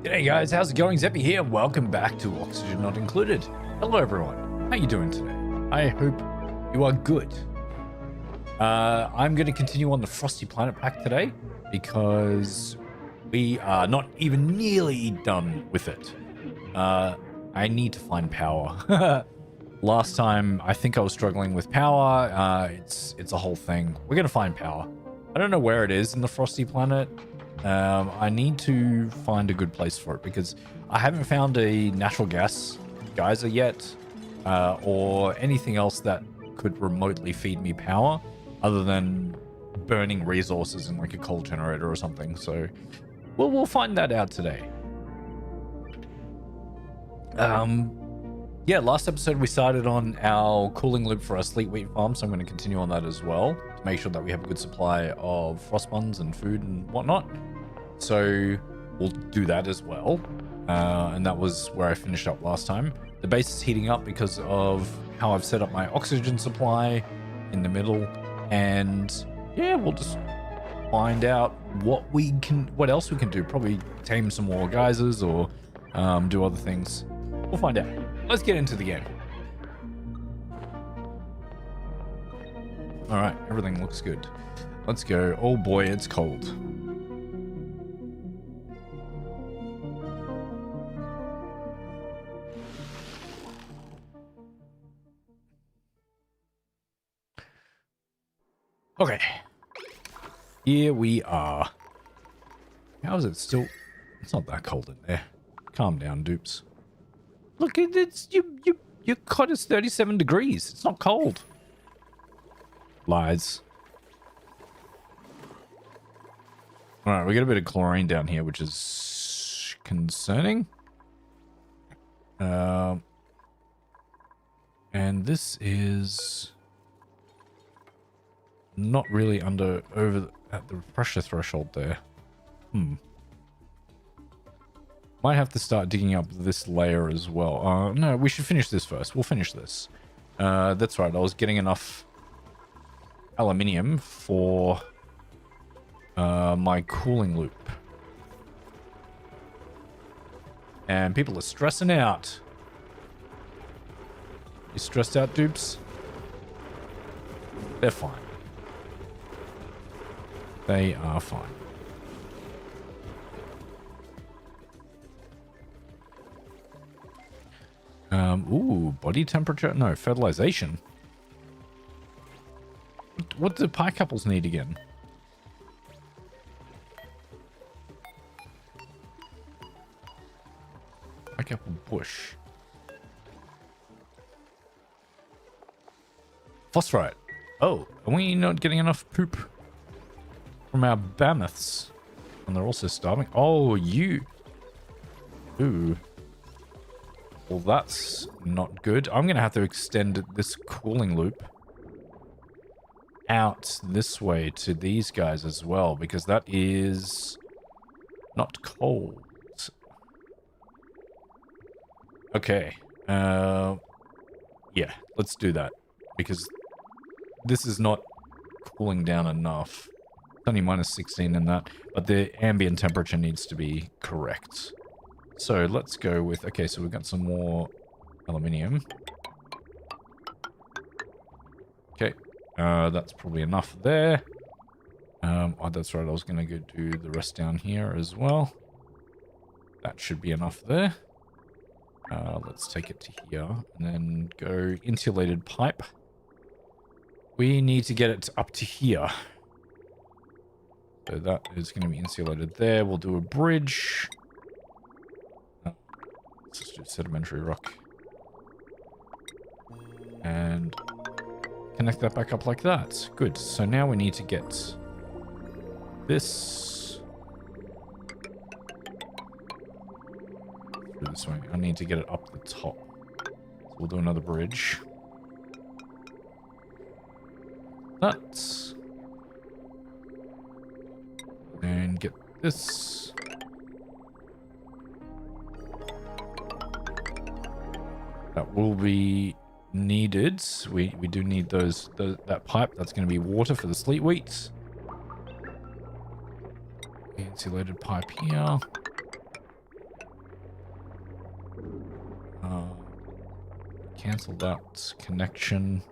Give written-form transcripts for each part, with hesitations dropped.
G'day guys, how's it going? Zeppy here. Welcome back to Oxygen Not Included. Hello everyone. How you doing today? I hope you are good. I'm going to continue on the Frosty Planet Pack today because we are not even nearly done with it. I need to find power. Last time, I think I was struggling with power. It's a whole thing. We're going to find power. I don't know where it is in the Frosty Planet. I need to find a good place for it because I haven't found a natural gas geyser yet, or anything else that could remotely feed me power other than burning resources in like a coal generator or something. So we'll find that out today. Yeah, last episode we started on our cooling loop for our sleet wheat farm, so I'm going to continue on that as well to make sure that we have a good supply of frost buns and food and whatnot. So we'll do that as well. And that was where I finished up last time. The base is heating up because of how I've set up my oxygen supply in the middle. And yeah, we'll just find out what else we can do. Probably tame some more geysers or do other things. We'll find out. Let's get into the game. All right, everything looks good. Let's go. Oh boy, it's cold. Okay. Here we are. How is it still? It's not that cold in there. Calm down, dupes. Look, it's your cot is 37 degrees. It's not cold. Lies. All right, we got a bit of chlorine down here, which is concerning. And this is not really at the pressure threshold there. Might have to start digging up this layer as well. No, we should finish this first. We'll finish this. That's right. I was getting enough aluminium for my cooling loop. And people are stressing out. You stressed out, dupes? They're fine. They are fine. Ooh, body temperature? No, fertilization. What do pie couples need again? Pie couple bush. Phosphorite. Oh, are we not getting enough poop from our mammoths? And they're also starving. Oh, you. Ooh. Well, that's not good. I'm going to have to extend this cooling loop out this way to these guys as well, because that is not cold. Okay. Yeah, let's do that, because this is not cooling down enough. It's only minus 16 in that, but the ambient temperature needs to be correct. So let's go with, okay, so we've got some more aluminium. Okay, that's probably enough there. Oh, that's right, I was going to go do the rest down here as well. That should be enough there. Let's take it to here and then go insulated pipe. We need to get it up to here. So that is going to be insulated there. We'll do a bridge. Let's just do sedimentary rock. And connect that back up like that. Good. So now we need to get this through this way. I need to get it up the top. So we'll do another bridge. That. And get this. That will be needed. We do need that pipe. That's going to be water for the sleet wheat. Insulated pipe here. Cancel that connection.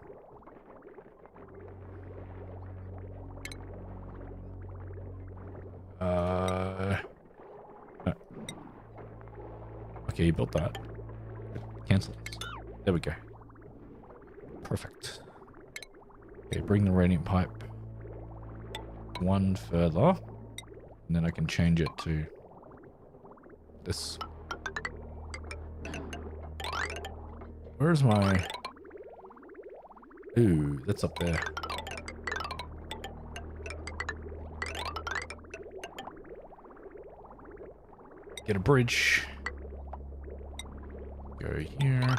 No. Okay, you built that. Cancel it. There we go. Perfect. Okay, bring the radiant pipe one further, and then I can change it to this. Where's my... Ooh, that's up there. Get a bridge. Go here.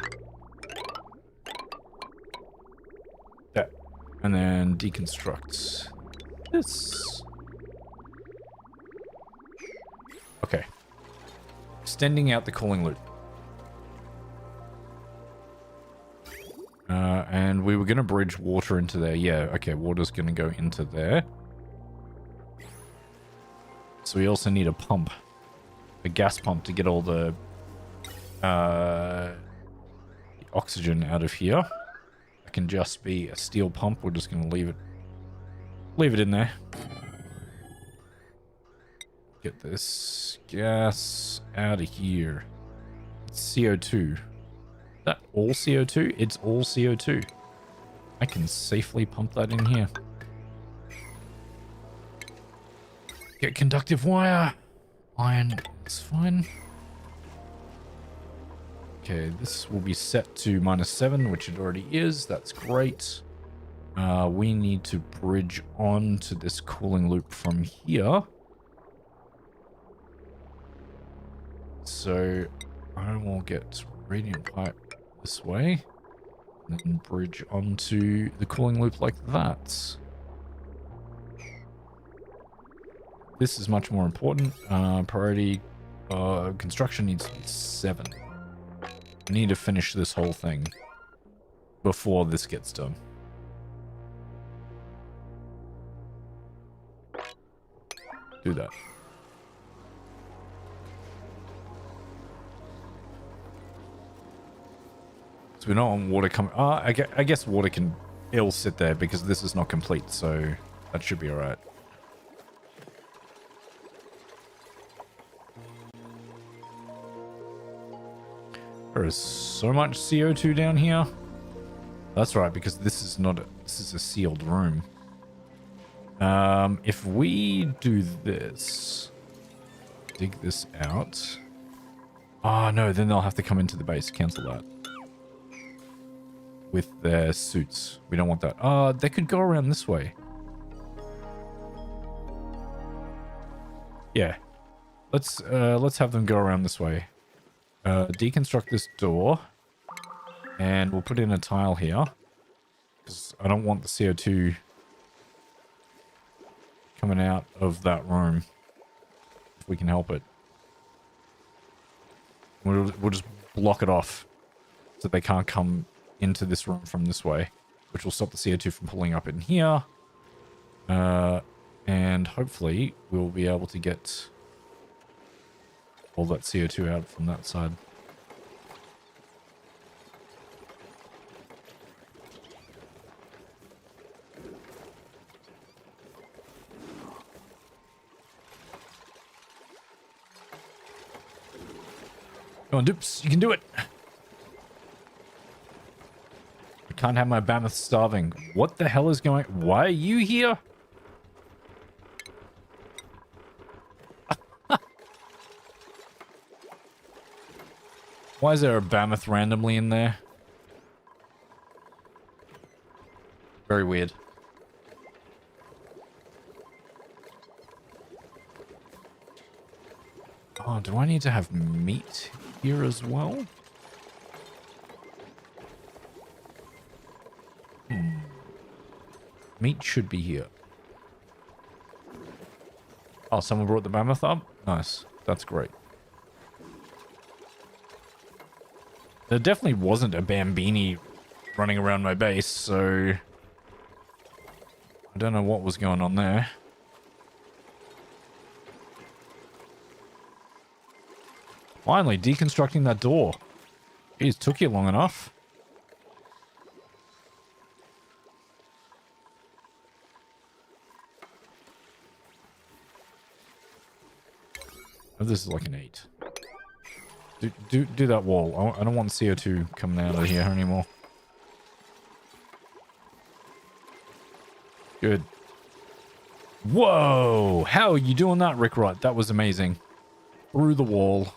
That. And then deconstruct this. Okay. Extending out the cooling loop. And we were going to bridge water into there. Yeah, okay, water's going to go into there. So we also need a pump. A gas pump to get all the oxygen out of here. It can just be a steel pump. We're just going to leave it in there. Get this gas out of here. It's CO2. Is that all CO2? It's all CO2. I can safely pump that in here. Get conductive wire. Iron, it's fine. Okay, this will be set to -7, which it already is. That's great. We need to bridge on to this cooling loop from here. so I will get radiant pipe this way. And then bridge onto the cooling loop like that. This is much more important. Priority construction needs 7. I need to finish this whole thing before this gets done. Do that. So we don't want water coming. I guess water can ill sit there because this is not complete, so that should be alright. There is so much CO2 down here. That's right, because this is not this is a sealed room. If we do this, dig this out. Oh no, then they'll have to come into the base. Cancel that. With their suits. We don't want that. They could go around this way. Yeah. Let's have them go around this way. Deconstruct this door. And we'll put in a tile here. Because I don't want the CO2 coming out of that room. If we can help it. We'll just block it off. So they can't come into this room from this way. Which will stop the CO2 from pulling up in here. And hopefully we'll be able to get all that CO2 out from that side. Come on, dupes, you can do it. I can't have my mammoth starving. What the hell is going? Why are you here? Why is there a mammoth randomly in there? Very weird. Oh, do I need to have meat here as well? Meat should be here. Oh, someone brought the mammoth up? Nice. That's great. There definitely wasn't a Bambini running around my base, so I don't know what was going on there. Finally, deconstructing that door. Jeez, took you long enough. Oh, this is like an 8. Do that wall. I don't want CO2 coming out of here anymore. Good. Whoa! How are you doing that, Rick Wright? That was amazing. Through the wall.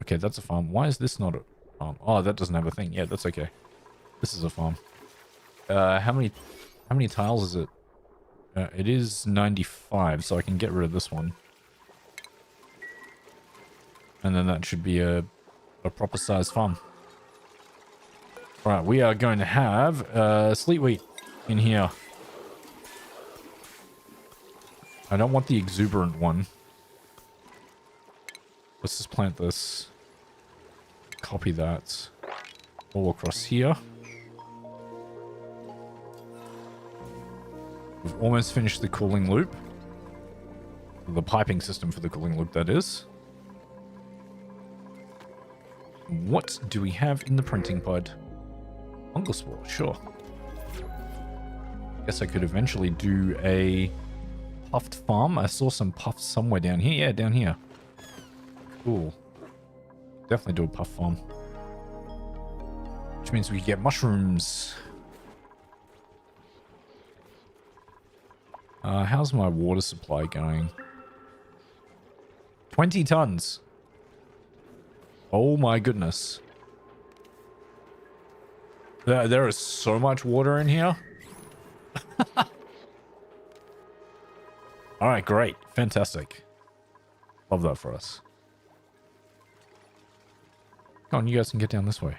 Okay, that's a farm. Why is this not a farm? Oh, that doesn't have a thing. Yeah, that's okay. This is a farm. How many tiles is it? It is 95, so I can get rid of this one. And then that should be a proper sized farm. Right, we are going to have sleet wheat in here. I don't want the exuberant one. Let's just plant this. Copy that all across here. We've almost finished the cooling loop. The piping system for the cooling loop, that is. What do we have in the printing pod? Fungal spore, sure. Guess I could eventually do a puffed farm. I saw some puffs somewhere down here. Yeah, down here. Cool. Definitely do a puff farm. Which means we can get mushrooms. How's my water supply going? 20 tons. Oh my goodness. There is so much water in here. Alright, great. Fantastic. Love that for us. Come on, you guys can get down this way.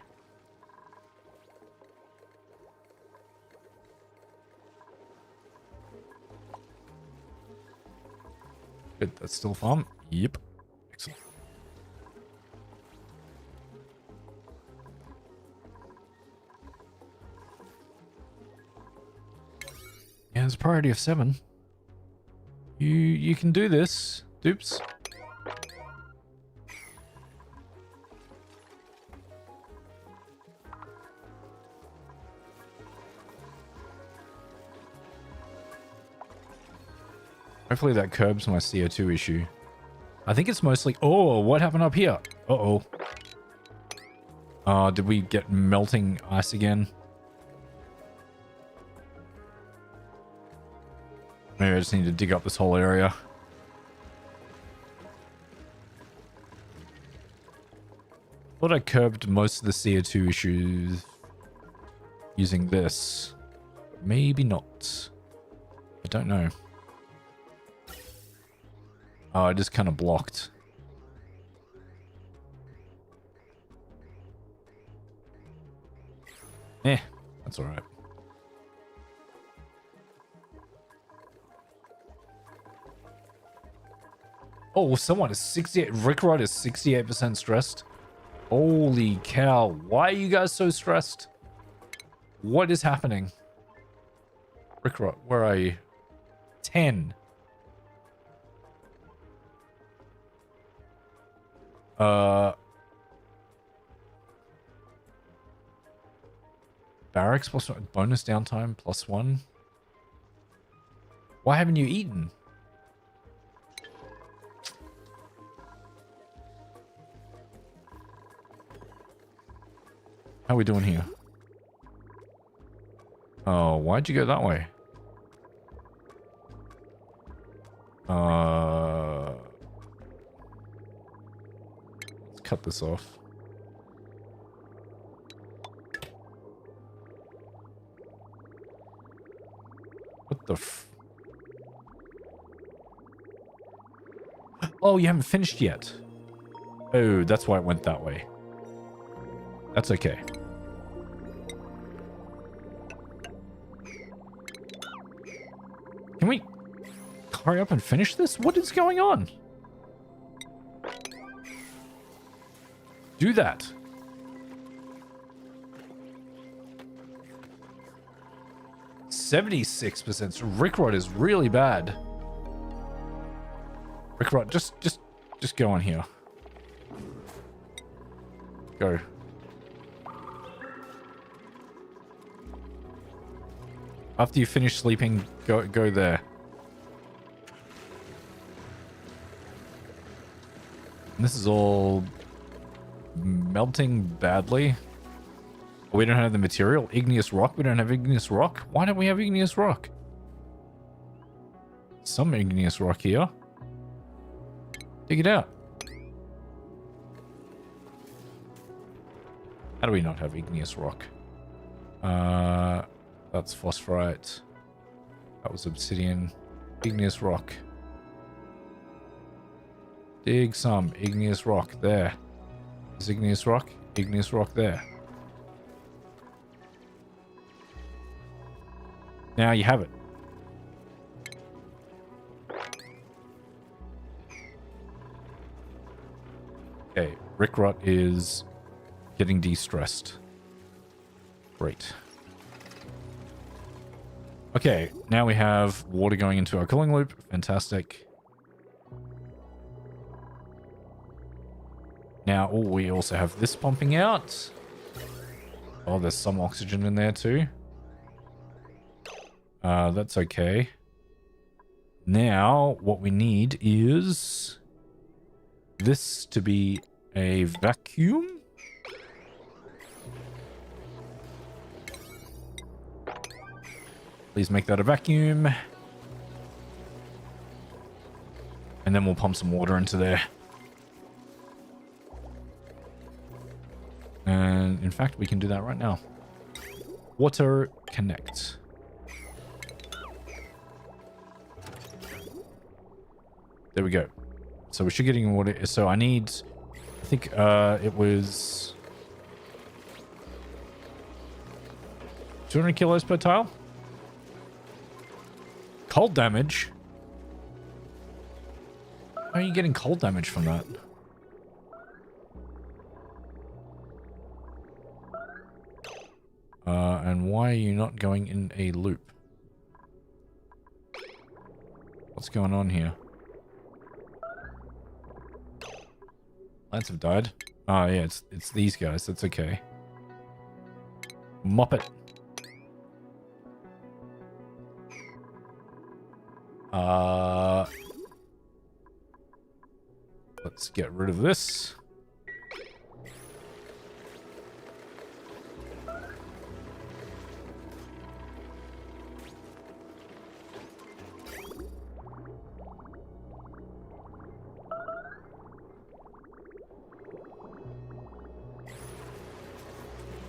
Good, that's still farm. Yep. Excellent. Yeah, there's a priority of 7. You can do this, dupes. Hopefully that curbs my CO2 issue. I think it's mostly... Oh, what happened up here? Uh-oh. Did we get melting ice again? Maybe I just need to dig up this whole area. Thought I curbed most of the CO2 issues using this. Maybe not. I don't know. Oh, I just kind of blocked. That's all right. Oh, someone is 68. Rickrod is 68% stressed. Holy cow. Why are you guys so stressed? What is happening? Rickrod, where are you? 10. Barracks plus bonus downtime +1. Why haven't you eaten? How are we doing here? Oh, why'd you go that way? Let's cut this off. What the f... Oh, you haven't finished yet. Oh, that's why it went that way. That's okay. Can we hurry up and finish this? What is going on? Do that. %76%. Rickrod is really bad. Rickrod, just go on here. Go. After you finish sleeping, go there. And this is all melting badly. We don't have the material. Igneous rock. We don't have igneous rock. Why don't we have igneous rock? Some igneous rock here. Dig it out. How do we not have igneous rock? That's phosphorite. That was obsidian. Igneous rock. Dig some igneous rock there. Is igneous rock? Igneous rock there. Now you have it. Okay, Rickrot is getting de-stressed. Great. Okay, now we have water going into our cooling loop. Fantastic. Now, oh, we also have this pumping out. Oh, there's some oxygen in there too. That's okay. Now, what we need is this to be a vacuum. Please make that a vacuum. And then we'll pump some water into there. And in fact, we can do that right now. Water connect. There we go. So we should get in water. So I need, I think it was 200 kilos per tile. Cold damage. How are you getting cold damage from that? And why are you not going in a loop? What's going on here? Plants have died. Oh yeah, it's these guys. That's okay. Mop it. Let's get rid of this.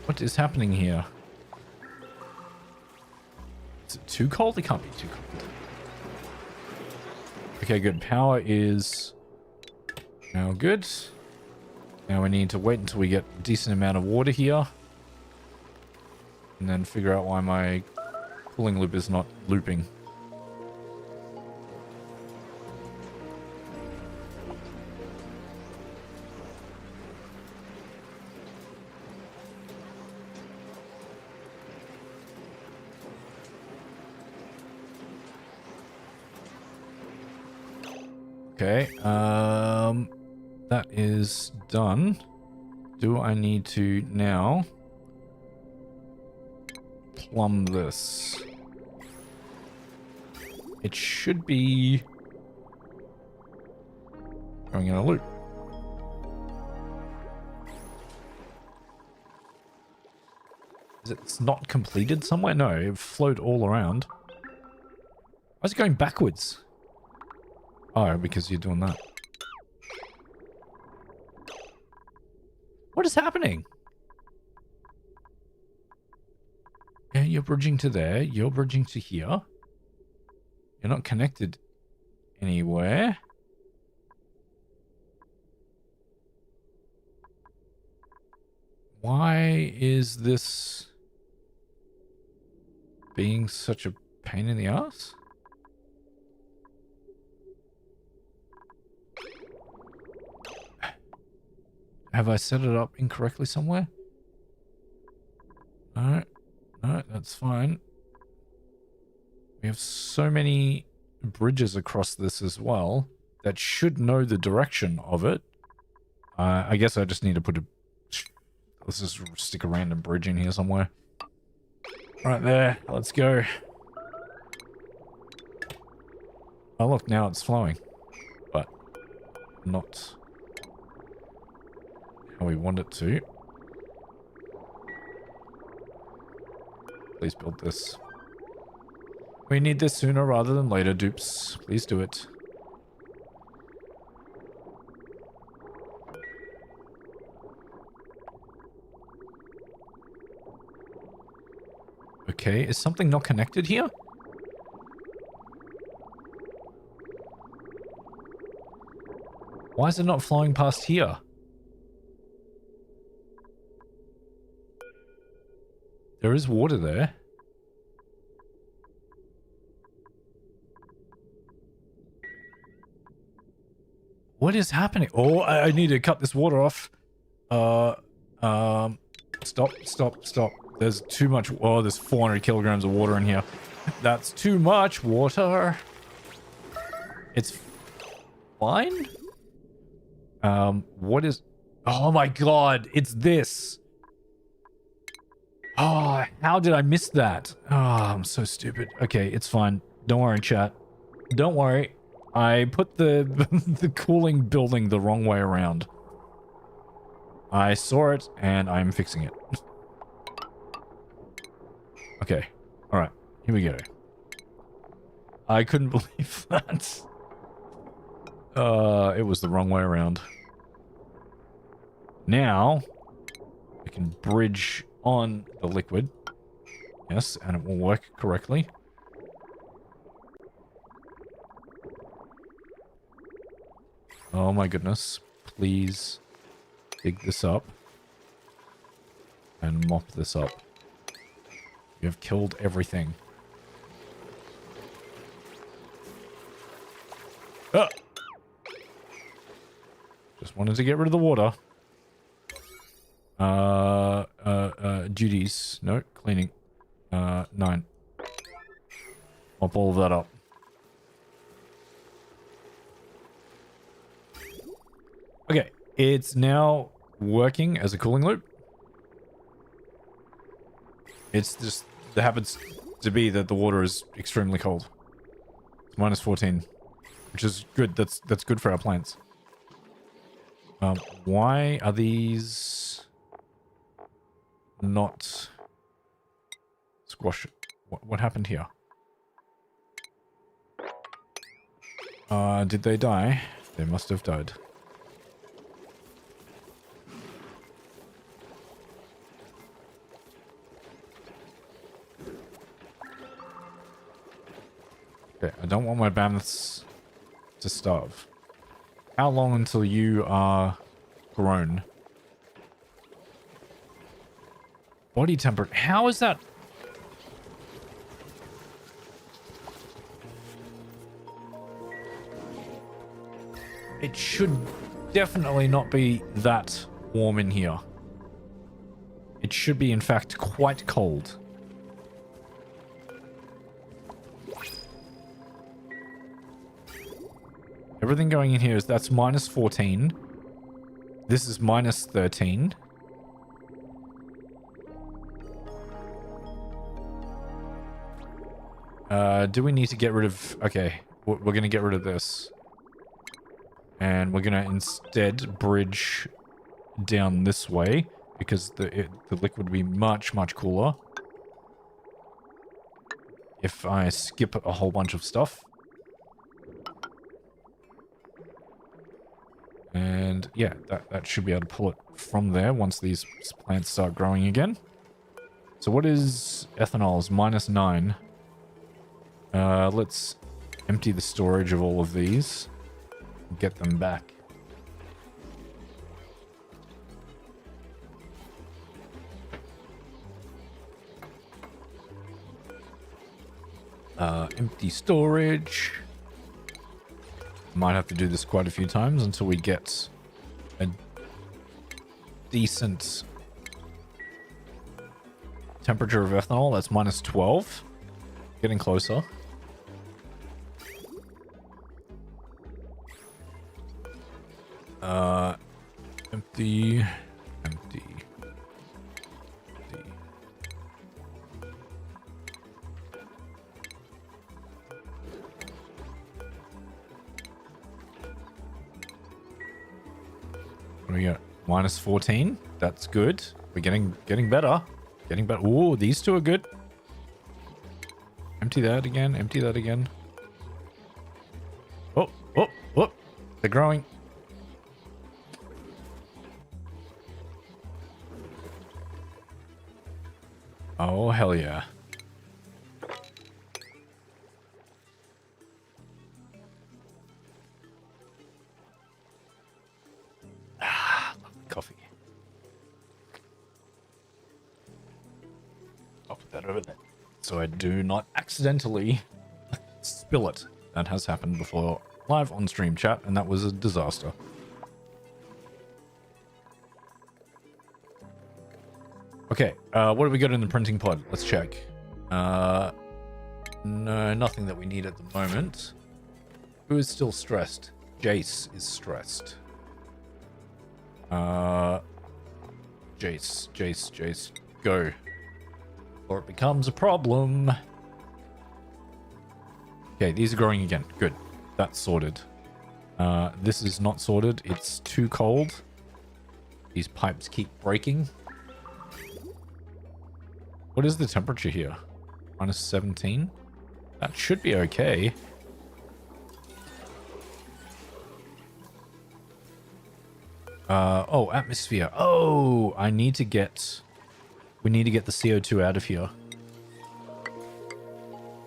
What is happening here? Is it too cold? It can't be too cold. Okay, good. Power is now good. Now we need to wait until we get a decent amount of water here. And then figure out why my cooling loop is not looping. Okay, that is done. Do I need to now plumb this? It should be going in a loop. Is it not completed somewhere? No, it flowed all around. Why is it going backwards? Oh, because you're doing that. What is happening? Yeah, you're bridging to there. You're bridging to here. You're not connected anywhere. Why is this being such a pain in the ass? Have I set it up incorrectly somewhere? No, no, that's fine. We have so many bridges across this as well that should know the direction of it. I guess I just need to put a... Let's just stick a random bridge in here somewhere. Right there, let's go. Oh look, now it's flowing. But not how we want it to. Please build this. We need this sooner rather than later, dupes. Please do it. Okay, is something not connected here? Why is it not flying past here? There is water there. What is happening? Oh, I need to cut this water off. Stop. There's too much. Oh, there's 400 kilograms of water in here. That's too much water. It's fine. What is... Oh my god, it's this. Oh, how did I miss that? Oh, I'm so stupid. Okay, it's fine. Don't worry, chat. Don't worry. I put the the cooling building the wrong way around. I saw it, and I'm fixing it. Okay. Alright. Here we go. I couldn't believe that. It was the wrong way around. Now, I can bridge on the liquid. Yes, and it will work correctly. Oh my goodness. Please dig this up. And mop this up. You have killed everything. Ah! Just wanted to get rid of the water. Duties. No, cleaning. 9. Mop all of that up. Okay, it's now working as a cooling loop. It's just, there happens to be that the water is extremely cold. It's minus 14, which is good. That's good for our plants. Why are these not squash? What happened here? Did they die? They must have died. Okay, I don't want my mammoths to starve. How long until you are grown? Body temperature. How is that? It should definitely not be that warm in here. It should be, in fact, quite cold. Everything going in here is, that's minus 14. This is minus 13. Do we need to get rid of... Okay, we're going to get rid of this. And we're going to instead bridge down this way, because the liquid would be much, much cooler if I skip a whole bunch of stuff. And yeah, that should be able to pull it from there once these plants start growing again. So what is ethanol's minus 9? Let's empty the storage of all of these. Get them back. Empty storage. Might have to do this quite a few times until we get a decent temperature of ethanol. That's minus 12. Getting closer. Empty. Empty. Empty. What do we got? Minus 14. That's good. We're getting better. Getting better. Ooh, these two are good. Empty that again. Empty that again. Oh, oh, oh. They're growing. Oh, hell yeah. Ah, lovely coffee. I'll put that over there so I do not accidentally spill it. That has happened before live on stream chat, and that was a disaster. Okay, what do we got in the printing pod? Let's check. No, nothing that we need at the moment. Who is still stressed? Jace is stressed. Jace, go. Or it becomes a problem. Okay, these are growing again. Good. That's sorted. This is not sorted. It's too cold. These pipes keep breaking. What is the temperature here? Minus 17? That should be okay. Oh, atmosphere. Oh, we need to get the CO2 out of here.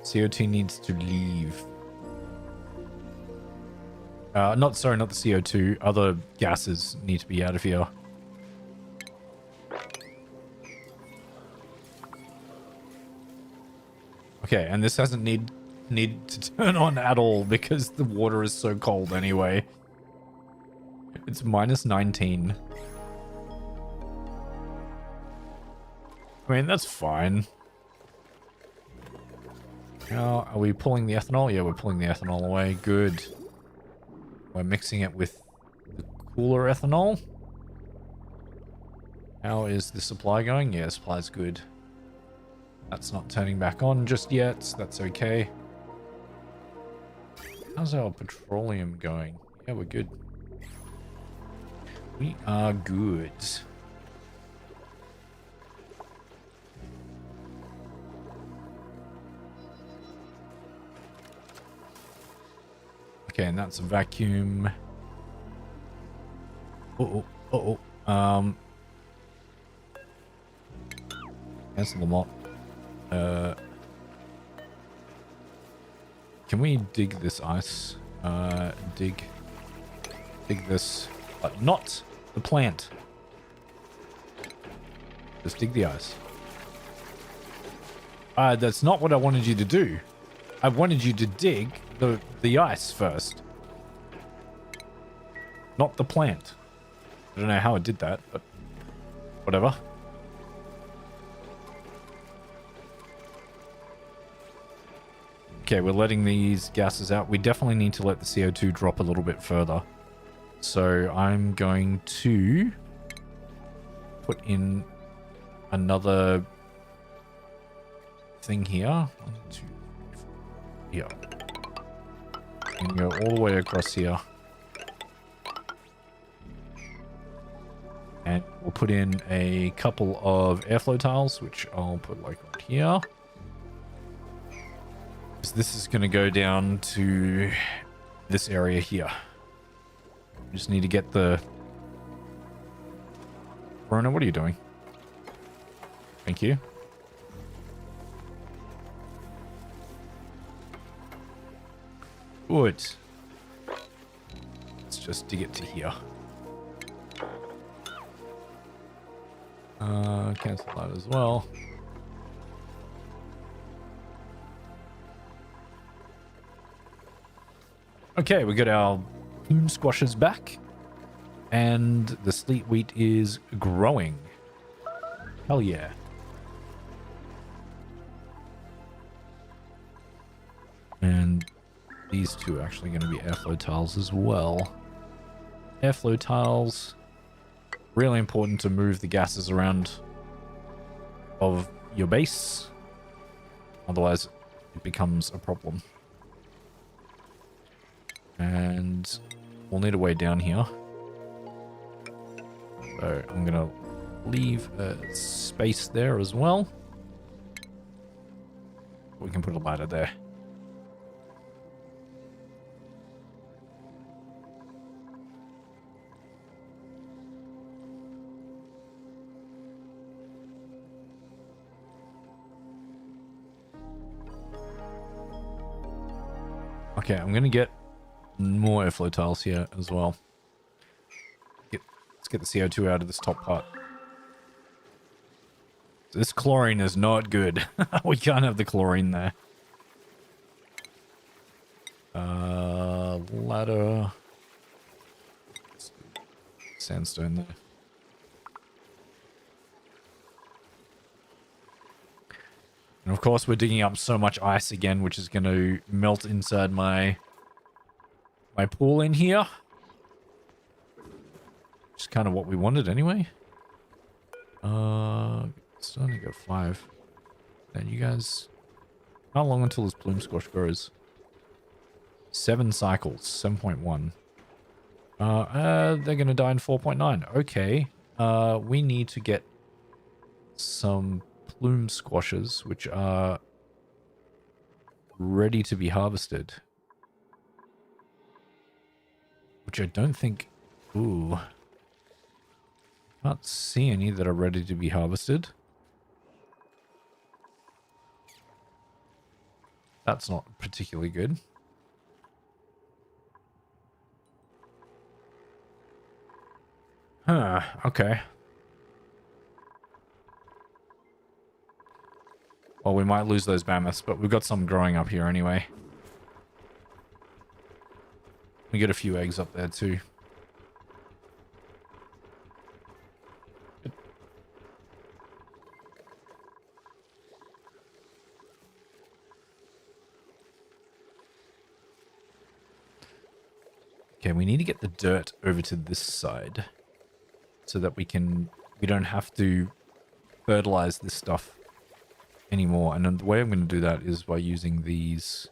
CO2 needs to leave. Not, sorry, not the CO2. Other gases need to be out of here. Okay, and this hasn't need to turn on at all because the water is so cold anyway. It's minus 19. I mean, that's fine. Now, are we pulling the ethanol? Yeah, we're pulling the ethanol away. Good. We're mixing it with the cooler ethanol. How is the supply going? Yeah, supply's good. That's not turning back on just yet. So that's okay. How's our petroleum going? Yeah, we're good. We are good. Okay, and that's a vacuum. Cancel the mop. Can we dig this ice? Dig this, but not the plant. Just dig the ice. That's not what I wanted you to do. I wanted you to dig the ice first. Not the plant. I don't know how it did that, but whatever. Okay, we're letting these gases out. We definitely need to let the CO2 drop a little bit further. So I'm going to put in another thing here. 1, 2, 3, 4. Here. And go all the way across here. And we'll put in a couple of airflow tiles, which I'll put like right here. So this is going to go down to this area here. We just need to get the... Rona, what are you doing? Thank you. Good. Let's just dig it to here. Cancel that as well. Okay, we got our plume squashes back. And the sleet wheat is growing. Hell yeah. And these two are actually going to be airflow tiles as well. Airflow tiles. Really important to move the gases around of your base. Otherwise, it becomes a problem. And we'll need a way down here. So I'm going to leave a space there as well. We can put a ladder there. Okay, I'm going to get more airflow tiles here as well. Let's get the CO2 out of this top part. This chlorine is not good. We can't have the chlorine there. Ladder. Sandstone there. And of course, we're digging up so much ice again, which is going to melt inside my pool in here. Which is kind of what we wanted anyway. Still only got 5. And you guys, how long until this plume squash grows? 7 cycles, 7.1. They're going to die in 4.9. Okay. We need to get some plume squashes, which are ready to be harvested. Which I don't think... Ooh. Can't see any that are ready to be harvested. That's not particularly good. Huh, okay. Well, we might lose those mammoths, but we've got some growing up here anyway. We get a few eggs up there too. Okay, we need to get the dirt over to this side so that we don't have to fertilize this stuff anymore. And the way I'm going to do that is by using these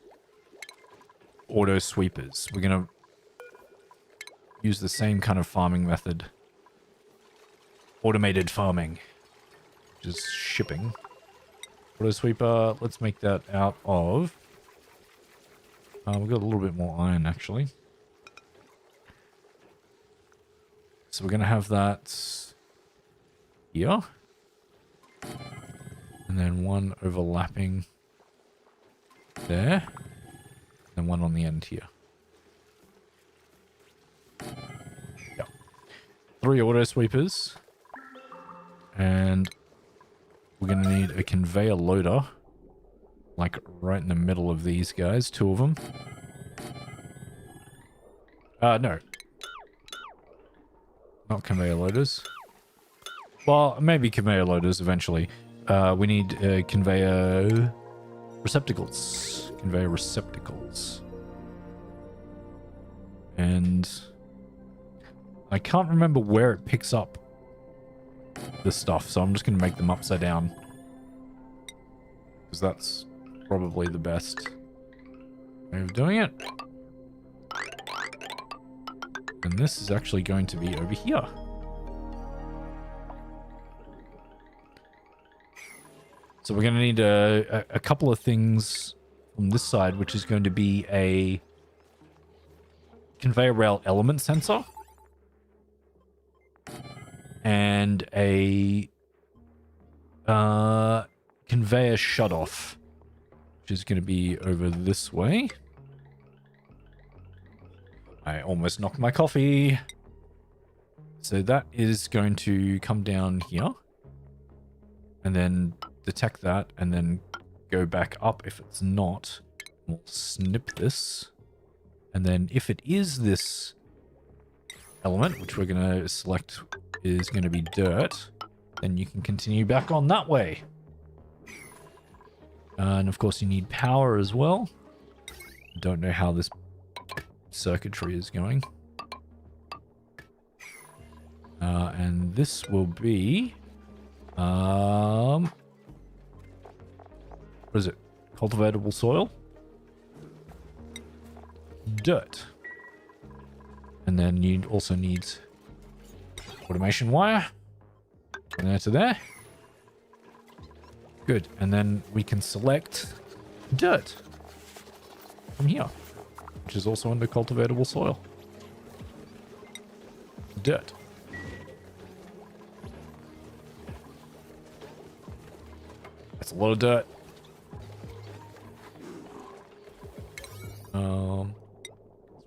auto sweepers. We're going to use the same kind of farming method. Automated farming, which is shipping. Auto sweeper, let's make that out of... we've got a little bit more iron actually. So we're going to have that here. And then one overlapping there. And one on the end here. Yeah. 3 auto sweepers. And we're going to need a conveyor loader. Like right in the middle of these guys. 2 of them. No. Not conveyor loaders. Well, maybe conveyor loaders eventually. We need conveyor receptacles. Conveyor receptacles. And I can't remember where it picks up the stuff, so I'm just going to make them upside down. Because that's probably the best way of doing it. And this is actually going to be over here. So we're going to need a couple of things from this side, which is going to be a conveyor rail element sensor and a conveyor shutoff, which is going to be over this way. I almost knocked my coffee. So that is going to come down here. And then detect that. And then go back up. If it's not, we'll snip this. And then if it is this element, which we're going to select is going to be dirt, then you can continue back on that way. And of course you need power as well. Don't know how this circuitry is going. And this will be what is it? Cultivatable soil? Dirt. And then you also need automation wire. From there to there. Good. And then we can select dirt from here, which is also under cultivatable soil. Dirt. That's a lot of dirt.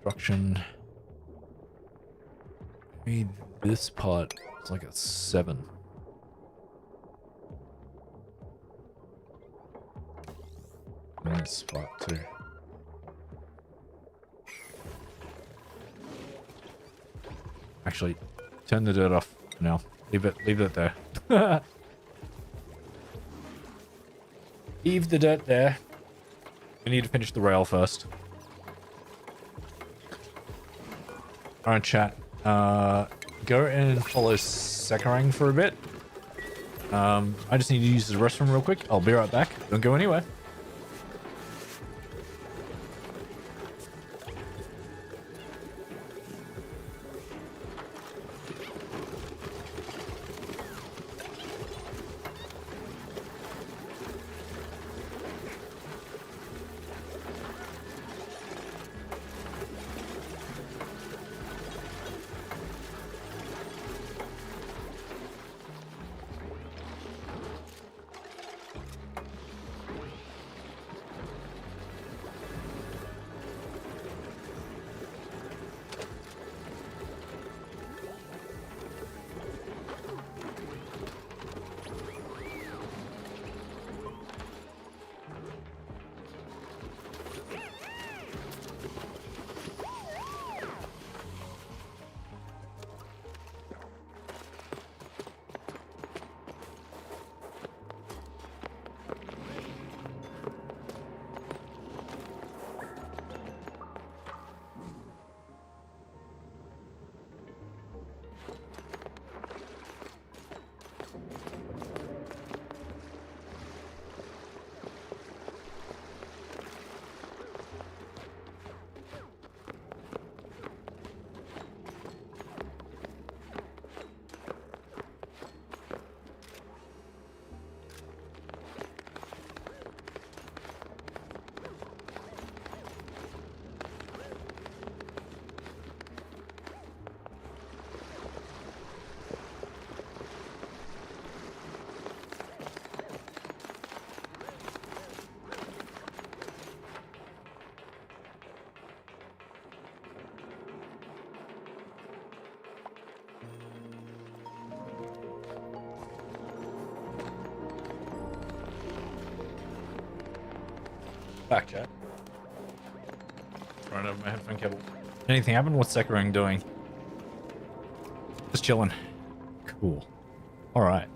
Construction. Maybe this part is like a 7. And this part too. Actually, turn the dirt off now. Leave it there. Leave the dirt there. We need to finish the rail first. Alright, chat. Go and follow Sekarang for a bit. I just need to use the restroom real quick. I'll be right back. Don't go anywhere. Back chat. Throwing over my headphone cable. Anything happen? What's Sekarang doing? Just chilling. Cool. All right.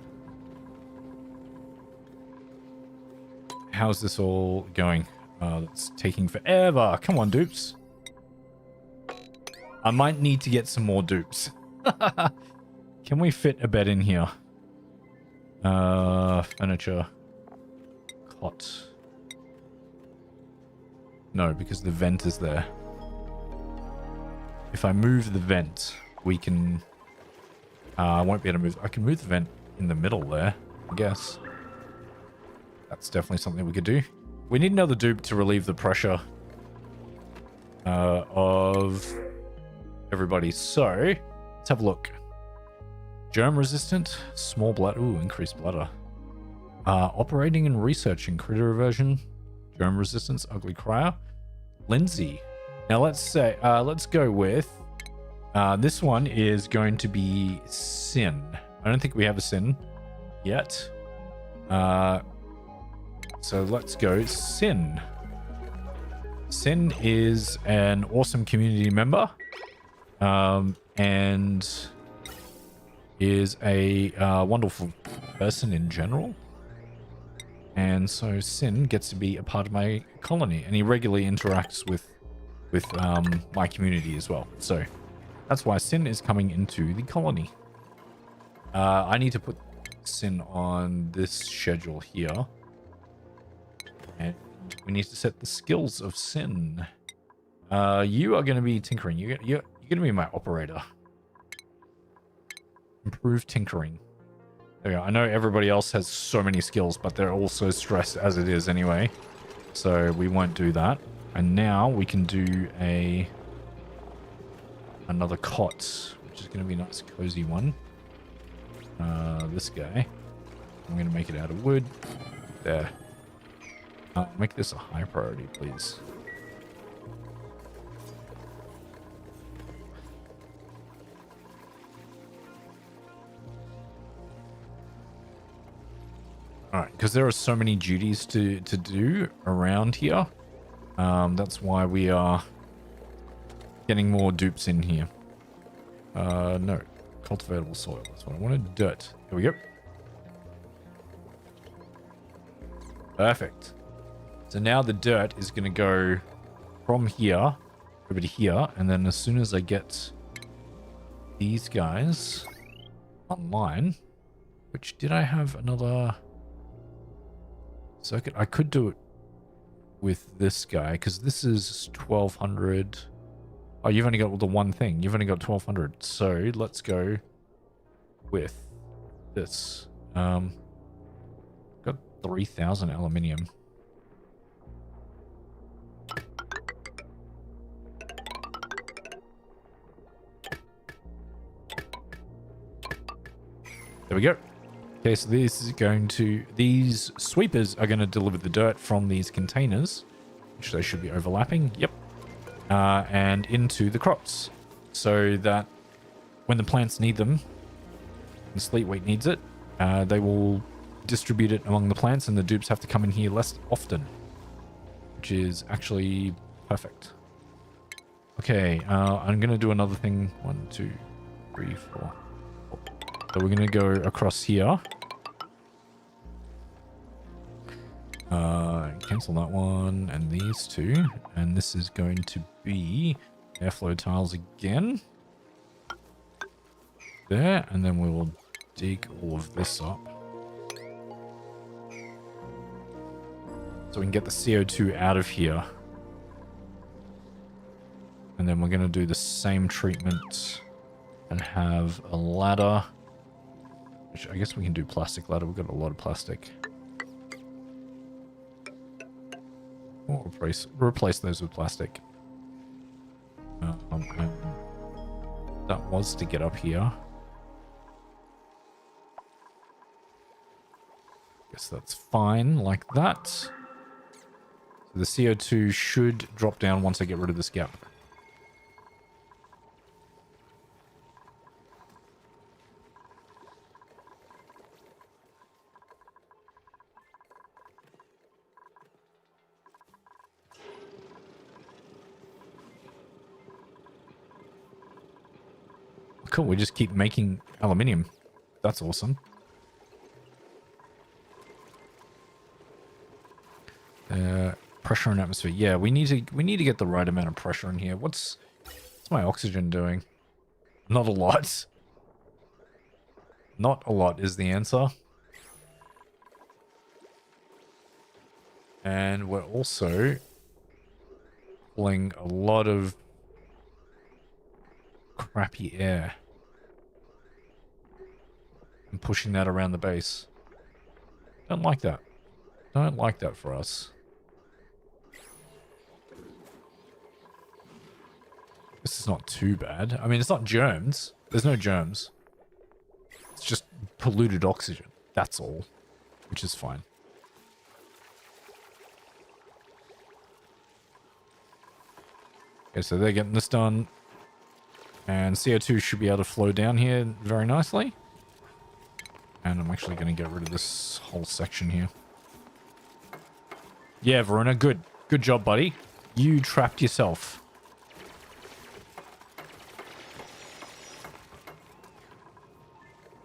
How's this all going? It's taking forever. Come on, dupes. I might need to get some more dupes. Can we fit a bed in here? Furniture. Cot. No, because the vent is there. If I move the vent, we can... I won't be able to move... I can move the vent in the middle there, I guess. That's definitely something we could do. We need another dupe to relieve the pressure of everybody. So, let's have a look. Germ resistant, small bladder. Ooh, increased bladder. Operating and researching, critter aversion, germ resistance, ugly crier. Lindsay. Now let's say, let's go with, this one is going to be Sin. I don't think we have a Sin yet. So let's go Sin. Sin is an awesome community member, and is a wonderful person in general. And so Sin gets to be a part of my colony, and he regularly interacts with my community as well. So that's why Sin is coming into the colony. I need to put Sin on this schedule here. And we need to set the skills of Sin. You are going to be tinkering. You're going to be my operator. Improve tinkering. There we go. I know everybody else has so many skills, but they're all so stressed as it is anyway. So we won't do that. And now we can do another cot, which is going to be a nice cozy one. This guy. I'm going to make it out of wood. There. Make this a high priority, please. Alright, because there are so many duties to do around here. That's why we are getting more dupes in here. No. Cultivatable soil. That's what I wanted. Dirt. Here we go. Perfect. So now the dirt is going to go from here over to here. And then as soon as I get these guys online, which did I have another circuit? I could do it with this guy because this is 1200. Oh, you've only got the one thing. You've only got 1200. So let's go with this. Got 3000 aluminium. There we go. Okay, so this is going to... These sweepers are going to deliver the dirt from these containers, which they should be overlapping. Yep. And into the crops, so that when the plants need them, the sleet wheat needs it, they will distribute it among the plants, and the dupes have to come in here less often, which is actually perfect. Okay, I'm going to do another thing. 1, 2, 3, 4. So we're going to go across here. Cancel that one and these two. And this is going to be airflow tiles again. There. And then we will dig all of this up. So we can get the CO2 out of here. And then we're going to do the same treatment and have a ladder. Which I guess we can do plastic ladder. We've got a lot of plastic. We'll replace those with plastic. And that was to get up here. Guess that's fine like that. So the CO2 should drop down once I get rid of this gap. cool. We just keep making aluminium. That's awesome. Pressure and atmosphere. Yeah, we need to get the right amount of pressure in here. What's my oxygen doing? Not a lot. Not a lot is the answer. And we're also pulling a lot of crappy air and pushing that around the base. Don't like that. Don't like that for us. This is not too bad. I mean, it's not germs. There's no germs. It's just polluted oxygen. That's all. Which is fine. Okay, so they're getting this done. And CO2 should be able to flow down here very nicely. And I'm actually going to get rid of this whole section here. Yeah, Verona, good. Good job, buddy. You trapped yourself.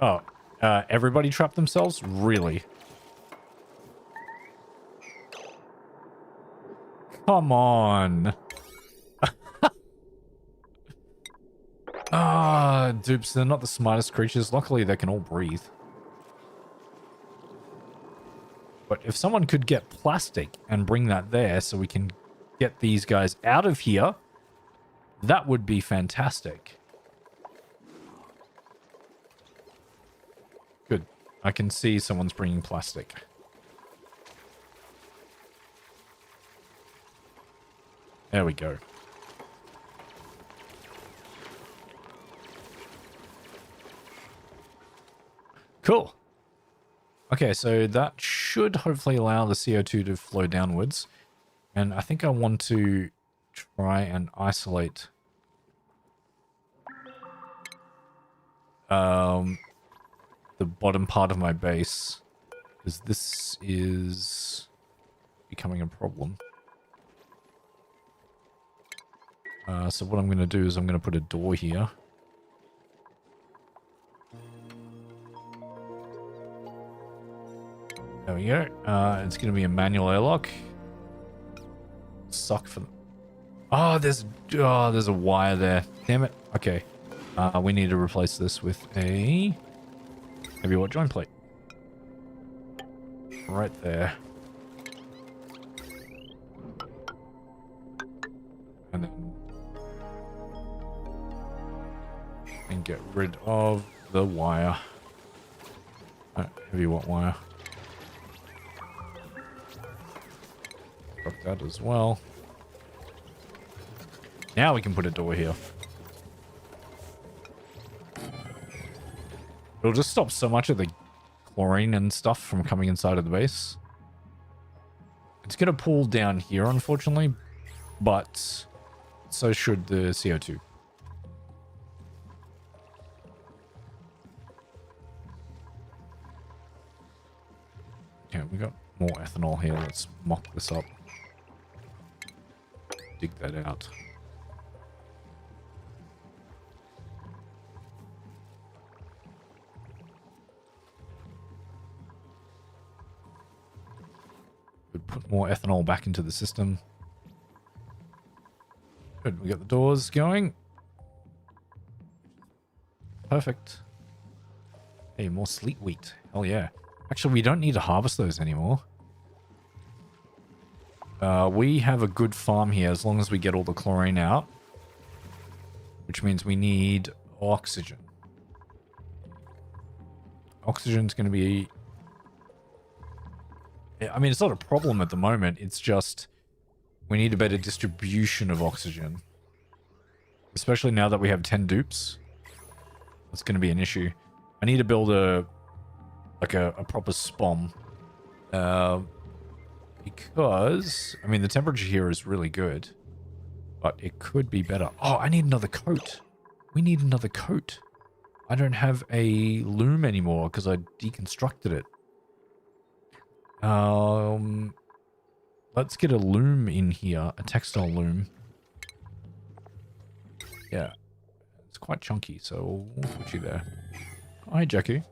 Oh, everybody trapped themselves? Really? Come on. Ah, dupes, they're not the smartest creatures. Luckily, they can all breathe. But if someone could get plastic and bring that there so we can get these guys out of here, that would be fantastic. Good. I can see someone's bringing plastic. There we go. Cool. Okay, so that should hopefully allow the CO2 to flow downwards. And I think I want to try and isolate the bottom part of my base, because this is becoming a problem. So what I'm going to do is I'm going to put a door here. There we go. It's going to be a manual airlock. Suck for them. Oh, there's a wire there. Damn it. Okay. We need to replace this with a heavy watt joint plate. Right there. And then get rid of the wire. Heavy watt wire. Drop that as well. Now we can put a door here. It'll just stop so much of the chlorine and stuff from coming inside of the base. It's going to pull down here, unfortunately, but so should the CO2. Okay, we got more ethanol here. Let's mop this up. Dig that out. We put more ethanol back into the system. Good, we got the doors going. Perfect. Hey, more sleet wheat. Hell yeah. Actually, we don't need to harvest those anymore. We have a good farm here as long as we get all the chlorine out. Which means we need oxygen. Oxygen's going to be... I mean, it's not a problem at the moment. It's just we need a better distribution of oxygen. Especially now that we have 10 dupes. That's going to be an issue. I need to build a proper spom. Because, I mean, the temperature here is really good. But it could be better. Oh, I need another coat. We need another coat. I don't have a loom anymore because I deconstructed it. Let's get a loom in here. A textile loom. Yeah. It's It's quite chunky, so we'll put you there. Hi, Jackie.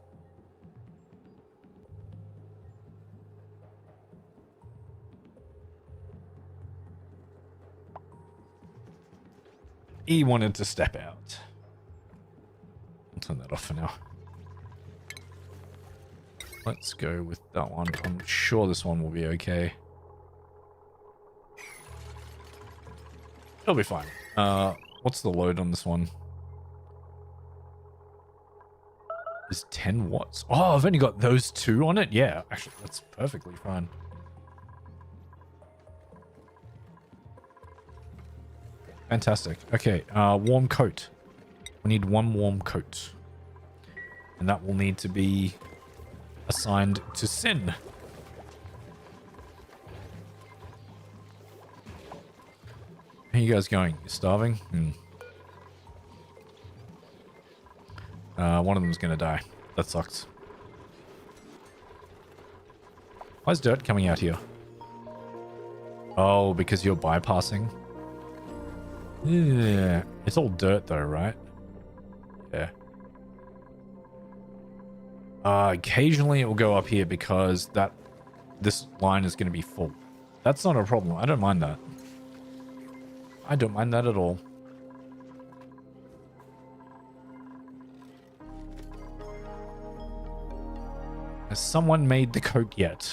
He wanted to step out. I'll turn that off for now. Let's go with that one. I'm sure this one will be okay. It'll be fine. What's the load on this one? Is 10 watts. Oh, I've only got those two on it? Yeah, actually, that's perfectly fine. Fantastic. Okay, warm coat. We need one warm coat. And that will need to be assigned to Sin. How are you guys going? You starving? One of them's gonna die. That sucks. Why is dirt coming out here? Oh, because you're bypassing? Yeah. It's all dirt though, right? Yeah. Occasionally it will go up here because this line is going to be full. That's not a problem. I don't mind that. I don't mind that at all. Has someone made the coat yet?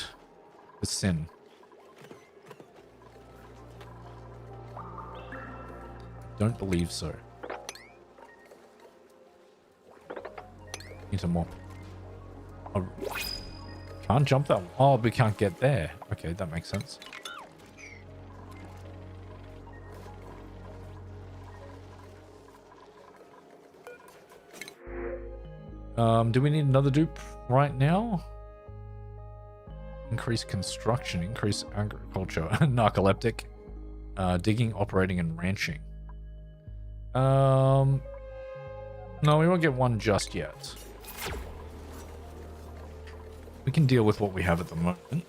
The Sin. Don't believe so. Need to mop. Oh, can't jump that. Oh, we can't get there. Okay, that makes sense. Do we need another dupe right now? Increase construction, increase agriculture, narcoleptic, digging, operating, and ranching. No, we won't get one just yet. We can deal with what we have at the moment.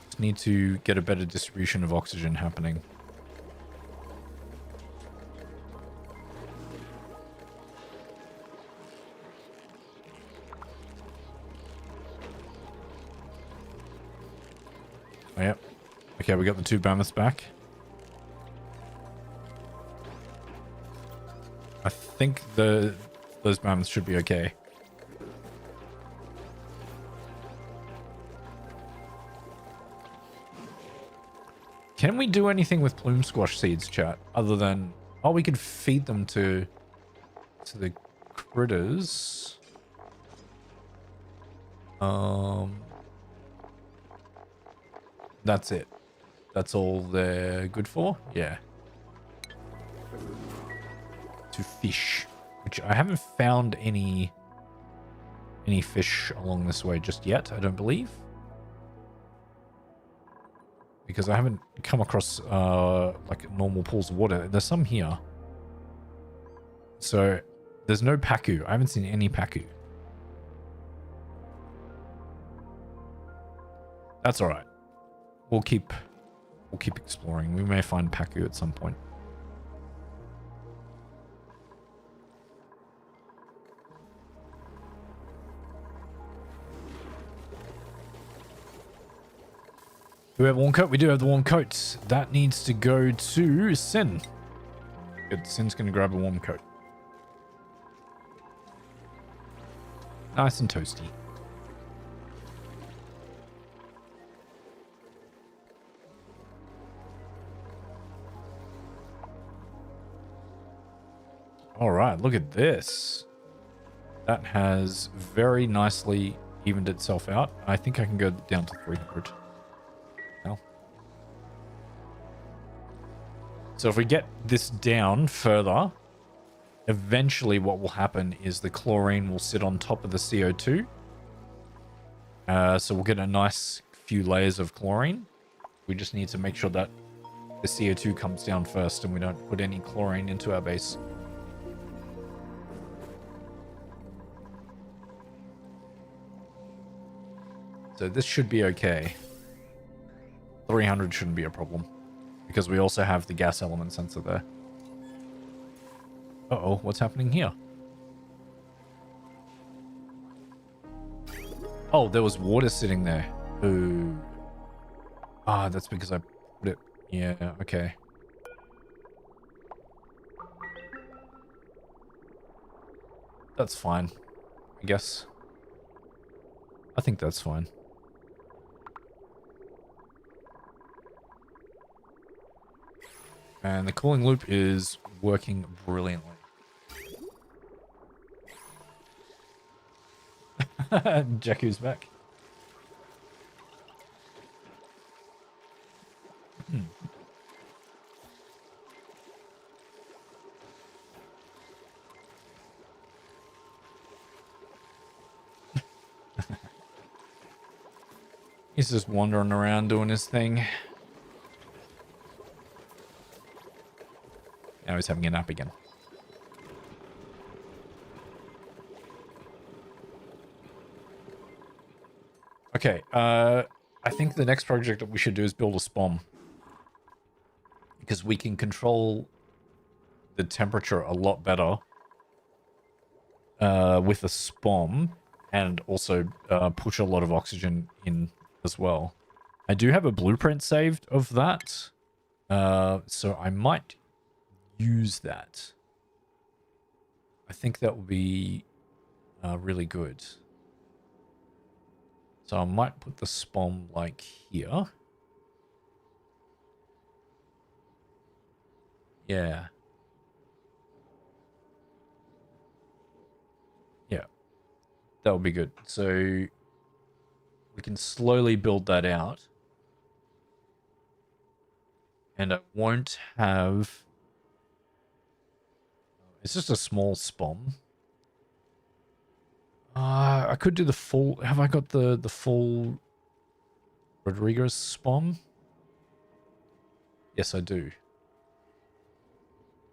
Just need to get a better distribution of oxygen happening. Oh, yep. Okay, we got the 2 mammoths back. I think those mammoths should be okay. Can we do anything with plume squash seeds, chat? Other than... Oh, we could feed them to the critters. That's it. That's all they're good for? Yeah. To fish, which I haven't found any fish along this way just yet, I don't believe, because I haven't come across like normal pools of water. There's some here, so there's no pacu. I haven't seen any pacu. That's all right. We'll keep exploring. We may find pacu at some point. Do we have warm coat? We do have the warm coat. That needs to go to Sin. Good. Sin's going to grab a warm coat. Nice and toasty. All right, look at this. That has very nicely evened itself out. I think I can go down to 300. So if we get this down further, eventually what will happen is the chlorine will sit on top of the CO2. So we'll get a nice few layers of chlorine. We just need to make sure that the CO2 comes down first and we don't put any chlorine into our base. So this should be okay. 300 shouldn't be a problem because we also have the gas element sensor there. Uh-oh, what's happening here? Oh, there was water sitting there. Ooh. Ah, that's because I put it... Yeah, okay. That's fine, I guess. I think that's fine. And the cooling loop is working brilliantly. Jakku's back. He's just wandering around doing his thing. Now he's having a nap again. Okay, I think the next project that we should do is build a SPOM. Because we can control the temperature a lot better with a SPOM and also push a lot of oxygen in as well. I do have a blueprint saved of that, so I might use that. I think that would be really good. So I might put the SPOM like here. Yeah. Yeah. That would be good. So we can slowly build that out. And I won't have... It's just a small SPOM. I could do the full... Have I got the full Rodriguez SPOM? Yes, I do.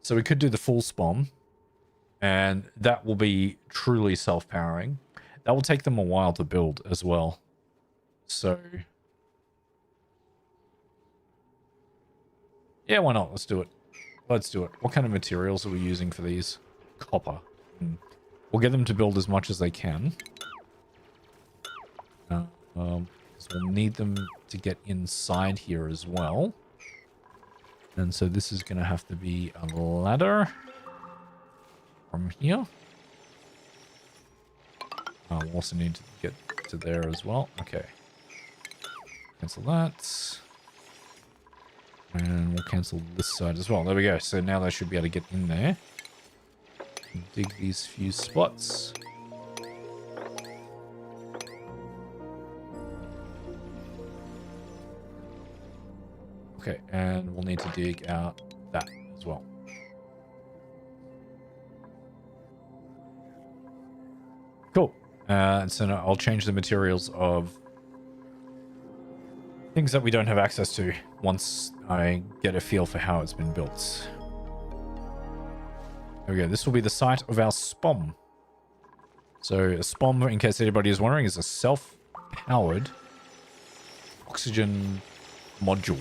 So we could do the full SPOM. And that will be truly self-powering. That will take them a while to build as well. So... Yeah, why not? Let's do it. Let's do it. What kind of materials are we using for these? Copper. We'll get them to build as much as they can. We'll need them to get inside here as well. And so this is going to have to be a ladder from here. We'll also need to get to there as well. Okay. Cancel that. And we'll cancel this side as well. There we go. So now they should be able to get in there. Dig these few spots. Okay, and we'll need to dig out that as well. Cool. So now I'll change the materials of things that we don't have access to once I get a feel for how it's been built. There we go. This will be the site of our SPOM. So a SPOM, in case anybody is wondering, is a self-powered oxygen module.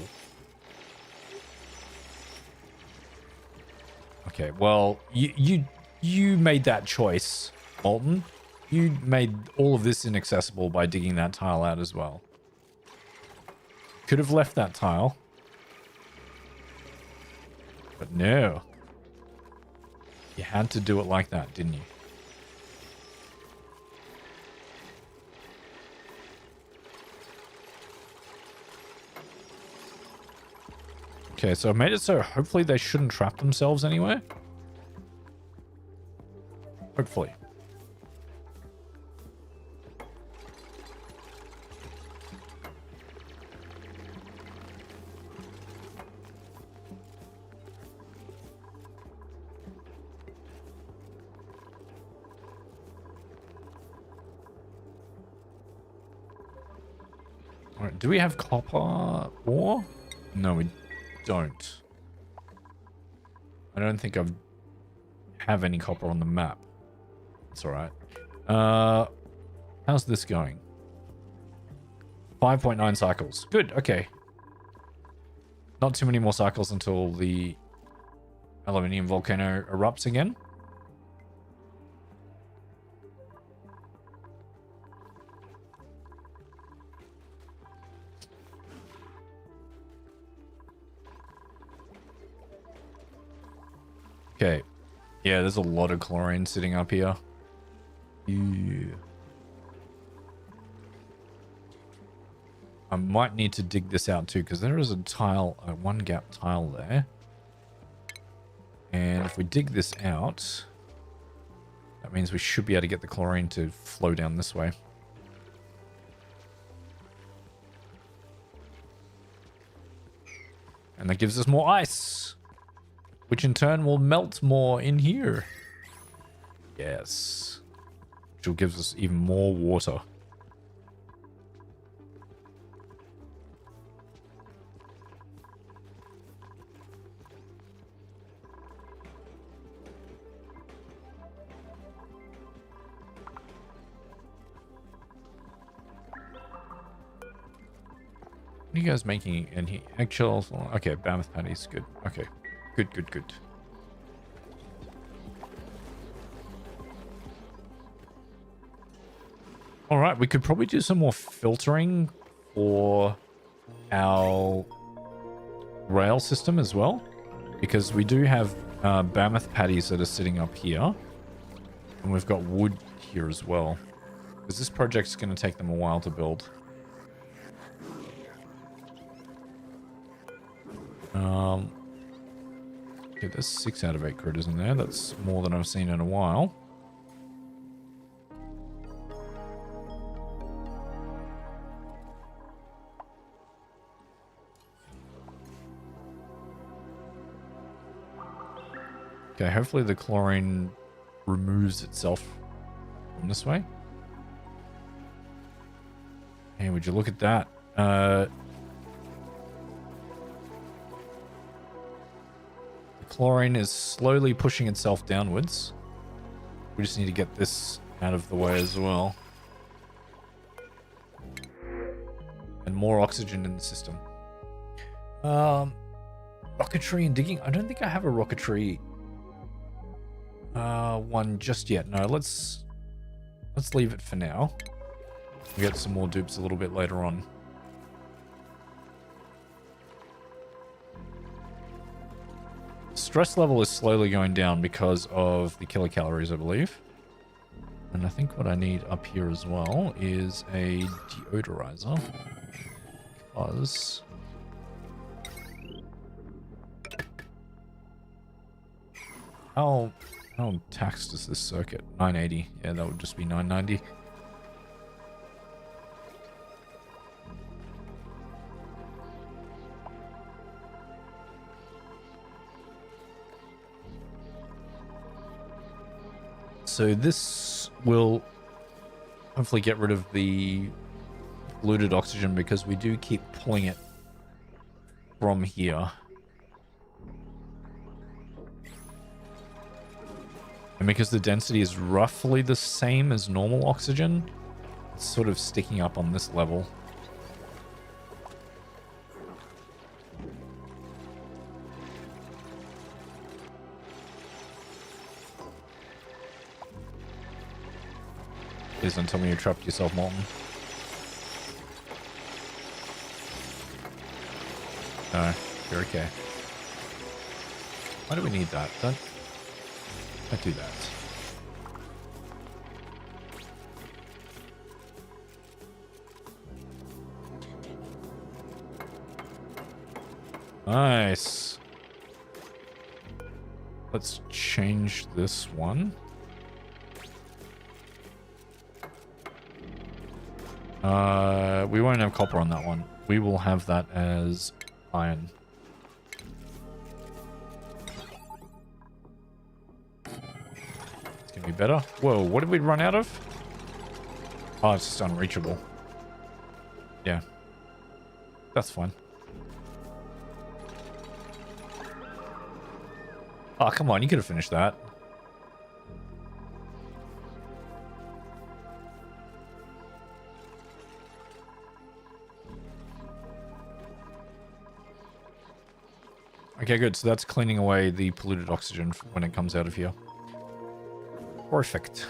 Okay, well, you made that choice, Molten. You made all of this inaccessible by digging that tile out as well. Could have left that tile. But no. You had to do it like that, didn't you? Okay, so I've made it so hopefully they shouldn't trap themselves anywhere. Hopefully. Alright, do we have copper ore? No, we don't. I don't think I have any copper on the map. It's alright. How's this going? 5.9 cycles. Good, okay. Not too many more cycles until the aluminium volcano erupts again. Okay. Yeah, there's a lot of chlorine sitting up here. Yeah. I might need to dig this out too, because there is a tile, a one gap tile there. And if we dig this out, that means we should be able to get the chlorine to flow down this way. And that gives us more ice, which in turn will melt more in here. Yes. Which will give us even more water. What are you guys making in here? Eggshells? Okay, Mammoth patties. Good. Okay. Good, good, good. All right, we could probably do some more filtering for our rail system as well, because we do have mammoth patties that are sitting up here, and we've got wood here as well, because this project's going to take them a while to build. Okay, there's 6 out of 8 critters in there. That's more than I've seen in a while. Okay, hopefully the chlorine removes itself from this way. Hey, would you look at that? The chlorine is slowly pushing itself downwards. We just need to get this out of the way as well. And more oxygen in the system. Rocketry and digging. I don't think I have a rocketry one just yet. No, let's leave it for now. We'll get some more dupes a little bit later on. Stress level is slowly going down because of the kilocalories, I believe. And I think what I need up here as well is a deodorizer. Because how taxed is this circuit? 980. Yeah, that would just be 990. So this will hopefully get rid of the polluted oxygen, because we do keep pulling it from here. And because the density is roughly the same as normal oxygen, it's sort of sticking up on this level. Please don't tell me you trapped yourself, Molten. No, you're okay. Why do we need that? Don't do that. Nice. Let's change this one. We won't have copper on that one. We will have that as iron. It's gonna be better. Whoa, what did we run out of? Oh, it's just unreachable. Yeah. That's fine. Oh, come on, you could have finished that. Okay, good. So that's cleaning away the polluted oxygen when it comes out of here. Perfect.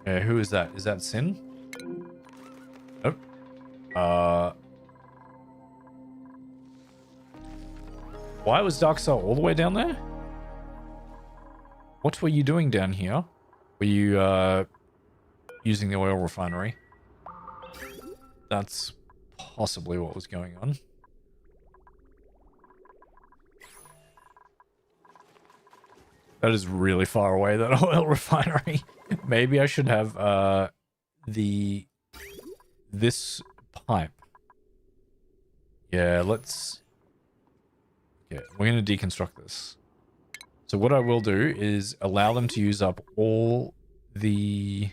Who is that? Is that Sin? Nope. Why was Darkstar all the way down there? What were you doing down here? Were you using the oil refinery? That's possibly what was going on. That is really far away, that oil refinery. Maybe I should have this pipe. Yeah, we're going to deconstruct this. So what I will do is allow them to use up all the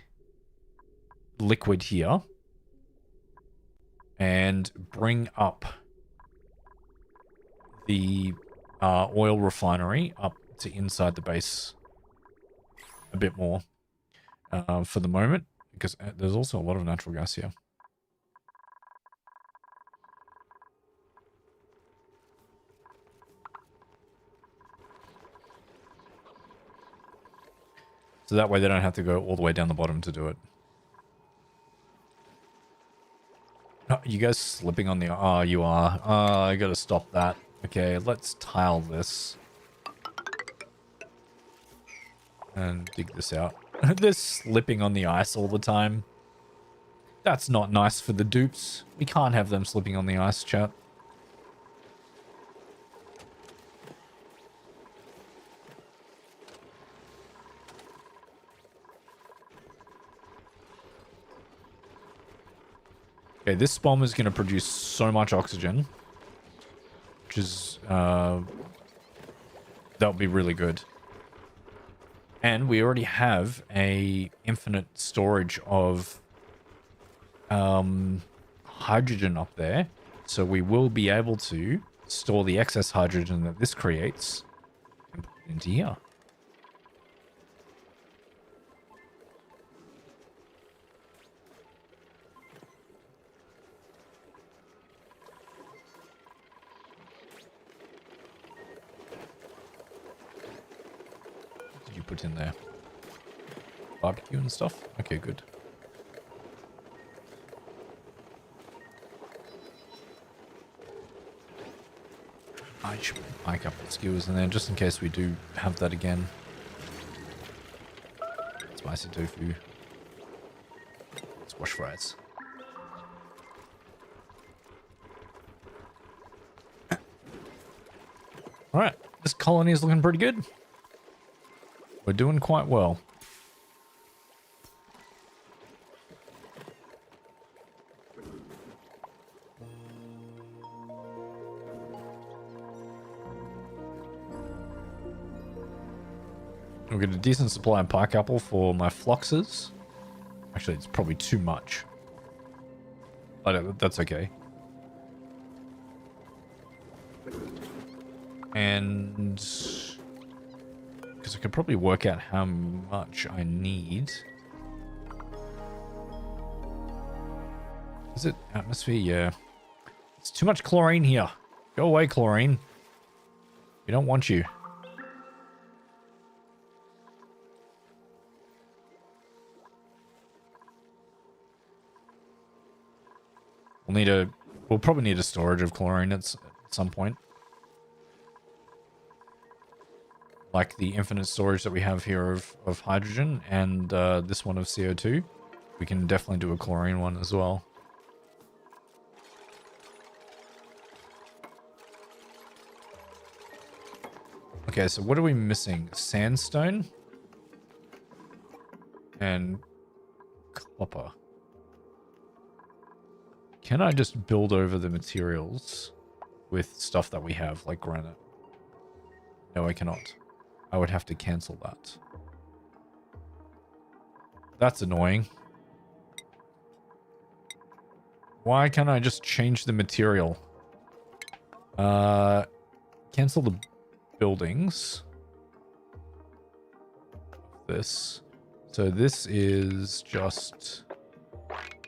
liquid here and bring up the oil refinery up to inside the base a bit more for the moment, because there's also a lot of natural gas here. So that way they don't have to go all the way down the bottom to do it. Oh, you guys slipping on the... Oh, you are. I gotta stop that. Okay, let's tile this. And dig this out. They're slipping on the ice all the time. That's not nice for the dupes. We can't have them slipping on the ice, chat. Okay, this bomb is going to produce so much oxygen, which is, that'll be really good. And we already have a infinite storage of hydrogen up there, so we will be able to store the excess hydrogen that this creates and put it into here. Put in there barbecue and stuff. Okay, good. I should put a couple of skewers in there just in case we do have that again. Spicy tofu, squash fries. All right, this colony is looking pretty good. We're doing quite well. We'll get a decent supply of pike apple for my floxes. Actually, it's probably too much. But that's okay. And... because I could probably work out how much I need. Is it atmosphere? Yeah. It's too much chlorine here. Go away, chlorine. We don't want you. We'll probably need a storage of chlorine at some point. Like the infinite storage that we have here of hydrogen and this one of CO2. We can definitely do a chlorine one as well. Okay, so what are we missing? Sandstone and copper. Can I just build over the materials with stuff that we have, like granite? No, I cannot. I would have to cancel that. That's annoying. Why can't I just change the material? Cancel the buildings. This. So this is just...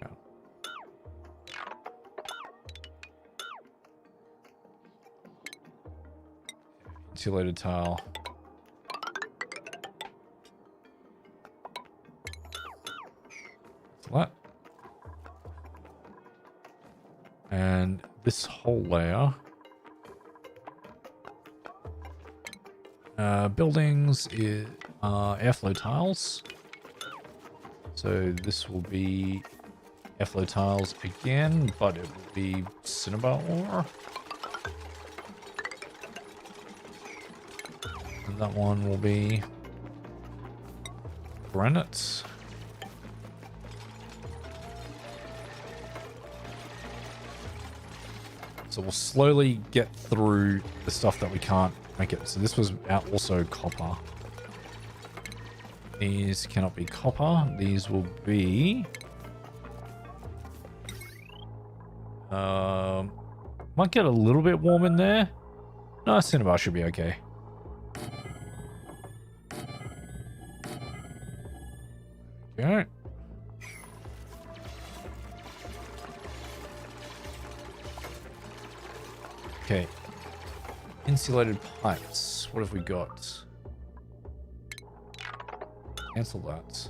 yeah. Insulated tile. What? And this whole layer. Buildings is airflow tiles. So this will be airflow tiles again, but it will be cinnabar ore. And that one will be granite. So we'll slowly get through the stuff that we can't make it. So this was also copper. These cannot be copper. These will be... might get a little bit warm in there. No, cinnabar should be okay. Okay. Okay. Insulated pipes. What have we got? Cancel that.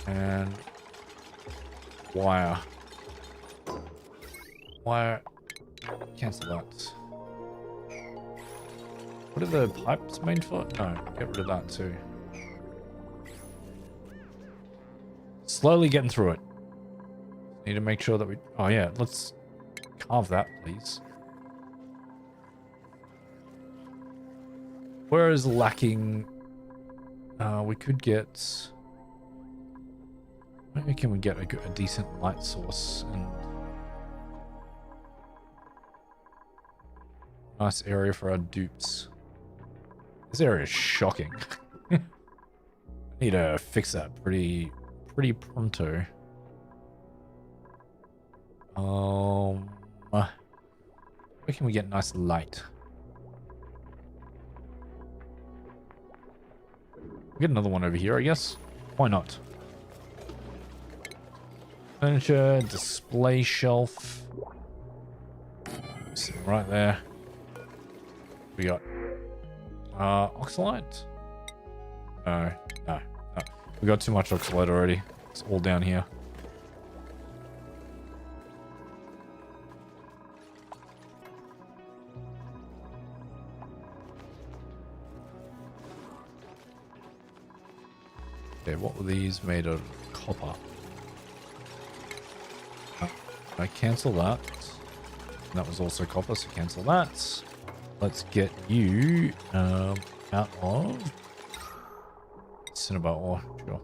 And wire. Wire. Cancel that. What are the pipes made for? No, get rid of that too. Slowly getting through it. Need to make sure that we... oh yeah, let's carve that, please. Where is lacking... we could get... maybe can we get a decent light source and... nice area for our dupes. This area is shocking. I need to fix that pretty pronto. Where can we get nice light? We'll get another one over here, I guess. Why not? Furniture, display shelf. Sitting right there. We got oxalite? No. We got too much oxalite already. It's all down here. Okay, what were these made of? Copper. I cancel that. And that was also copper, so cancel that. Let's get you out of cinnabar ore. Sure.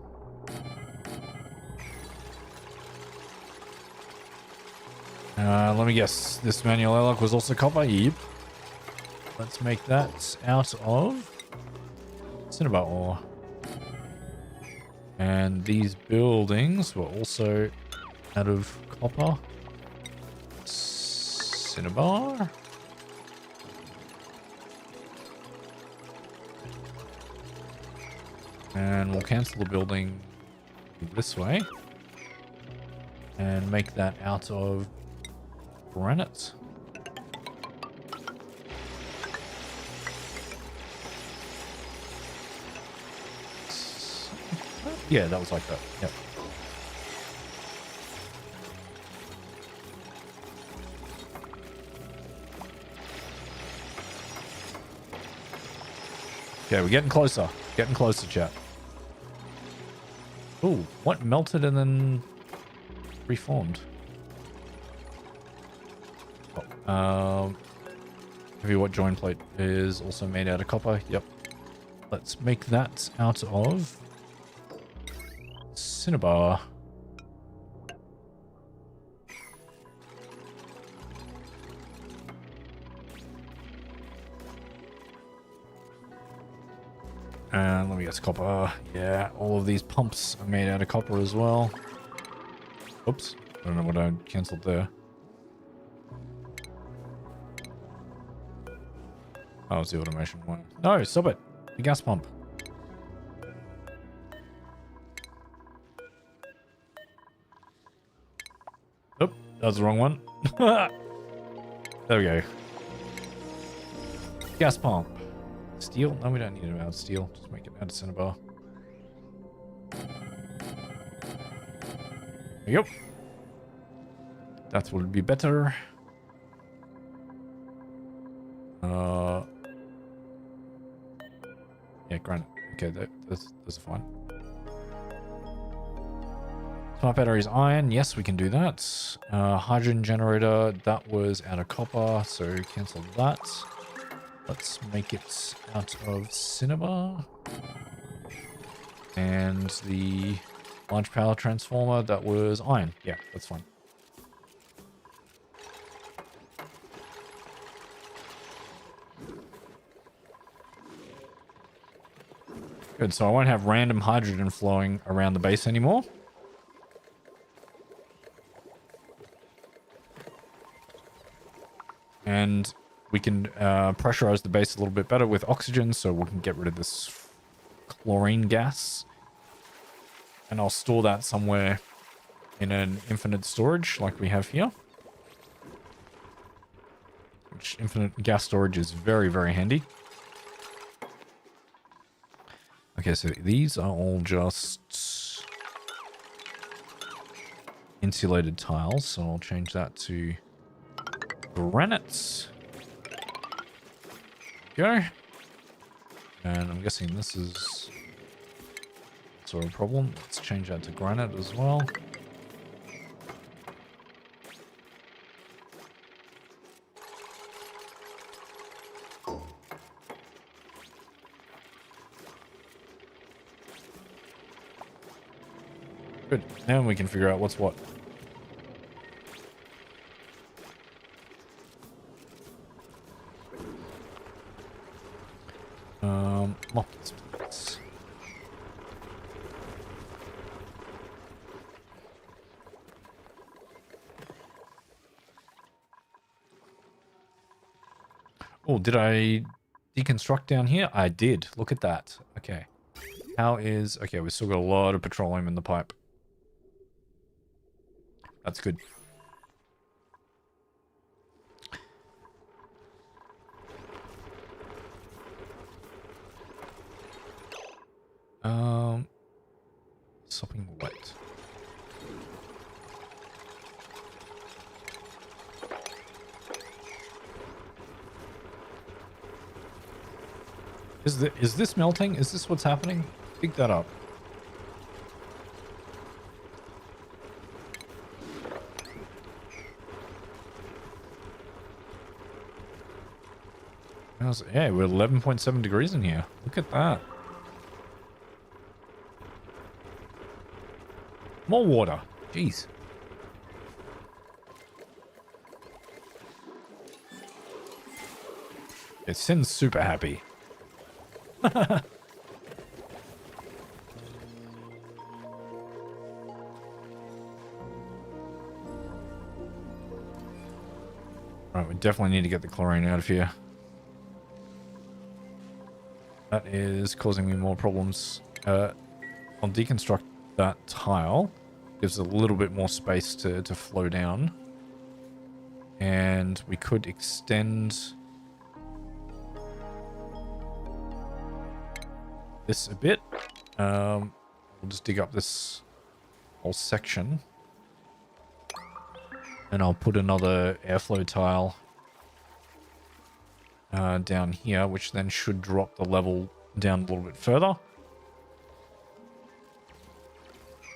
Let me guess. This manual airlock was also copper? Yep. Let's make that out of cinnabar ore. And these buildings were also out of copper. Cinnabar. And we'll cancel the building this way. And make that out of granite. Yeah, that was like that. Yep. Okay, we're getting closer. Getting closer, chat. Ooh, what melted and then reformed? Maybe what join plate is also made out of copper. Yep. Let's make that out of cinnabar. And let me guess, copper. Yeah, all of these pumps are made out of copper as well. Oops. I don't know what I cancelled there. Oh, it's the automation one. No, stop it. The gas pump. Oop, that was the wrong one. There we go. Gas pump. Steel? No, we don't need it out of steel. Just make it out of cinnabar. There you go. That will be better. Yeah, granite. Okay, that's fine. Smart batteries, iron. Yes, we can do that. Hydrogen generator. That was out of copper, so cancel that. Let's make it out of cinnabar. And the large power transformer, that was iron. Yeah, that's fine. Good, so I won't have random hydrogen flowing around the base anymore. And we can pressurize the base a little bit better with oxygen, so we can get rid of this chlorine gas. And I'll store that somewhere in an infinite storage like we have here. Which infinite gas storage is very, very handy. Okay, so these are all just insulated tiles, so I'll change that to granite. Go. And I'm guessing this is sort of a problem. Let's change that to granite as well. Good. Now we can figure out what's what. Mop this place. Oh, did I deconstruct down here? I did. Look at that. Okay. How is... Okay, we've still got a lot of petroleum in the pipe. That's good. Something wet. Is this melting? Is this what's happening? Pick that up. Yeah, we're 11.7 degrees in here. Look at that. More water. Jeez. It Sin's super happy. Alright, we definitely need to get the chlorine out of here. That is causing me more problems. I'll deconstruct that tile. Gives a little bit more space to flow down. And we could extend this a bit. We'll just dig up this whole section. And I'll put another airflow tile down here, which then should drop the level down a little bit further.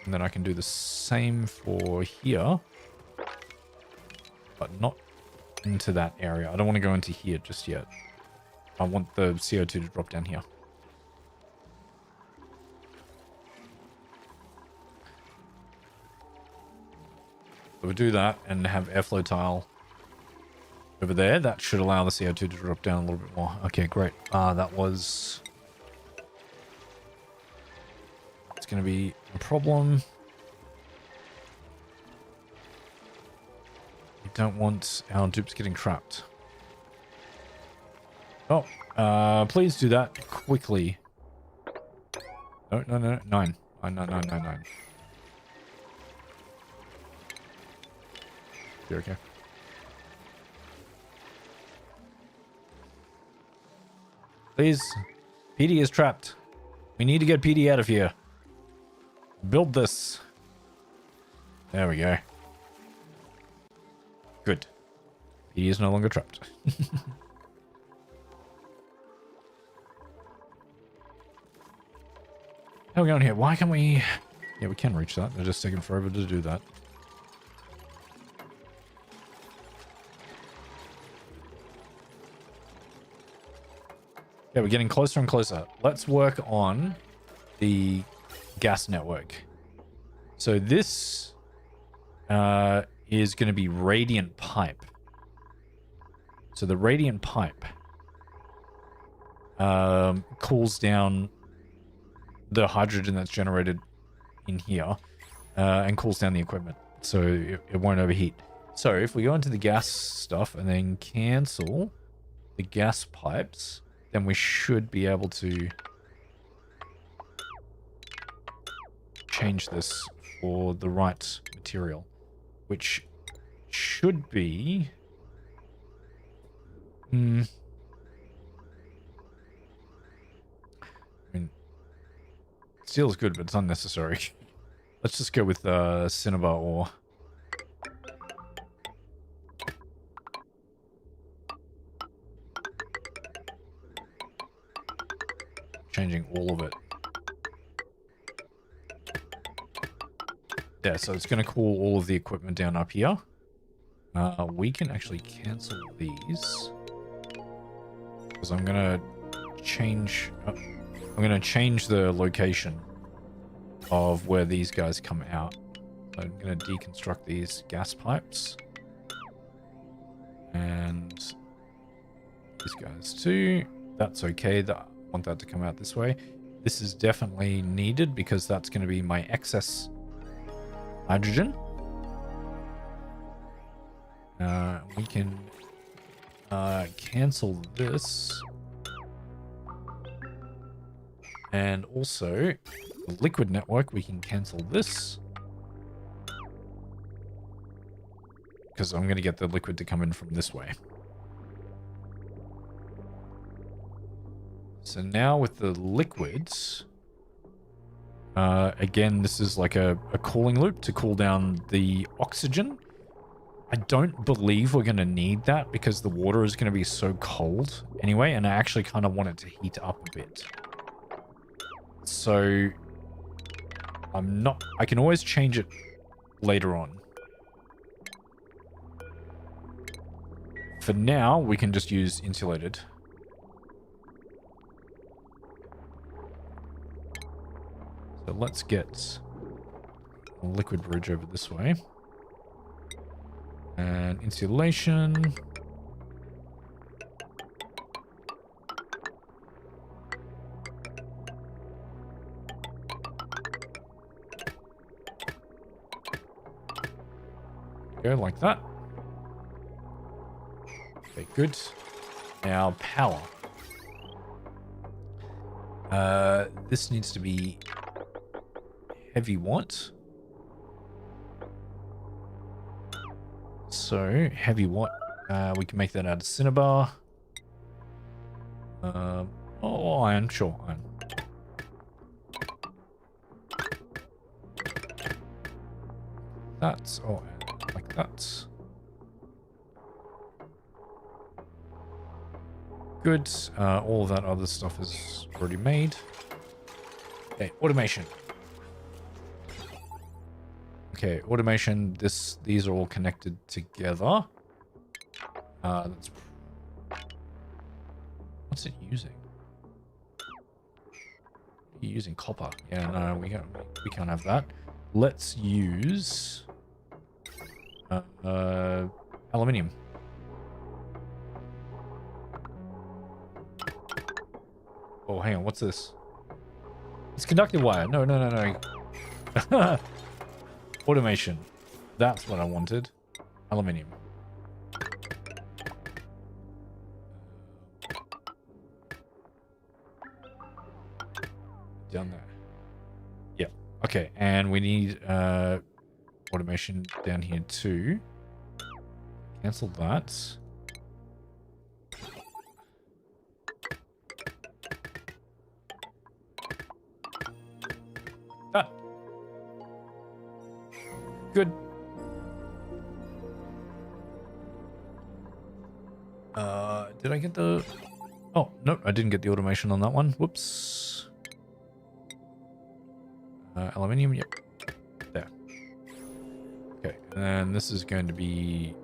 And then I can do the same for here, but not into that area. I don't want to go into here just yet. I want the CO2 to drop down here. So we'll do that and have airflow tile over there. That should allow the CO2 to drop down a little bit more. Okay, great. That was... It's going to be a problem. We don't want our dupes getting trapped. Oh, please do that quickly. No, no, no, 9. 9, 9, 9, 9, 9. You're okay. Please. PD is trapped. We need to get PD out of here. Build this. There we go. Good. PD is no longer trapped. How are we going here? Why can't we... Yeah, we can reach that. They're just taking forever to do that. Yeah, we're getting closer and closer. Let's work on the gas network. So this is going to be radiant pipe. So the radiant pipe cools down the hydrogen that's generated in here and cools down the equipment, so it won't overheat. So if we go into the gas stuff and then cancel the gas pipes, then we should be able to change this for the right material, which should be... I mean, steel is good, but it's unnecessary. Let's just go with cinnabar ore. Changing all of it. Yeah, so it's going to cool all of the equipment down up here. We can actually cancel these. Because I'm going to change... I'm going to change the location of where these guys come out. So I'm going to deconstruct these gas pipes. And these guys too. That's okay. I want that to come out this way. This is definitely needed because that's going to be my excess hydrogen. We can cancel this. And also, the liquid network, we can cancel this. Because I'm going to get the liquid to come in from this way. So now with the liquids, again, this is like a cooling loop to cool down the oxygen. I don't believe we're going to need that because the water is going to be so cold anyway, and I actually kind of want it to heat up a bit. So I can always change it later on. For now, we can just use insulated. So let's get a liquid bridge over this way. And insulation. Go like that. Okay, good. Now power. This needs to be heavy watt. So heavy watt. We can make that out of cinnabar. Oh, iron. Sure, iron. That's like that. Good. All of that other stuff is already made. Okay, automation. Okay, automation. These are all connected together. What's it using? You're using copper. Yeah, no, we can't have that. Let's use aluminium. Oh, hang on. What's this? It's conductive wire. No, no, no, no. Automation. That's what I wanted. Aluminium. down there. Yeah. Okay, and we need automation down here too. Cancel that. Done. Good. Did I get the... Oh, no, I didn't get the automation on that one. Whoops. Aluminium, yep. There. Okay, and then this is going to be...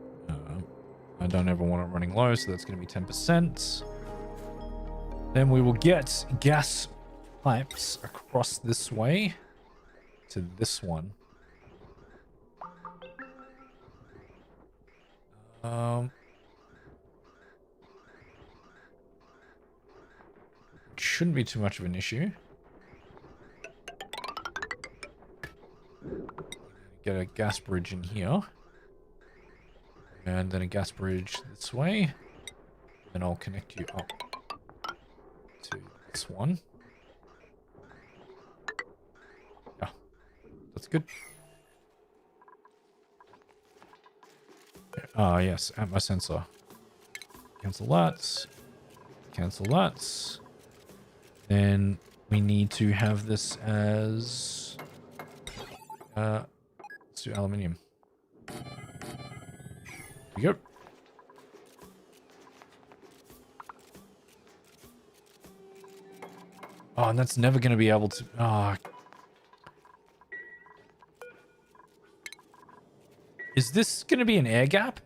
I don't ever want it running low, so that's going to be 10%. Then we will get gas pipes across this way to this one. Shouldn't be too much of an issue. Get a gas bridge in here. And then a gas bridge this way. Then I'll connect you up to this one. Yeah, that's good. Ah, yes, at my sensor. Cancel that. Cancel that. Then we need to have this as... let's do aluminium. There we go. Oh, and that's never going to be able to... Oh. Is this going to be an air gap?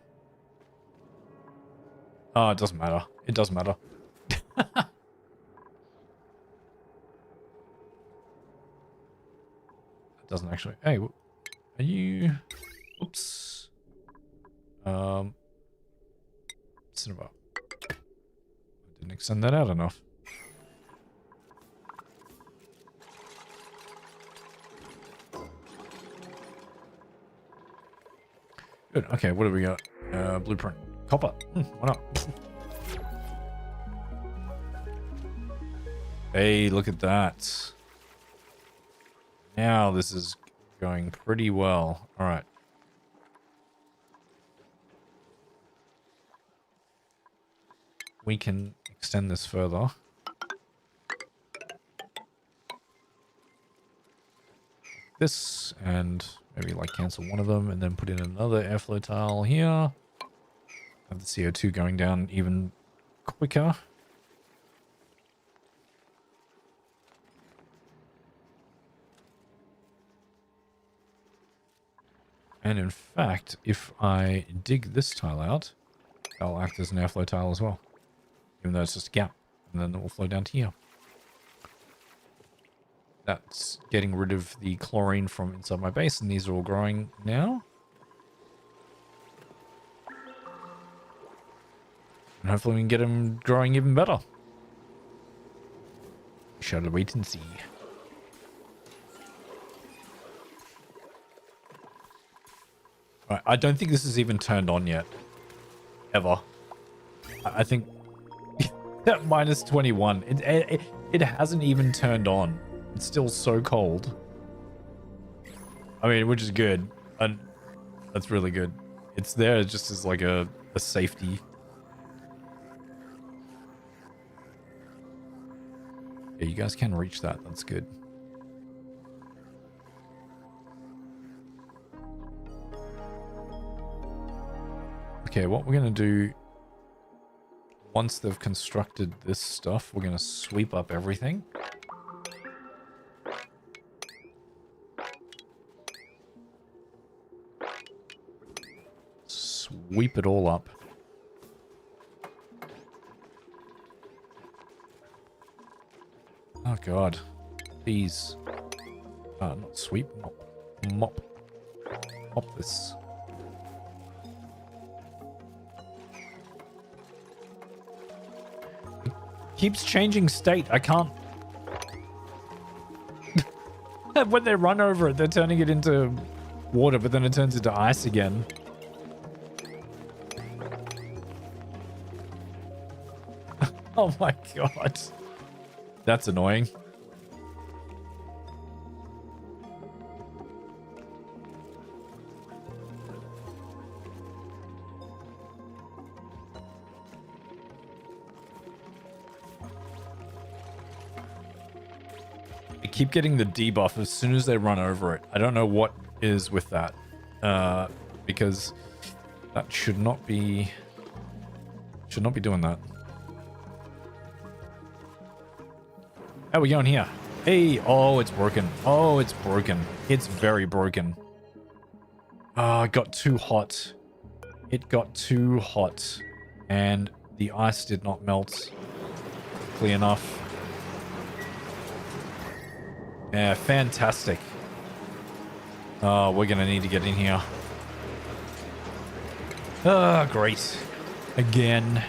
Oh, it doesn't matter. It doesn't matter. Doesn't actually. Hey, are you? Oops. Cinema. I didn't extend that out enough. Good. Okay, what do we got? Blueprint. Copper. Why not? Hey, look at that. Now this is going pretty well. All right. We can extend this further. This, and maybe like cancel one of them and then put in another airflow tile here. Have the CO2 going down even quicker. And in fact, if I dig this tile out, that'll act as an airflow tile as well. Even though it's just a gap. And then it will flow down to here. That's getting rid of the chlorine from inside my base, and these are all growing now. And hopefully we can get them growing even better. Shall wait and see. Right, I don't think this is even turned on yet. Ever. I think at minus 21. It hasn't even turned on. It's still so cold. I mean, which is good. And that's really good. It's there just as like a safety. Yeah, you guys can reach that. That's good. Okay, what we're going to do, once they've constructed this stuff, we're going to sweep up everything. Sweep it all up. Oh god. These. Not sweep, mop. Mop this. Keeps changing state. I can't. When they run over it, they're turning it into water, but then it turns into ice again. Oh my god. That's annoying. keep getting the debuff as soon as they run over it. I don't know what is with that. Because that should not be doing that. How are we going here? Hey, oh, it's broken. Oh, it's broken. It's very broken. Oh, it got too hot. It got too hot. And the ice did not melt quickly enough. Yeah, fantastic. Oh, we're gonna need to get in here. Ah, great. Again.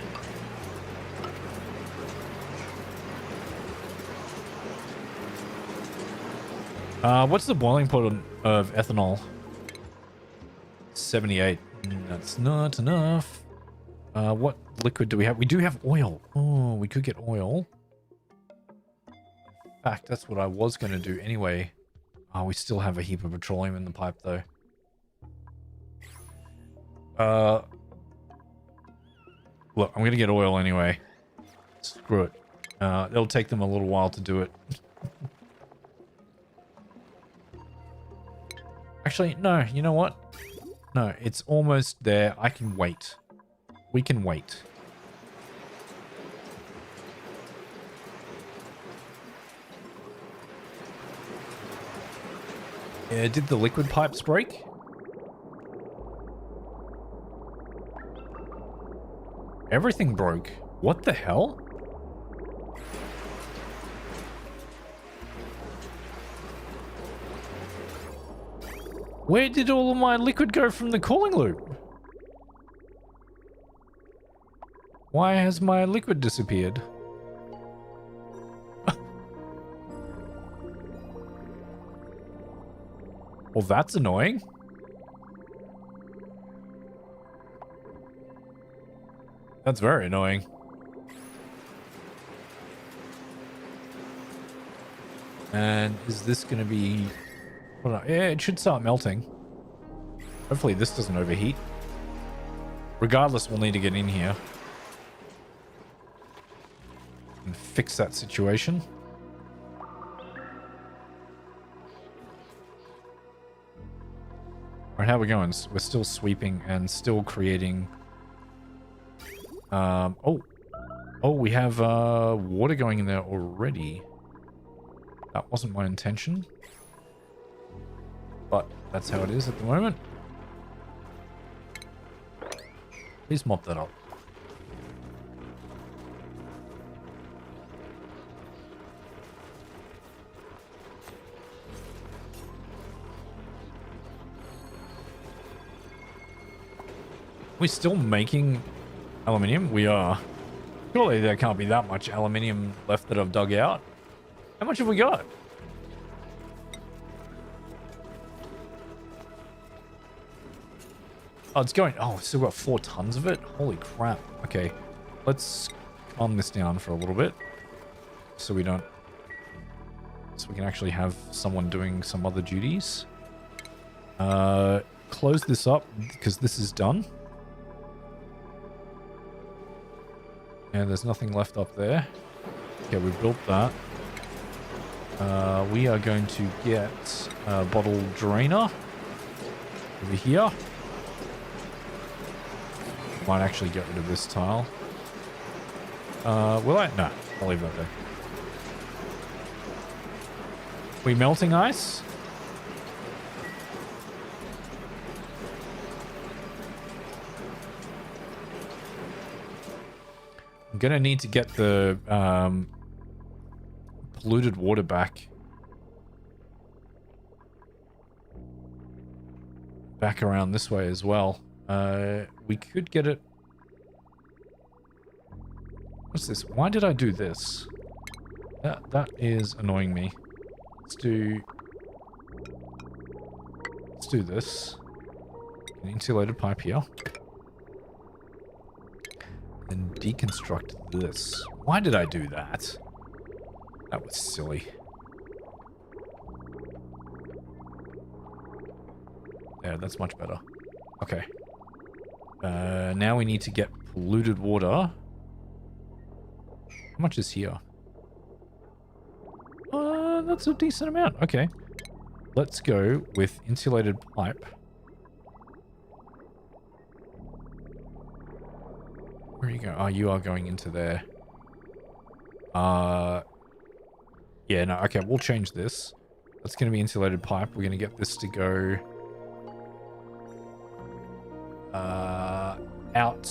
What's the boiling point of ethanol? 78. That's not enough. What liquid do we have? We do have oil. Oh, we could get oil. In fact, that's what I was going to do anyway. Oh, we still have a heap of petroleum in the pipe, though. Look, I'm going to get oil anyway. Screw it. It'll take them a little while to do it. Actually, no, you know what? No, it's almost there. I can wait. We can wait. Yeah, did the liquid pipes break? Everything broke. What the hell? Where did all of my liquid go from the cooling loop? Why has my liquid disappeared? Well, that's annoying. That's very annoying. And is this going to be... Yeah, it should start melting. Hopefully this doesn't overheat. Regardless, we'll need to get in here and fix that situation. Alright, how are we going? We're still sweeping and still creating... Oh, we have water going in there already. That wasn't my intention. But that's how it is at the moment. Please mop that up. We're still making aluminium? We are. Surely there can't be that much aluminium left that I've dug out. How much have we got? Oh, it's going... Oh, we've still got 4 tons of it? Holy crap. Okay. Let's calm this down for a little bit. So we don't... So we can actually have someone doing some other duties. Close this up, because this is done. And there's nothing left up there. Okay, we built that. We are going to get a bottle drainer over here. Might actually get rid of this tile. Will I? No, I'll leave that there. We melting ice? I'm gonna need to get the polluted water back around this way as well. We could get it. What's this? Why did I do this? That is annoying me. Let's do this. An insulated pipe here. And deconstruct this. Why did I do that? That was silly. There, that's much better. Okay. Now we need to get polluted water. How much is here? That's a decent amount. Okay. Let's go with insulated pipe. Where are you going? Oh, you are going into there. Yeah, no, okay, we'll change this. That's going to be insulated pipe. We're going to get this to go out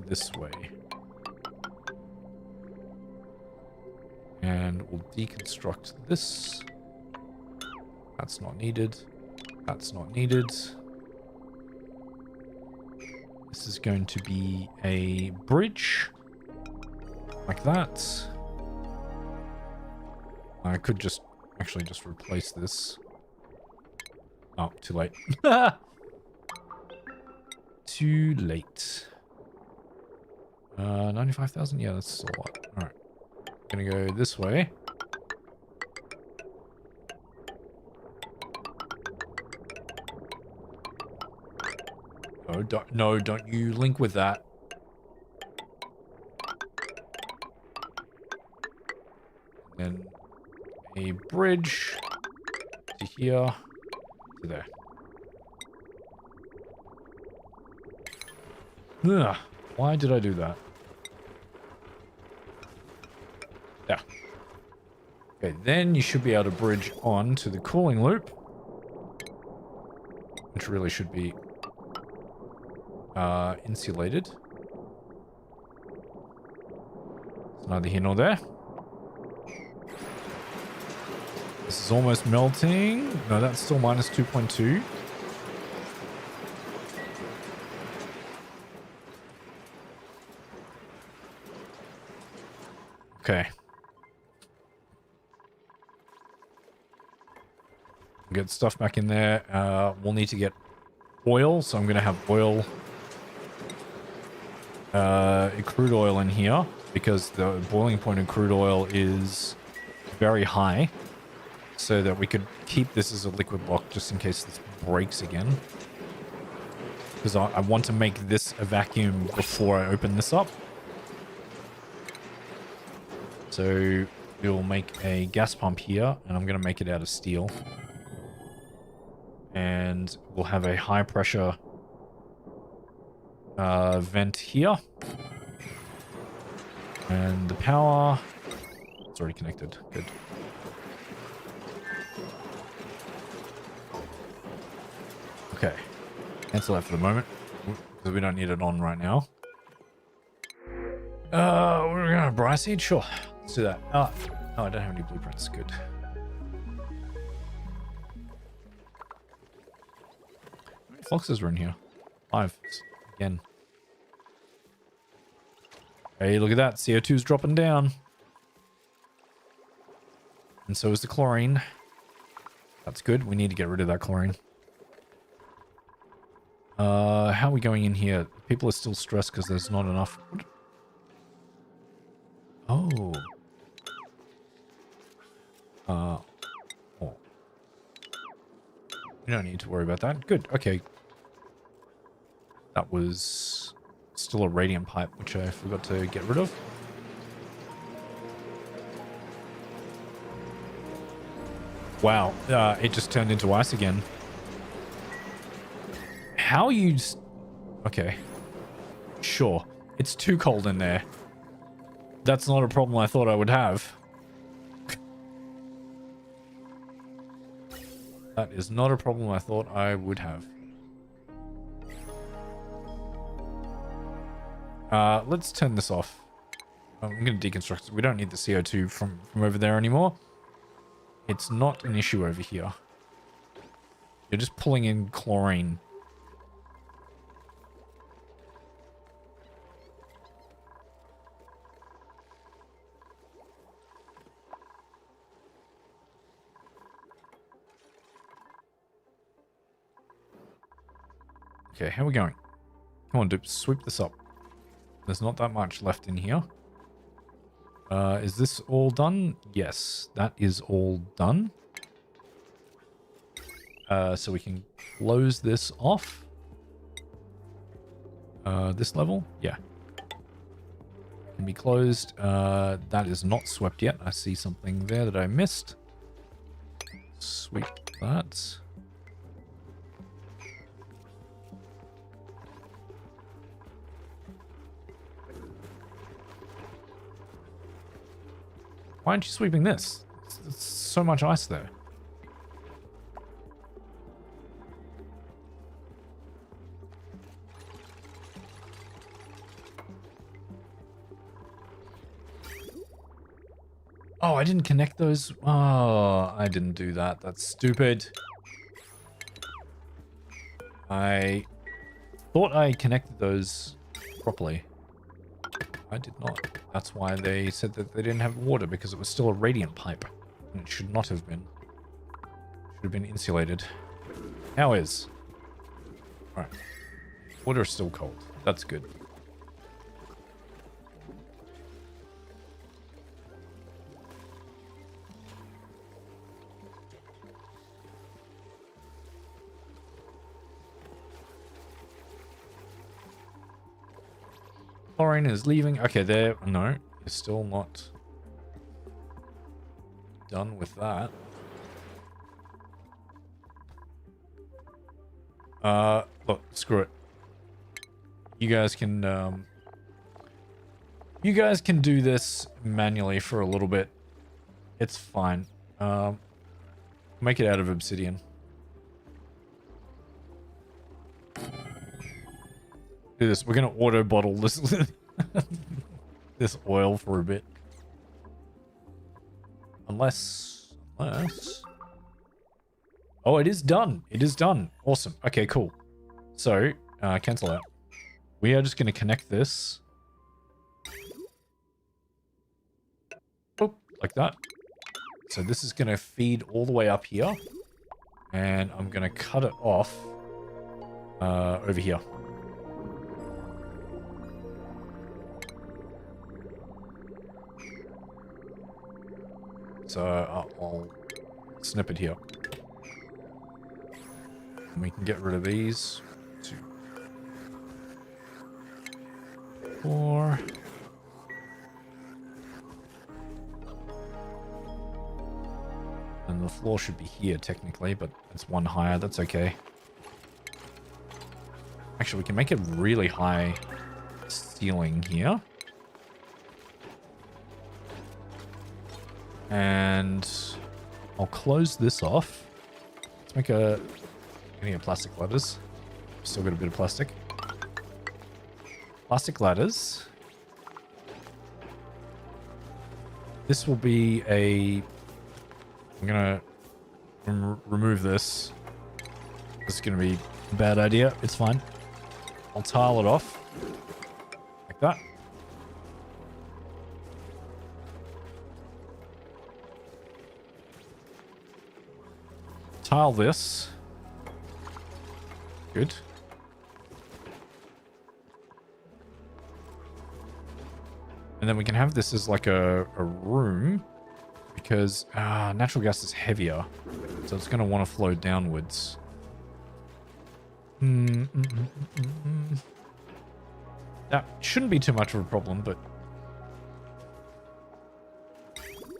this way. And we'll deconstruct this. That's not needed. That's not needed. This is going to be a bridge. Like that. I could just actually just replace this. Oh, too late. Too late. 95,000? Yeah, that's a lot. Alright. Gonna go this way. No, don't you link with that. And then a bridge to here, to there. Ugh, why did I do that? Yeah. Okay, then you should be able to bridge on to the cooling loop, which really should be insulated. It's neither here nor there. This is almost melting. No, that's still minus 2.2. Okay. Get stuff back in there. We'll need to get oil, so I'm going to have oil, crude oil in here, because the boiling point in crude oil is very high, so that we could keep this as a liquid lock just in case this breaks again. Because I want to make this a vacuum before I open this up. So we'll make a gas pump here, and I'm going to make it out of steel. And we'll have a high pressure vent here. And the power, it's already connected. Good. Okay. Cancel that for the moment, because we don't need it on right now. We're going to Bryce seed? Sure. Let's do that. Oh, no, I don't have any blueprints. Good. How many foxes are in here? 5. Again. Hey, look at that. CO2's dropping down. And so is the chlorine. That's good. We need to get rid of that chlorine. How are we going in here? People are still stressed because there's not enough wood. Oh. Oh. We don't need to worry about that. Good. Okay. That was still a radiant pipe, which I forgot to get rid of. Wow. It just turned into ice again. How you... Okay. Sure. It's too cold in there. That's not a problem I thought I would have. That is not a problem I thought I would have. Let's turn this off. I'm going to deconstruct it. We don't need the CO2 from over there anymore. It's not an issue over here. You're just pulling in chlorine. Okay, how are we going? Come on, dupes, sweep this up. There's not that much left in here. Is this all done? Yes, that is all done. So we can close this off. This level? Yeah. can be closed. That is not swept yet. I see something there that I missed. Sweep that. Why aren't you sweeping this? There's so much ice there. Oh, I didn't connect those. Oh, I didn't do that. That's stupid. I thought I connected those properly. I did not. That's why they said that they didn't have water, because it was still a radiant pipe. And it should not have been. Should have been insulated. Now is. Alright. Water is still cold. That's good. Chlorine is leaving. Okay, there. No, you're still not done with that. Look, screw it. You guys can do this manually for a little bit. It's fine. Make it out of obsidian. Do this. We're gonna auto bottle this this oil for a bit. Unless oh, it is done. It is done. Awesome. Okay, cool. So cancel out. We are just gonna connect this. Boop, like that. So this is gonna feed all the way up here, and I'm gonna cut it off over here. So I'll snip it here. And we can get rid of these. 2, 4. And the floor should be here technically, but it's one higher. That's okay. Actually, we can make a really high ceiling here. And I'll close this off. Let's make a... I need plastic ladders. Still got a bit of plastic. Plastic ladders. This will be a... I'm gonna remove this. This is gonna be a bad idea. It's fine. I'll tile it off. Like that. Tile this. Good. And then we can have this as like a room, because natural gas is heavier, so it's going to want to flow downwards. That shouldn't be too much of a problem, but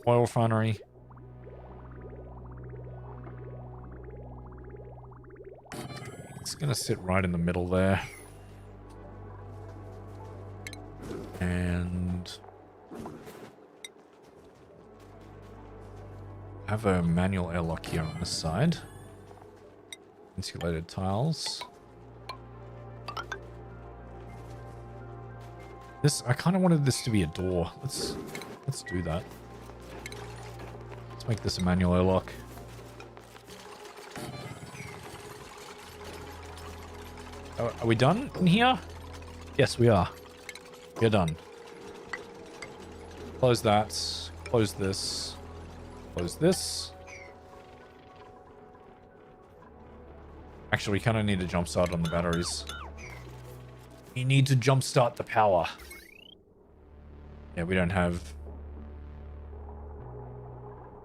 oil refinery. It's going to sit right in the middle there. And have a manual airlock here on this side. Insulated tiles. This, I kind of wanted this to be a door. Let's do that. Let's make this a manual airlock. Are we done in here? Yes, we are. We're done. Close that. Close this. Close this. Actually, we kind of need a jump start on the batteries. We need to jump start the power. Yeah, we don't have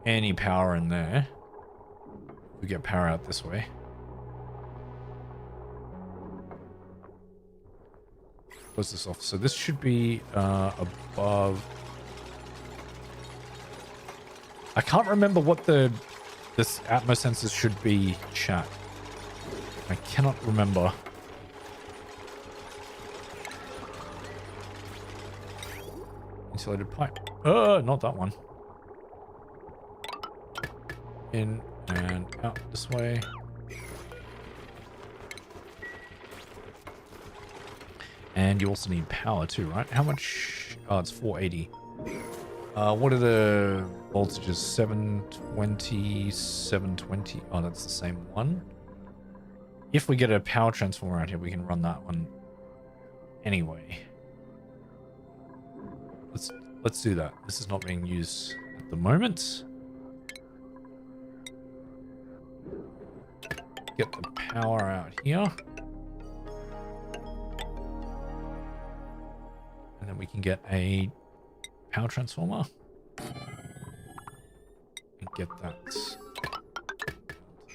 any power in there. We get power out this way. close this off. So this should be above. I can't remember what this Atmos sensor should be, chat. I cannot remember. Insulated pipe. Not that one. In and out this way. And you also need power too, right? How much? Oh, it's 480. What are the voltages? 720, 720. Oh, that's the same one. If we get a power transformer out here, we can run that one anyway. Let's do that. This is not being used at the moment. Get the power out here. And then we can get a power transformer. And get that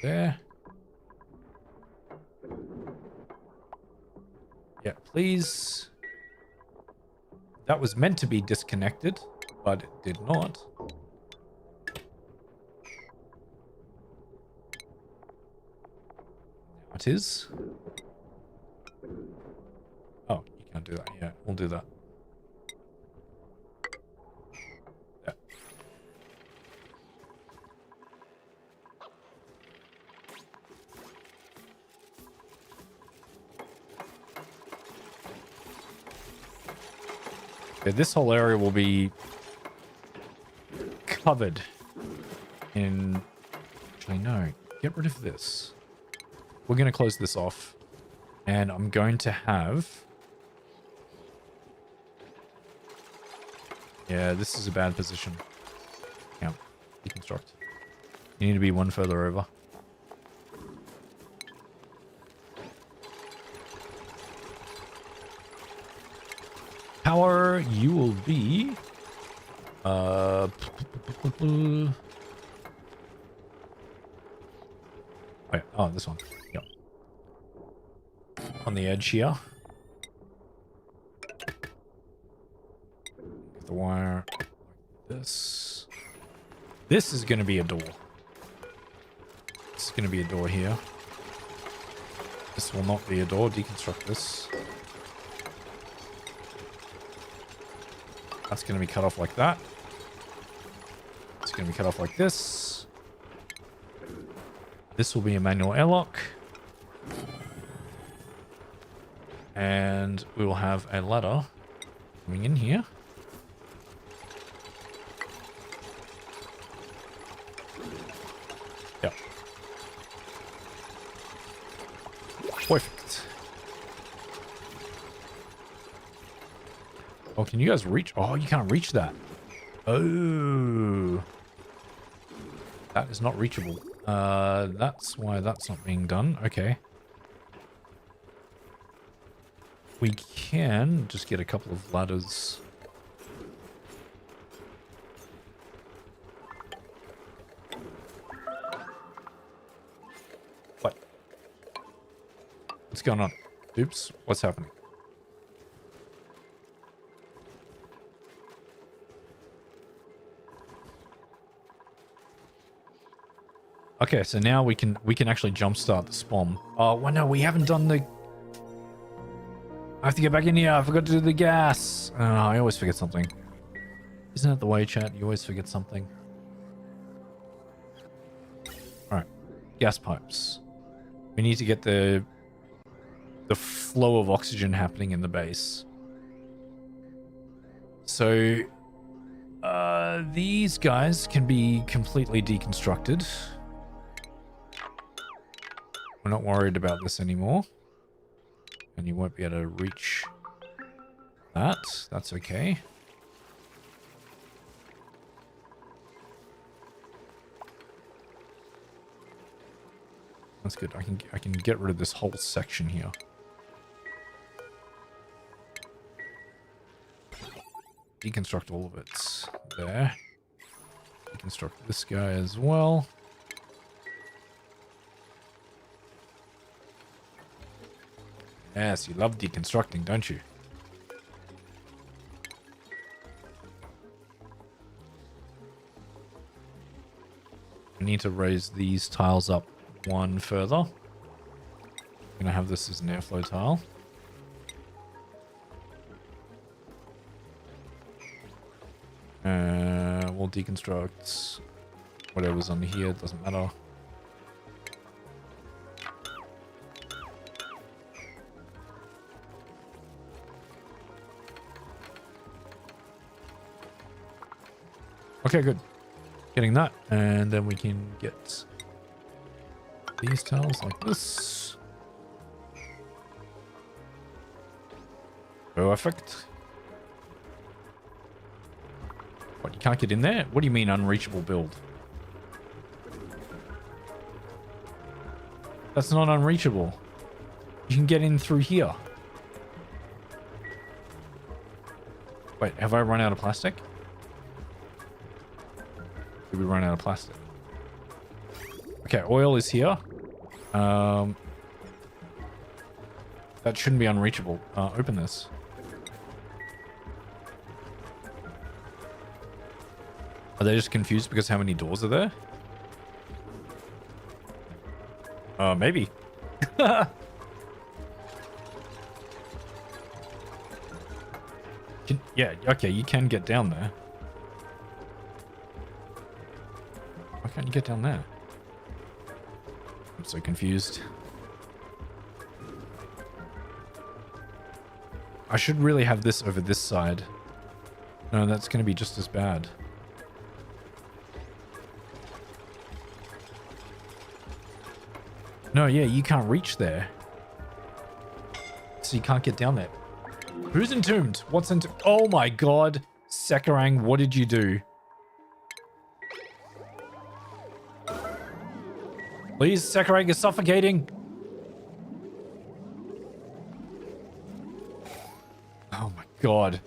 there. Yeah, please. That was meant to be disconnected, but it did not. Now it is. Oh, you can't do that. Yeah, we'll do that. Yeah. Okay, this whole area will be covered in... Actually, no. Get rid of this. We're going to close this off. And I'm going to have... Yeah, this is a bad position. Yeah, deconstruct. You need to be one further over. Power, you will be... Oh, yeah. Oh, this one. Yep. On the edge here. Get the wire like this. This is going to be a door. This is going to be a door here. This will not be a door. Deconstruct this. That's going to be cut off like that. It's going to be cut off like this. This will be a manual airlock. And we will have a ladder coming in here. Yep. Perfect. Oh, can you guys reach? Oh, you can't reach that. Oh. That is not reachable. That's why that's not being done. Okay. We can just get a couple of ladders. What? What's going on? Oops. What's happening? Okay, so now we can actually jumpstart the spawn. Oh, well, no, we haven't done the... I have to get back in here. I forgot to do the gas. Oh, I always forget something. Isn't that the way, chat? You always forget something. Alright. Gas pipes. We need to get the flow of oxygen happening in the base. So... these guys can be completely deconstructed. We're not worried about this anymore. And you won't be able to reach that. That's okay. That's good. I can get rid of this whole section here. Deconstruct all of it there. Deconstruct this guy as well. Yes, you love deconstructing, don't you? need to raise these tiles up one further. I'm going to have this as an airflow tile. We'll deconstruct whatever's under here, it doesn't matter. Okay, good. Getting that, and then we can get these tiles like this. Perfect. What, you can't get in there? What do you mean unreachable build? That's not unreachable. You can get in through here. Wait, have I run out of plastic? Did we run out of plastic? Okay, oil is here. That shouldn't be unreachable. Open this. Are they just confused because how many doors are there? Maybe. Yeah, okay, you can get down there. Why can't you get down there? I'm so confused. I should really have this over this side. No, that's going to be just as bad. No, yeah, you can't reach there. So you can't get down there. Who's entombed? What's entombed? Oh my god. Sekarang, what did you do? Please, Sekarang is suffocating. Oh my god.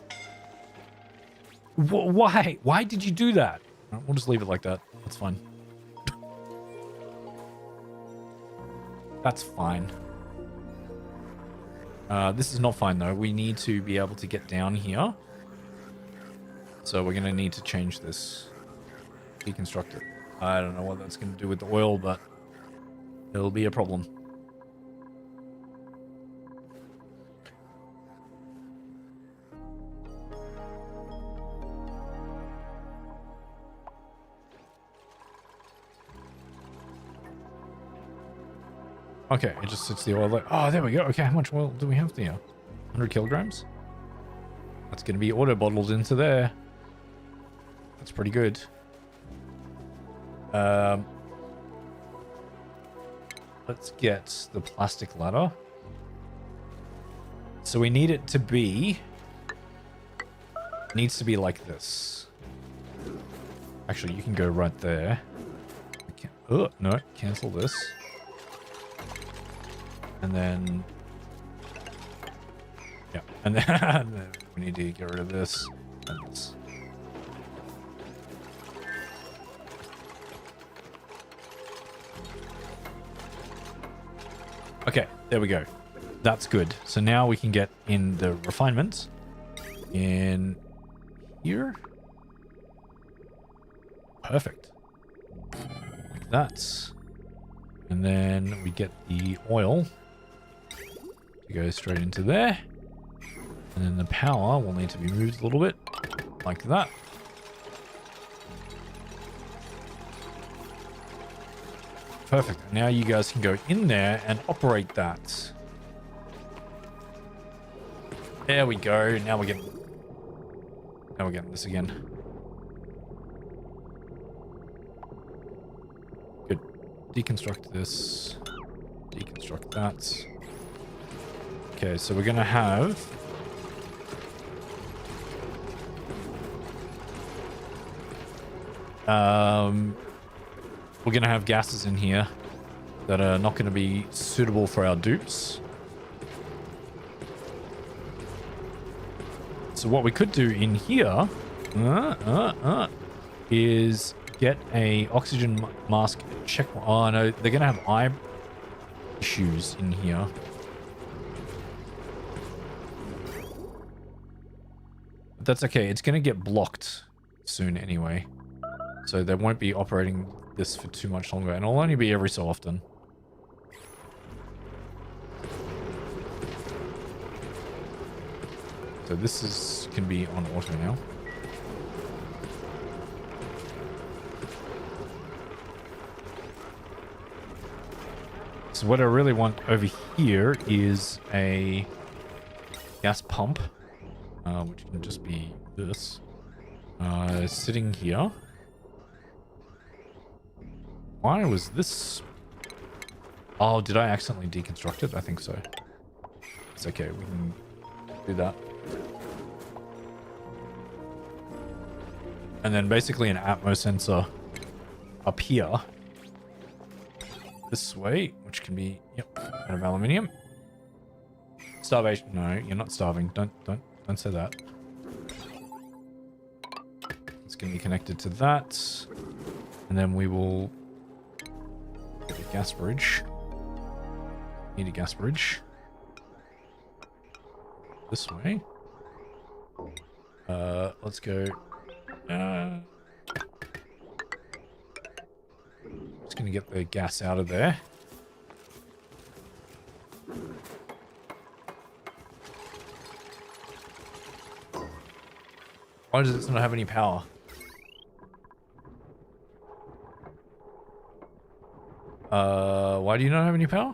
Why? Why did you do that? We'll just leave it like that. That's fine. That's fine. This is not fine though. We need to be able to get down here. So we're going to need to change this. Deconstruct it. I don't know what that's going to do with the oil, but it'll be a problem. Okay, it just sits the oil like, oh, there we go. Okay, how much oil do we have there? 100 kilograms? That's going to be auto bottled into there. That's pretty good. Let's get the plastic ladder. So we need it to be... needs to be like this. Actually, you can go right there. Oh, no, cancel this. And then, yeah, and then we need to get rid of this and this. Okay, there we go. That's good. So now we can get in the refinement in here. Perfect. Like that. And then we get the oil to go straight into there. And then the power will need to be moved a little bit like that. Perfect. Now you guys can go in there and operate that. There we go. Now we're getting this again. Good. Deconstruct this. Deconstruct that. Okay, so we're gonna have we're gonna have gases in here that are not gonna be suitable for our dupes. So what we could do in here is get a oxygen mask check. Oh no, they're gonna have eye issues in here. But that's okay. It's gonna get blocked soon anyway, so they won't be operating this for too much longer, and it'll only be every so often. So this can be on auto now. So what I really want over here is a gas pump, which can just be this, sitting here. Why was this? Oh, did I accidentally deconstruct it? I think so. It's okay, we can do that. And then basically an Atmo sensor up here. This way, which can be, yep, out of aluminium. Starvation. No, you're not starving. Don't say that. It's going to be connected to that. And then we will get a gas bridge. Need a gas bridge. This way. Let's go. Just gonna get the gas out of there. Why does this not have any power? Why do you not have any power?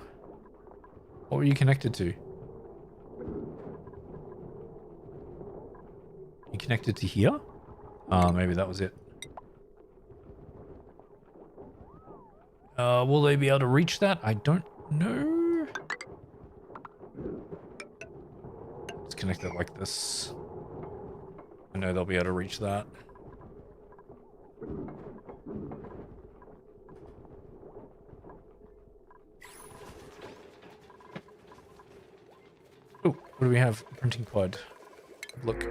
What were you connected to? You connected to here? Maybe that was it. Will they be able to reach that? I don't know. Let's connect it like this. I know they'll be able to reach that. Oh, what do we have? Printing pod. Look.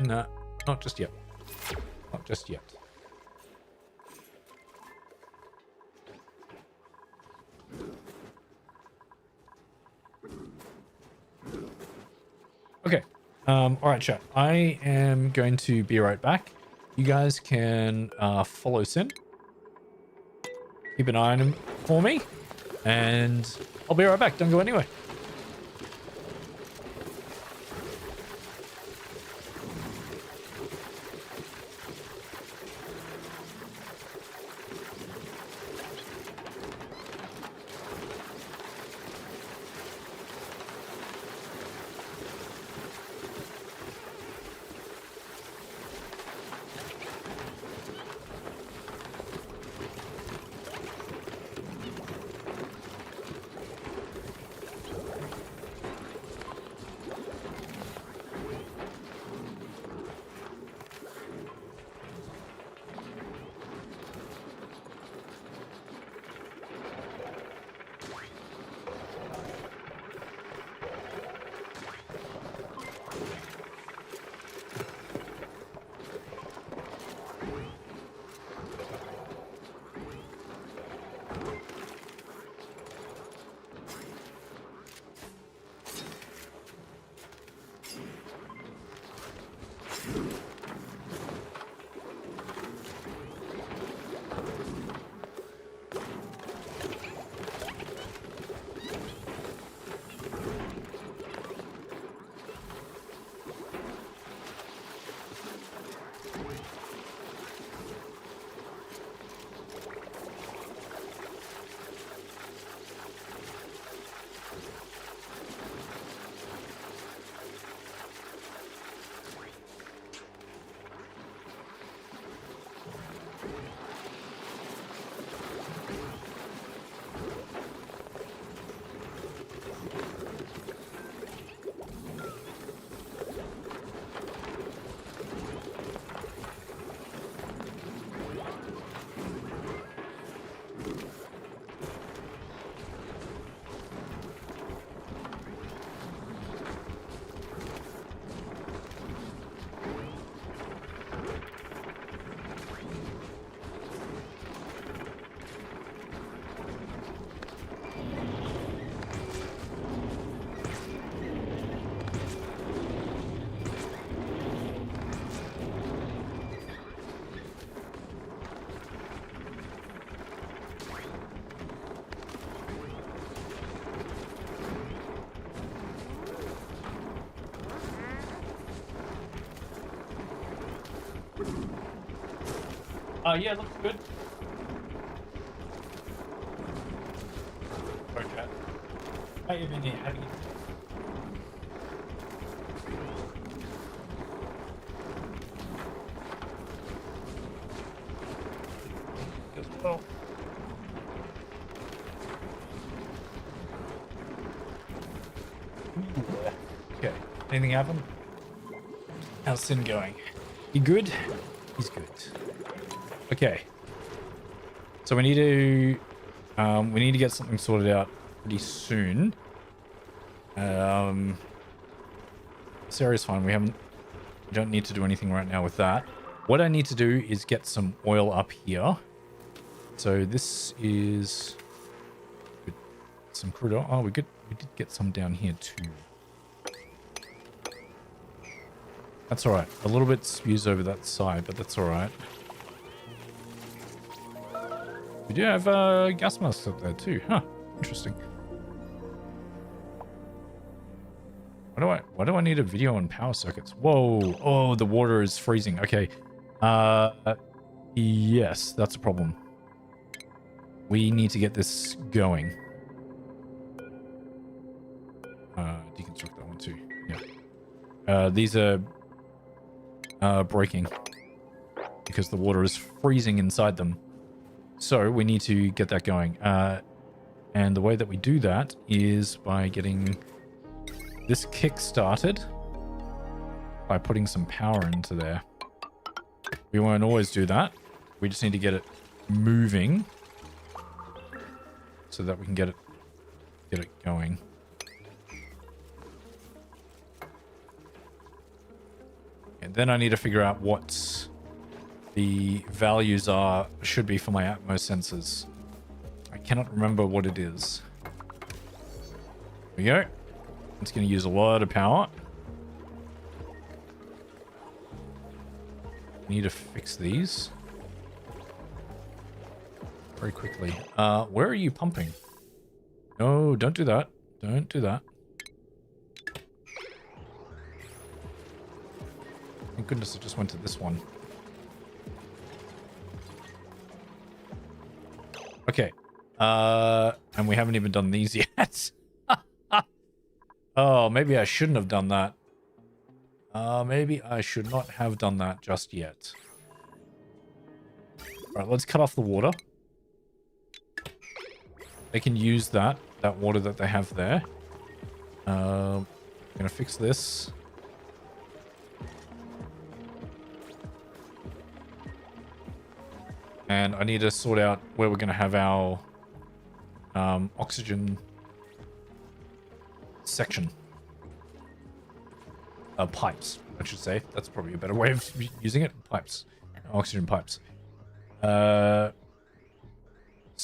Nah, not just yet. Not just yet. Okay. All right, chat. I am going to be right back. You guys can follow Sin. Keep an eye on him for me. And I'll be right back. Don't go anywhere. Yeah, looks good. Okay. I even need having it. As well. Okay. Anything happen? How's Sin going? You good? He's good. Okay. So we need to get something sorted out pretty soon. This area's fine. We don't need to do anything right now with that. What I need to do is get some oil up here. So this is some crude oil. Oh, we did get some down here too. That's all right. A little bit spews over that side, but that's all right. We do have gas masks up there too. Huh. Interesting. Why do I need a video on power circuits? Whoa. Oh, the water is freezing. Okay. Yes, that's a problem. We need to get this going. Deconstruct that one too. Yeah. These are breaking because the water is freezing inside them. So we need to get that going. And the way that we do that is by getting this kick started by putting some power into there. We won't always do that. We just need to get it moving so that we can get it going. And then I need to figure out what the values should be for my Atmos sensors. I cannot remember what it is. There we go. It's going to use a lot of power. Need to fix these very quickly. Where are you pumping? No, don't do that. Don't do that. Thank goodness it just went to this one. Okay. And we haven't even done these yet. Oh, maybe I shouldn't have done that. Maybe I should not have done that just yet. All right, let's cut off the water. They can use that water that they have there. I'm gonna fix this. And I need to sort out where we're gonna have our oxygen section. Pipes, I should say. That's probably a better way of using it. Pipes. Oxygen pipes. So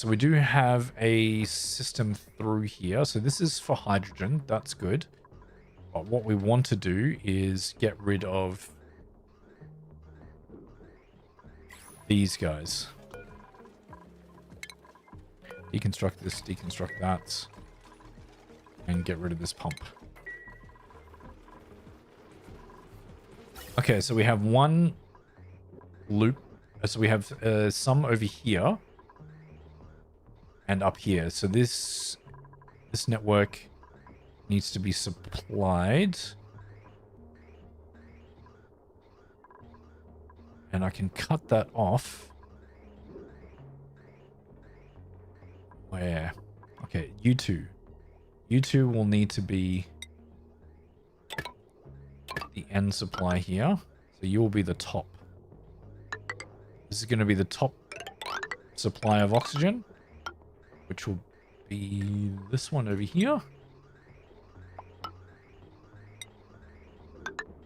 we do have a system through here. So this is for hydrogen. That's good. But what we want to do is get rid of these guys. Deconstruct this, deconstruct that. And get rid of this pump. Okay, so we have one loop. So we have some over here and up here. So this network needs to be supplied. And I can cut that off. Where? Okay, you two. You two will need to be the end supply here. So you will be the top. This is going to be the top supply of oxygen, which will be this one over here.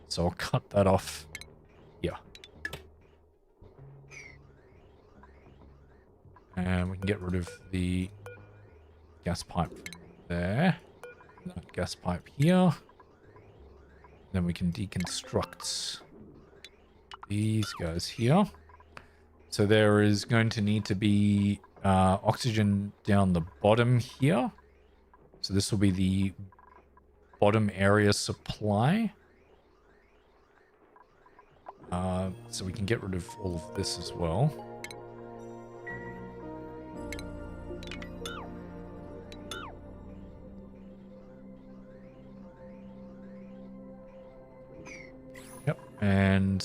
So I'll cut that off here. And we can get rid of the gas pipe there. That gas pipe here. Then we can deconstruct these guys here. So there is going to need to be oxygen down the bottom here. So this will be the bottom area supply. So we can get rid of all of this as well. And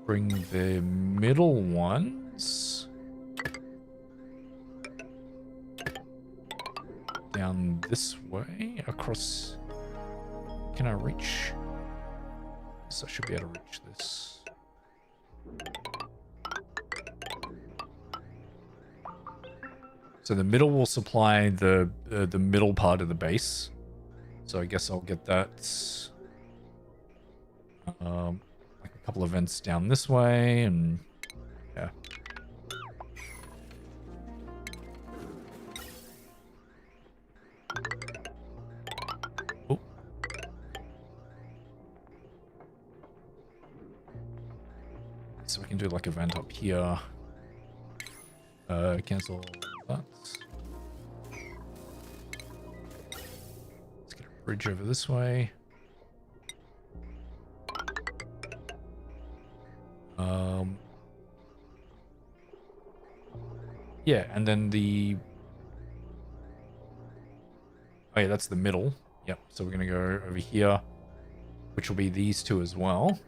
bring the middle ones down this way across. Can I reach? Yes, I should be able to reach this. So the middle will supply the middle part of the base. So I guess I'll get that. Like a couple of vents down this way, and yeah. Oh. So we can do like a vent up here. Cancel that. Let's get a bridge over this way. Yeah, and then the... Oh yeah, that's the middle. Yep, so we're going to go over here, which will be these two as well.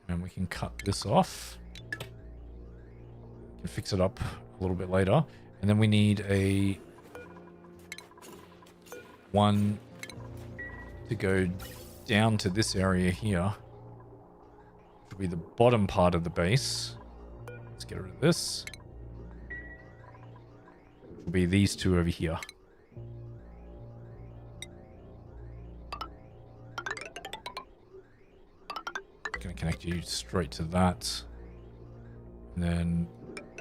And we can cut this off. We can fix it up a little bit later. And then we need a... one to go down to this area here. Which will be the bottom part of the base. Let's get rid of this. Will be these two over here. I'm going to connect you straight to that. And then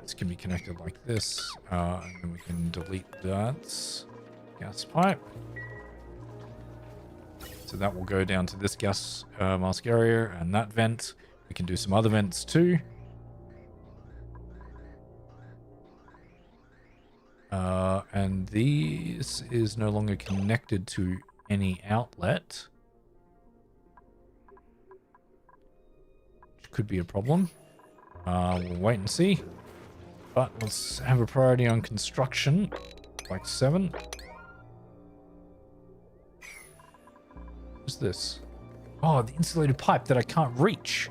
this can be connected like this. And then we can delete that gas pipe. So that will go down to this gas mask area and that vent. We can do some other vents too. And this is no longer connected to any outlet. Which could be a problem. We'll wait and see. But let's have a priority on construction. Like 7. What's this? Oh, the insulated pipe that I can't reach.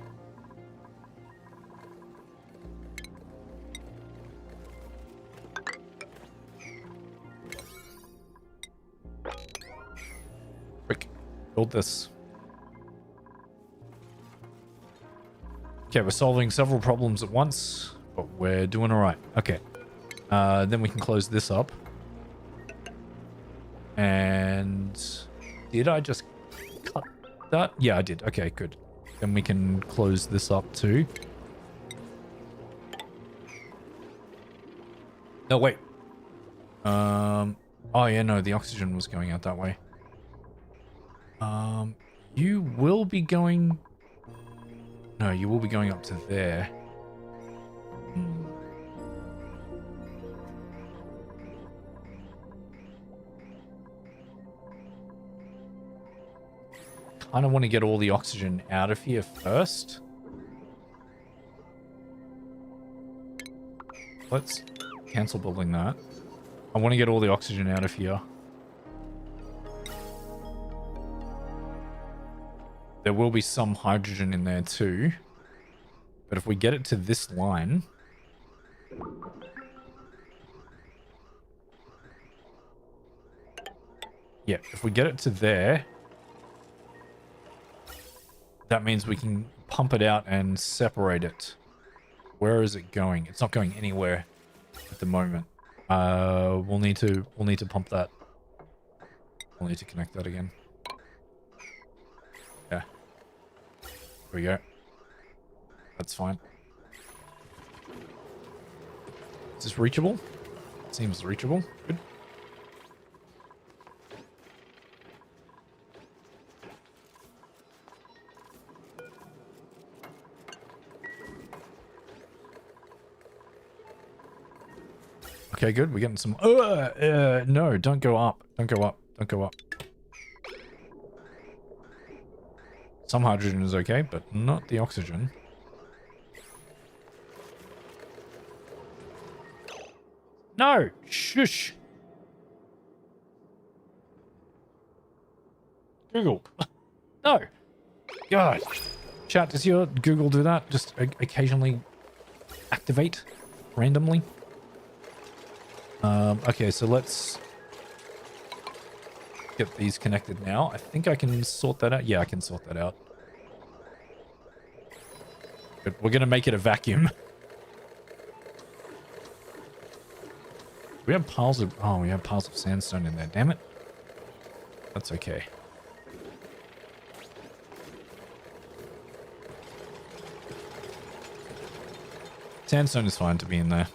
Build this. Okay, we're solving several problems at once, but we're doing all right. Okay. Then we can close this up. And did I just cut that? Yeah, I did. Okay, good. Then we can close this up too. No, wait. Oh yeah, no, the oxygen was going out that way. You will be going... No, you will be going up to there. Kind of want to get all the oxygen out of here first. Let's cancel building that. I want to get all the oxygen out of here. There will be some hydrogen in there too. But if we get it to this line... Yeah, if we get it to there... That means we can pump it out and separate it. Where is it going? It's not going anywhere at the moment. We'll need to pump that. We'll need to connect that again. Yeah. There we go. That's fine. Is this reachable? Seems reachable. Good. Okay, good. We're getting some... no, don't go up. Don't go up. Don't go up. Some hydrogen is okay, but not the oxygen. No! Shush! Google. No! God. Chat, does your Google do that? Just occasionally activate randomly? Okay, so let's get these connected now. I think I can sort that out. Yeah, I can sort that out. Good. We're going to make it a vacuum. We have piles of... Oh, we have piles of sandstone in there. Damn it. That's okay. Sandstone is fine to be in there.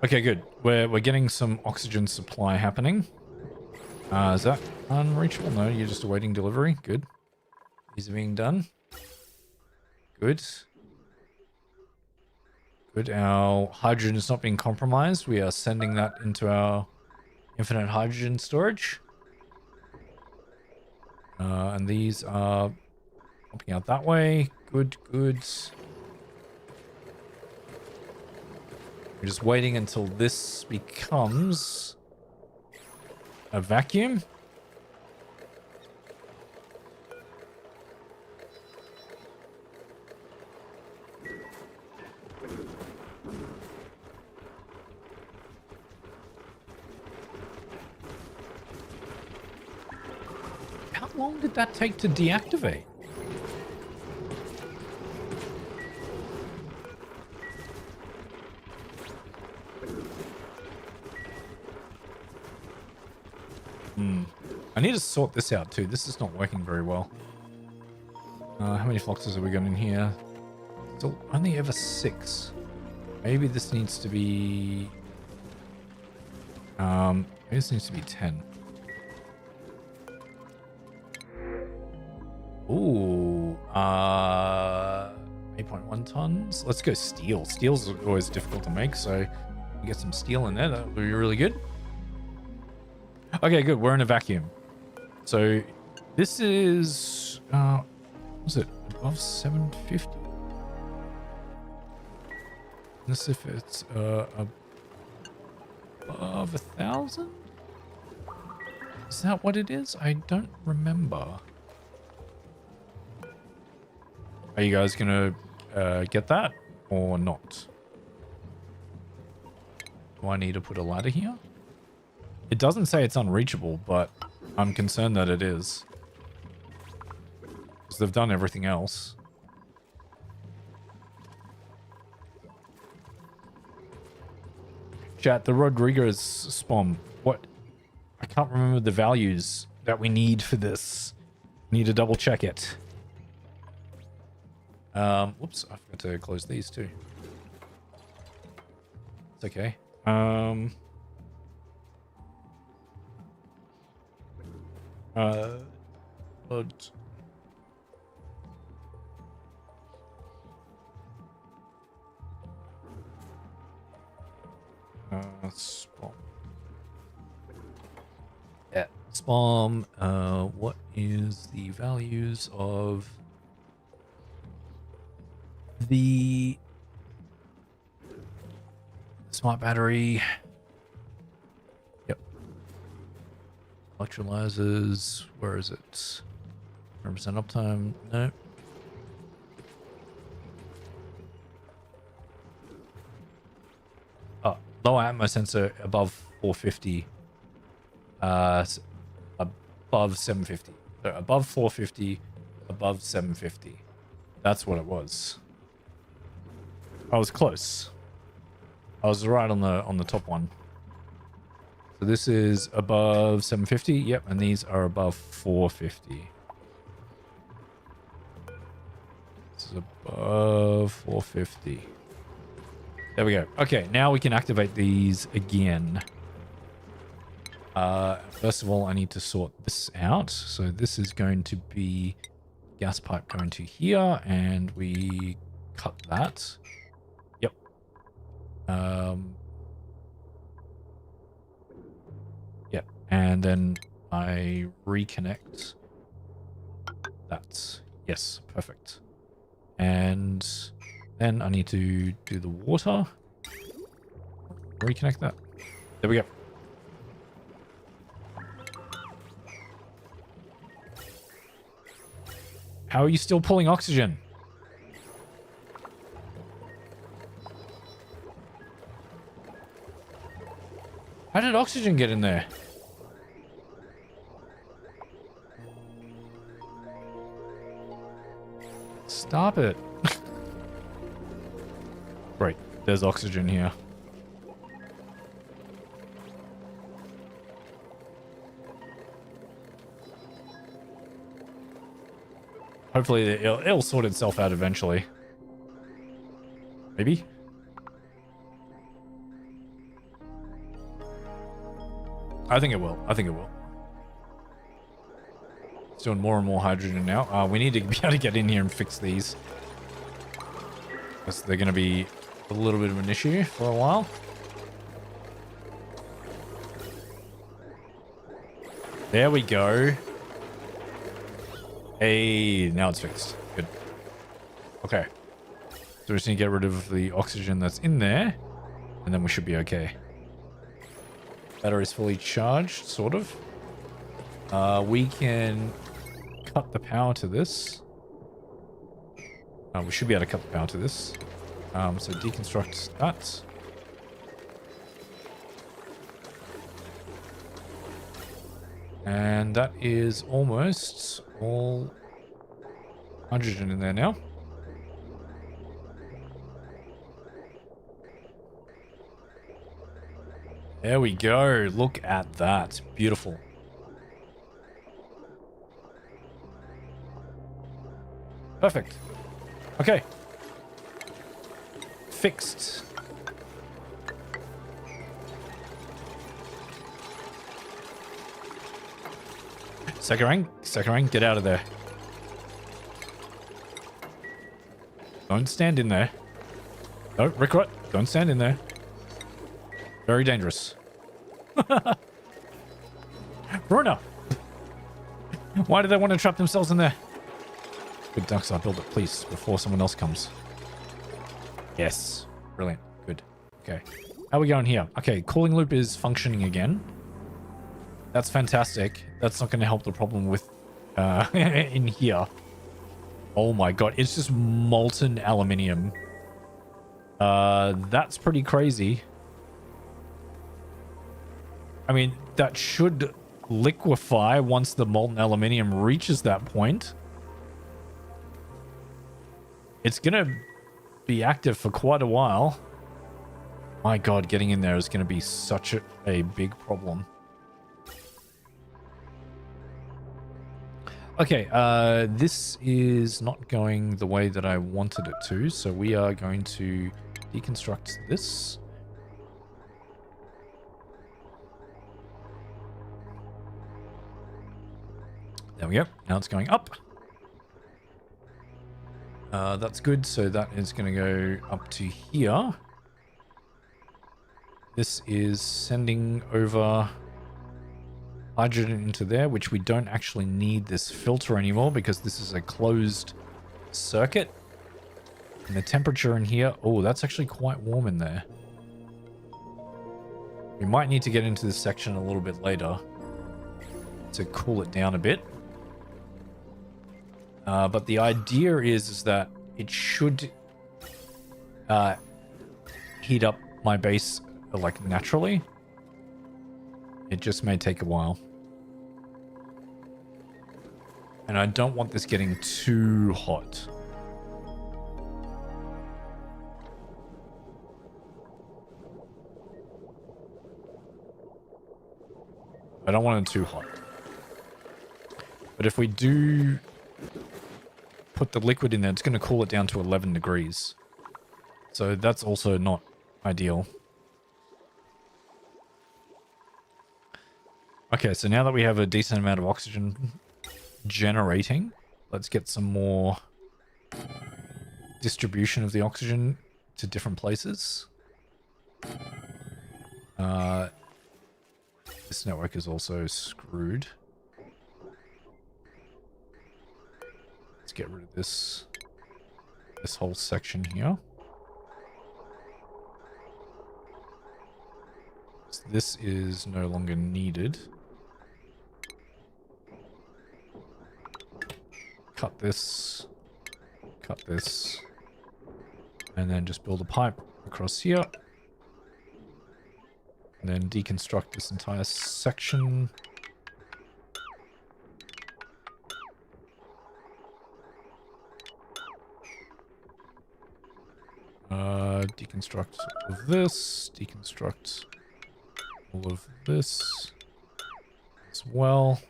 Okay, good. We're getting some oxygen supply happening. Is that unreachable? No, you're just awaiting delivery. Good. These are being done. Good. Good. Our hydrogen is not being compromised. We are sending that into our infinite hydrogen storage. And these are popping out that way. Good, good. We're just waiting until this becomes a vacuum. How long did that take to deactivate? I need to sort this out too. This is not working very well. How many floxes have we got in here? Still only ever 6. Maybe this needs to be... maybe this needs to be 10. Ooh, 8.1 tons. Let's go steel. Steel's always difficult to make, so you get some steel in there. That would be really good. Okay, good. We're in a vacuum. So this is, was it above 750? Let's see if it's above 1,000. Is that what it is? I don't remember. Are you guys gonna get that or not? Do I need to put a ladder here? It doesn't say it's unreachable, but I'm concerned that it is. Because they've done everything else. Chat, the Rodriguez spawn. What? I can't remember the values that we need for this. Need to double check it. Whoops, I forgot to close these too. It's okay. But spawn. Yeah, spawn. What is the values of the smart battery? Yep. Electrolyzers. Where is it? 100% uptime. No. Oh, lower atmo sensor above 450. Above 750. So above 450, above 750. That's what it was. I was close. I was right on the top one. So this is above 750. Yep, and these are above 450. This is above 450. There we go. Okay, now we can activate these again. First of all, I need to sort this out. So this is going to be gas pipe going to here, and we cut that. Yep. Yep. And then I reconnect that. Yes, perfect. And then I need to do the water. Reconnect that. There we go. How are you still pulling oxygen? How did oxygen get in there? Stop it. Right, there's oxygen here. Hopefully it'll sort itself out eventually. Maybe? I think it will. I think it will. It's doing more and more hydrogen now. We need to be able to get in here and fix these. Because they're going to be a little bit of an issue for a while. There we go. Hey, now it's fixed. Good. Okay. So we just need to get rid of the oxygen that's in there. And then we should be okay. Battery's fully charged, sort of. We can cut the power to this. We should be able to cut the power to this. So deconstruct that. And that is almost all hydrogen in there now. There we go. Look at that. Beautiful. Perfect. Okay. Fixed. Sakurang, get out of there. Don't stand in there. No, Rickrot, don't stand in there. Very dangerous. Bruno! Why do they want to trap themselves in there? Good ducks, I'll build it, please, before someone else comes. Yes. Brilliant. Good. Okay. How are we going here? Okay, cooling loop is functioning again. That's fantastic. That's not going to help the problem with in here. Oh my god, it's just molten aluminium. That's pretty crazy. I mean, that should liquefy once the molten aluminium reaches that point. It's gonna be active for quite a while. My god, getting in there is gonna be such a big problem. Okay, this is not going the way that I wanted it to, so we are going to deconstruct this. There we go. Now it's going up. That's good. So that is going to go up to here. This is sending over hydrogen into there, which we don't actually need this filter anymore because this is a closed circuit. And the temperature in here, oh, that's actually quite warm in there. We might need to get into this section a little bit later to cool it down a bit. But the idea is that it should heat up my base like naturally. It just may take a while. And I don't want this getting too hot. I don't want it too hot. But if we do put the liquid in there, it's going to cool it down to 11 degrees. So that's also not ideal. Okay, so now that we have a decent amount of oxygen generating, let's get some more distribution of the oxygen to different places. This network is also screwed. Let's get rid of this whole section here. So this is no longer needed. cut this, and then just build a pipe across here. And then deconstruct this entire section. Deconstruct all of this, deconstruct all of this as well.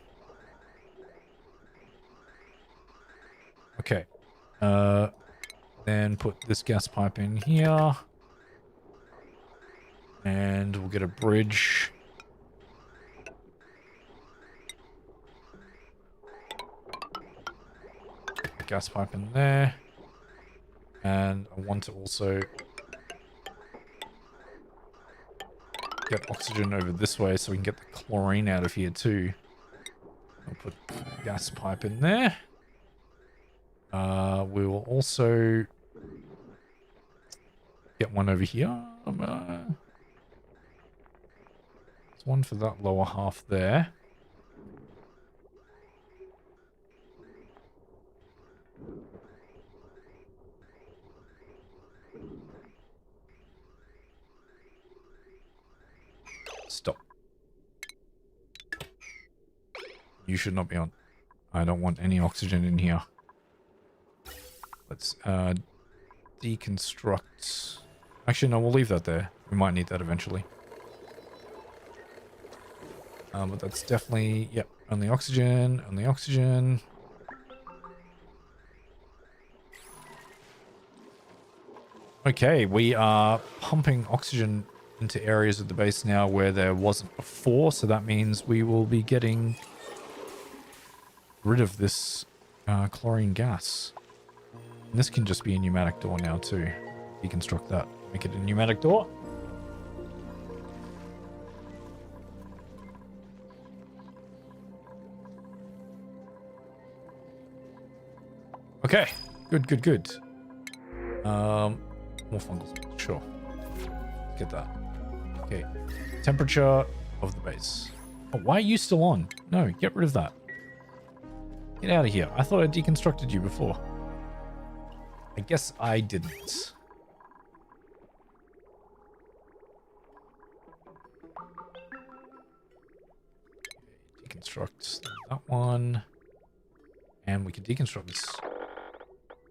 Okay. Then put this gas pipe in here. And we'll get a bridge. Gas pipe in there. And I want to also get oxygen over this way so we can get the chlorine out of here too. I'll put gas pipe in there. We will also get one over here. There's one for that lower half there. Stop. You should not be on. I don't want any oxygen in here. Let's deconstruct. Actually, no, we'll leave that there. We might need that eventually. But that's definitely, yep, only oxygen, only oxygen. Okay, we are pumping oxygen into areas of the base now where there wasn't before, so that means we will be getting rid of this chlorine gas. And this can just be a pneumatic door now too. Deconstruct that, make it a pneumatic door. Okay, good, good, good. More fungal, sure. Get that. Okay, temperature of the base. Oh, why are you still on? No, get rid of that. Get out of here. I thought I deconstructed you before. I guess I didn't. Deconstruct that one. And we can deconstruct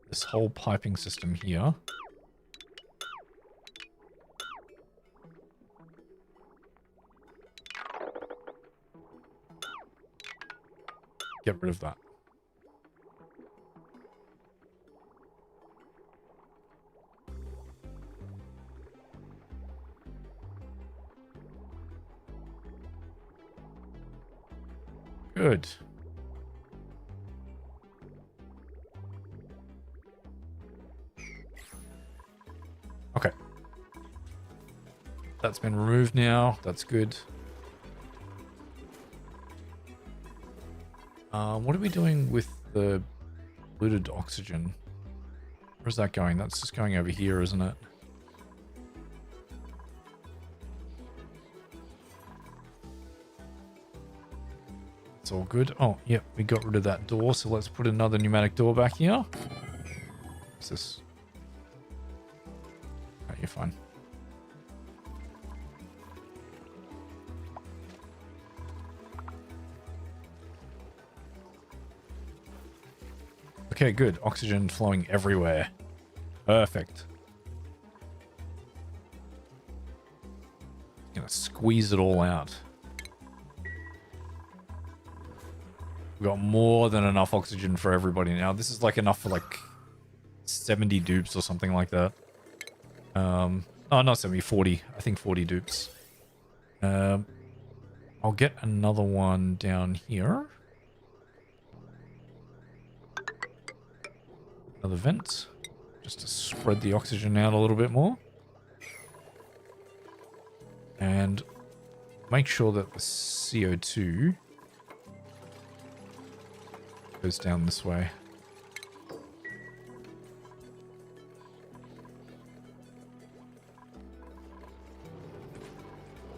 this whole piping system here. Get rid of that. Good. Okay. That's been removed now. That's good. What are we doing with the polluted oxygen? Where's that going? That's just going over here, isn't it? It's all good. Oh, yep, we got rid of that door, so let's put another pneumatic door back here. What's this? Oh, you're fine. Okay, good. Oxygen flowing everywhere. Perfect. Gonna squeeze it all out. We've got more than enough oxygen for everybody now. This is like enough for like 70 dupes or something like that. Oh, not 70, 40. I think 40 dupes. I'll get another one down here. Another vent, just to spread the oxygen out a little bit more. And make sure that the CO2 goes down this way.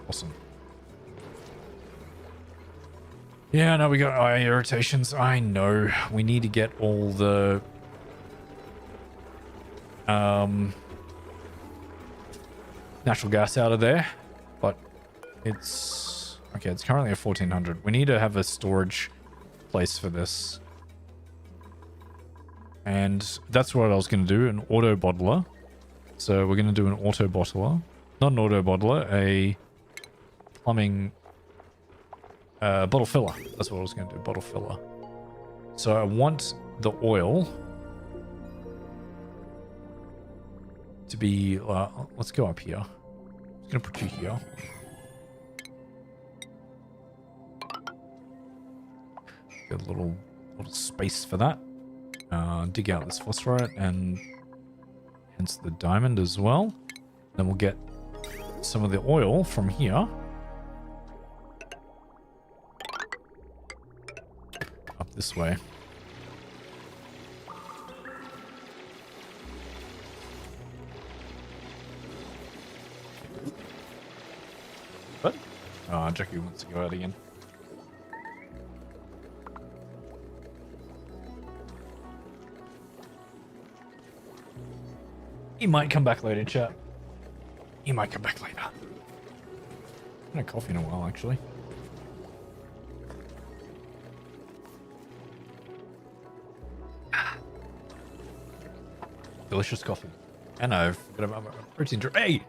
Awesome. Yeah, no, we got eye irritations. I know. We need to get all the natural gas out of there, but it's okay. It's currently at 1400. We need to have a storage place for this, and that's what I was going to do, an auto bottler. So we're going to do an auto bottler, not an auto bottler, a plumbing bottle filler. That's what I was going to do, bottle filler. So I want the oil to be, let's go up here. I'm going to put you here. Get a little space for that. Dig out this phosphorite and hence the diamond as well. Then we'll get some of the oil from here. Up this way. What? Oh, Jackie wants to go out again. He might come back later, chat. He might come back later. I haven't had coffee in a while, actually. Delicious coffee. And I forgot about my protein drink. Hey!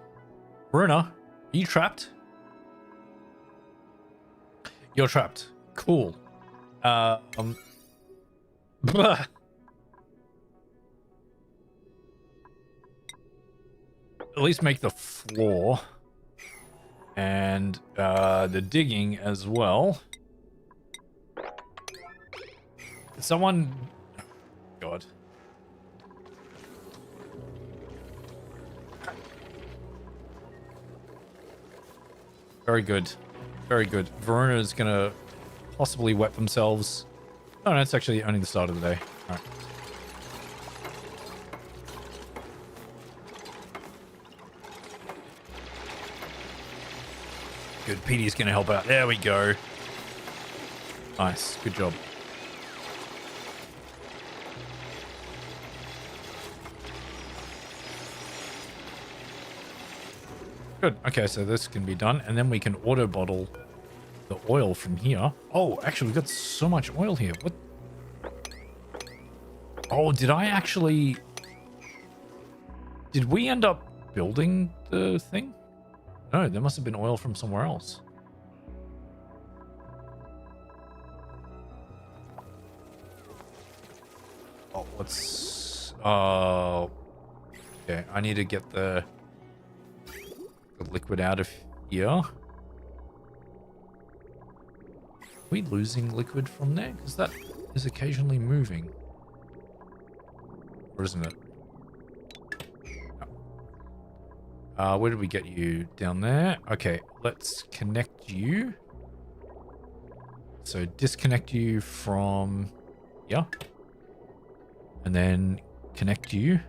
Bruna, are you trapped? You're trapped. Cool. At least make the floor and the digging as well. Someone, God. Very good. Very good. Verona is gonna possibly wet themselves. Oh no, it's actually only the start of the day. All right. Good. Petey's gonna help out. There we go. Nice. Good job. Good. Okay, so this can be done, and then we can auto bottle the oil from here. Oh, actually, we've got so much oil here. What? Oh, did I actually... Did we end up building the thing? No, there must have been oil from somewhere else. Oh, what's... okay, I need to get the liquid out of here. Are we losing liquid from there? Because that is occasionally moving. Or isn't it? No. Where did we get you? Down there? Okay, let's connect you. So disconnect you from here. And then connect you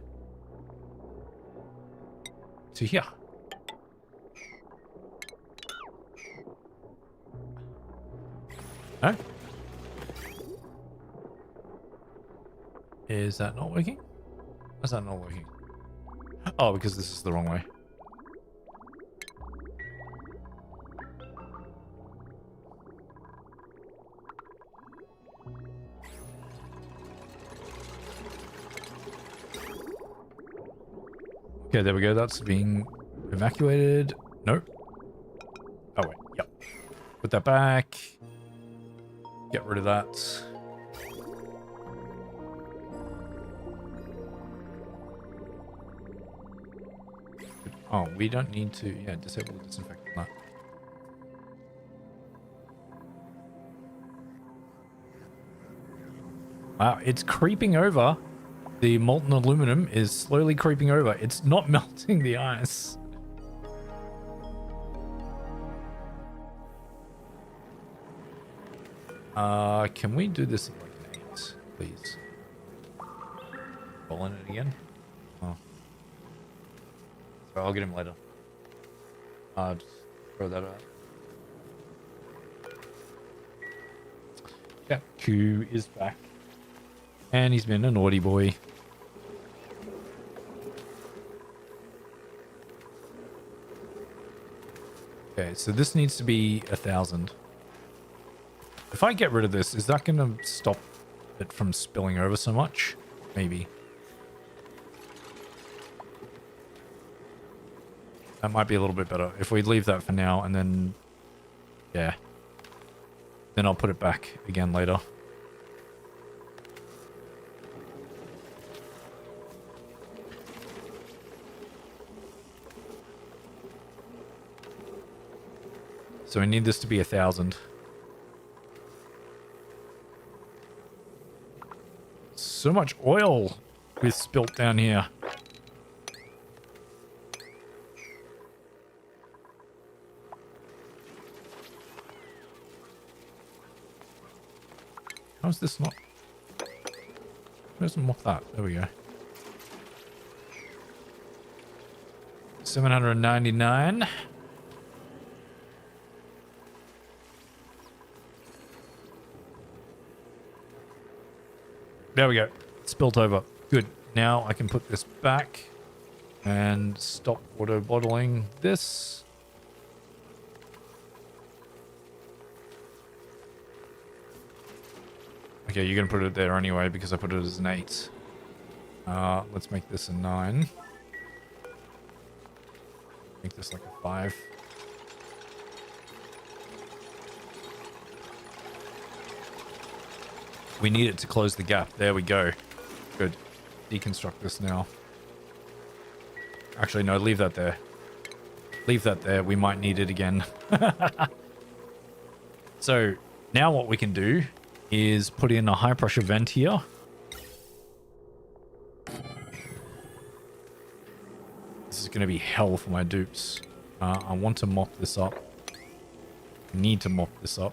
to here. No? Is that not working? Is that not working? Oh, because this is the wrong way. Okay, there we go. That's being evacuated. No. Oh, wait. Yep. Put that back. Get rid of that. Oh, we don't need to, yeah, disable the disinfectant on that. Wow, it's creeping over. The molten aluminum is slowly creeping over. It's not melting the ice. Can we do this in like an 8, please? Rolling it again? Oh. Sorry, I'll get him later. Just throw that out. Q is back. And he's been a naughty boy. Okay, so this needs to be 1,000. If I get rid of this, is that going to stop it from spilling over so much? Maybe. That might be a little bit better. If we leave that for now and then... Yeah. Then I'll put it back again later. So we need this to be 1,000. So much oil we've spilt down here. How is this not? Where's them off that? There we go. 799. There we go. Spilt over. Good. Now I can put this back and stop auto bottling this. Okay, you're going to put it there anyway because I put it as an 8. Let's make this a 9. Make this like a 5. We need it to close the gap. There we go. Good. Deconstruct this now. Actually, no, leave that there. Leave that there. We might need it again. So now what we can do is put in a high pressure vent here. This is going to be hell for my dupes. I want to mop this up. Need to mop this up.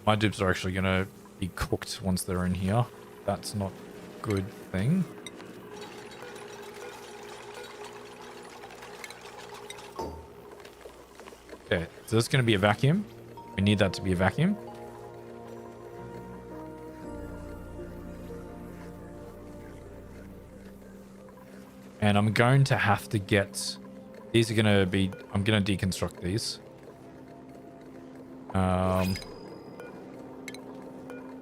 My dupes are actually going to be cooked once they're in here. That's not a good thing. Okay, so this is going to be a vacuum. We need that to be a vacuum. And I'm going to have to get... These are going to be... I'm going to deconstruct these.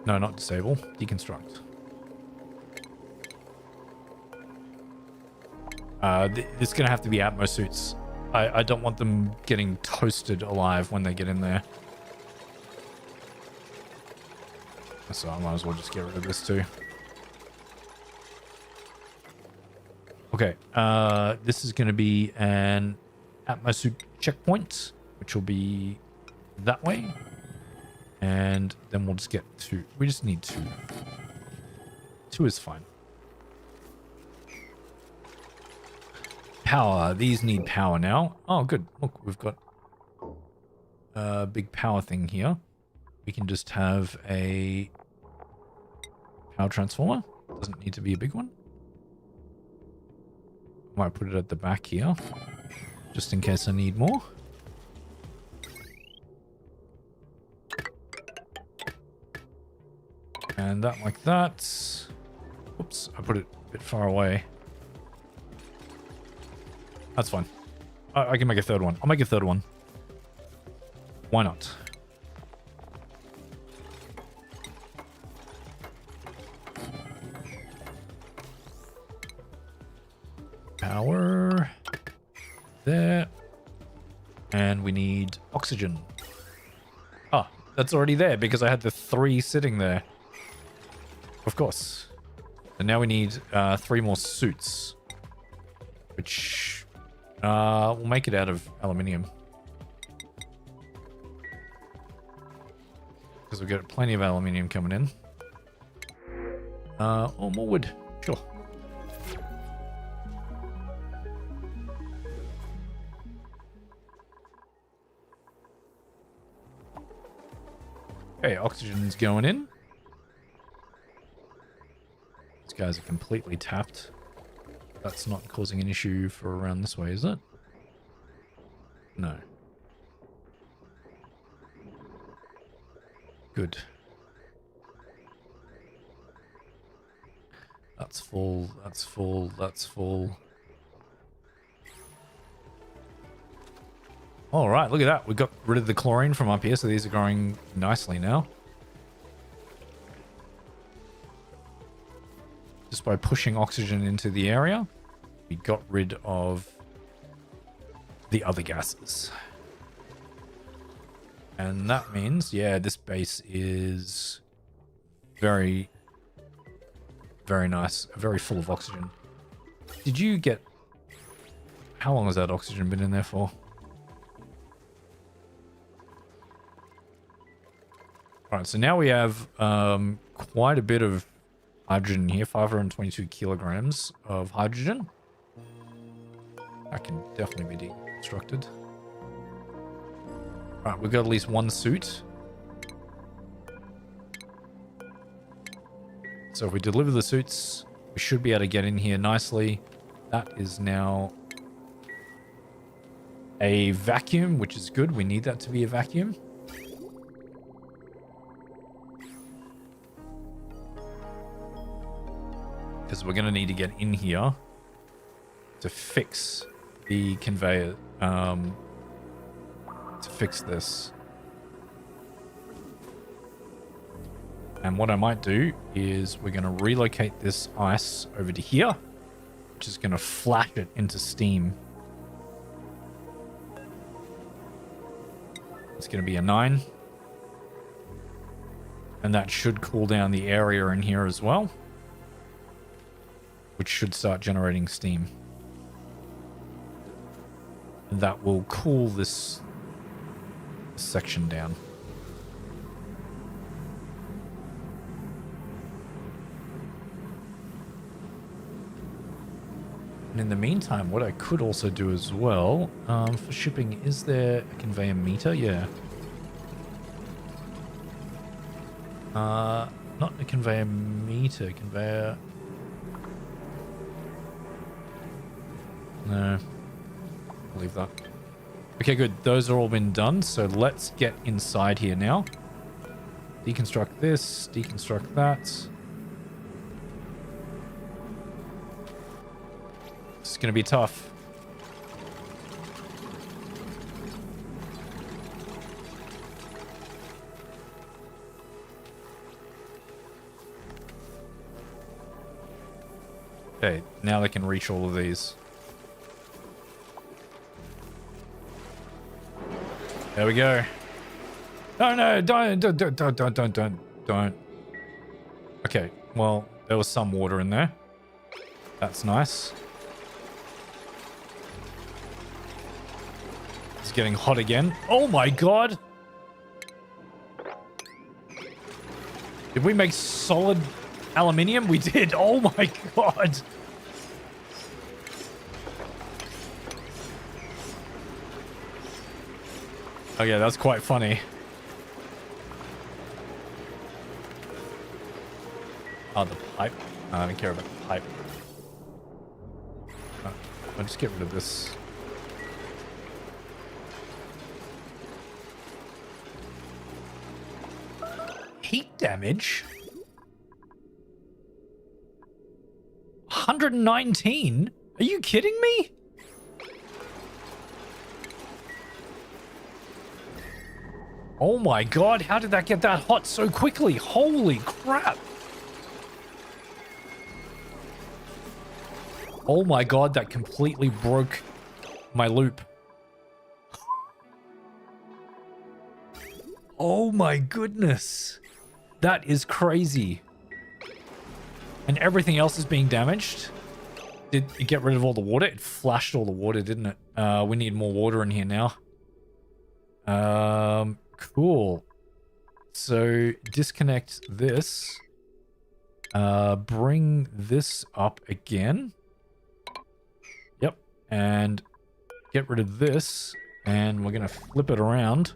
No, not disable. Deconstruct. This is going to have to be Atmo suits. I don't want them getting toasted alive when they get in there. So I might as well just get rid of this too. Okay, this is going to be an Atmo suit checkpoint, which will be that way. And then we'll just get 2. We just need 2. 2 is fine. Power. These need power now. Oh, good. Look, we've got a big power thing here. We can just have a power transformer. Doesn't need to be a big one. Might put it at the back here, just in case I need more. And that like that. Oops, I put it a bit far away. That's fine. I can make a third one. I'll make a third one. Why not? Power. There. And we need oxygen. Ah, that's already there because I had the 3 sitting there. Of course. And now we need 3 more suits. Which we'll make it out of aluminium. Because we've got plenty of aluminium coming in. Oh, more wood. Sure. Okay, oxygen's going in. These guys are completely tapped. That's not causing an issue for around this way, is it? No. Good. That's full, that's full, that's full. All right, look at that. We got rid of the chlorine from up here, so these are growing nicely now. Just by pushing oxygen into the area, we got rid of the other gases. And that means, yeah, this base is very, very nice, very full of oxygen. Did you get... How long has that oxygen been in there for? Alright, so now we have quite a bit of hydrogen here, 522 kilograms of hydrogen. That can definitely be deconstructed. Alright, we've got at least one suit. So if we deliver the suits, we should be able to get in here nicely. That is now a vacuum, which is good. We need that to be a vacuum. Because we're going to need to get in here to fix the conveyor, to fix this. And what I might do is we're going to relocate this ice over to here, which is going to flash it into steam. It's going to be a 9. And that should cool down the area in here as well, which should start generating steam. And that will cool this section down. And in the meantime, what I could also do as well, for shipping, is there a conveyor meter? Yeah. Not a conveyor meter, conveyor... No. I'll leave that. Okay, good. Those are all been done. So let's get inside here now. Deconstruct this. Deconstruct that. It's going to be tough. Okay, now they can reach all of these. There we go. Oh no, don't. Okay, well, there was some water in there. That's nice. It's getting hot again. Oh my god! Did we make solid aluminium? We did. Oh my god! Okay, that's quite funny. Oh, the pipe. I don't care about the pipe. Oh, I'll just get rid of this. Heat damage? 119? Are you kidding me? Oh my god, how did that get that hot so quickly? Holy crap. Oh my god, that completely broke my loop. Oh my goodness. That is crazy. And everything else is being damaged? Did it get rid of all the water? It flashed all the water, didn't it? We need more water in here now. Cool. So disconnect this. Bring this up again. Yep. And get rid of this. And we're going to flip it around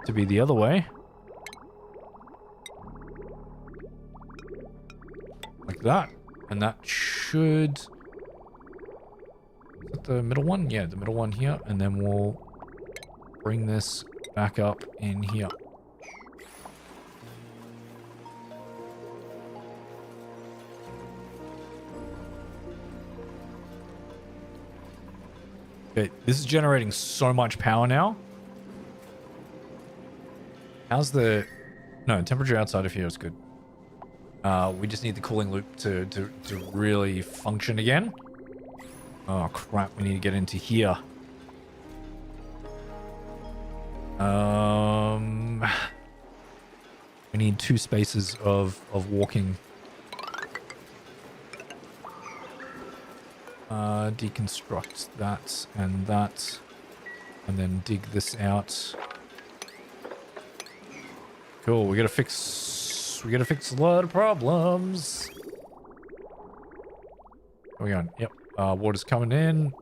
to be the other way. Like that. And that should put the middle one? Yeah, the middle one here. And then we'll bring this back up in here. Okay, this is generating so much power now. How's the... No, temperature outside of here is good. We just need the cooling loop to really function again. Oh, crap. We need to get into here. We need 2 spaces of walking. Deconstruct that, and then dig this out. Cool. We gotta fix a lot of problems. Where we going? Yep. Water's coming in.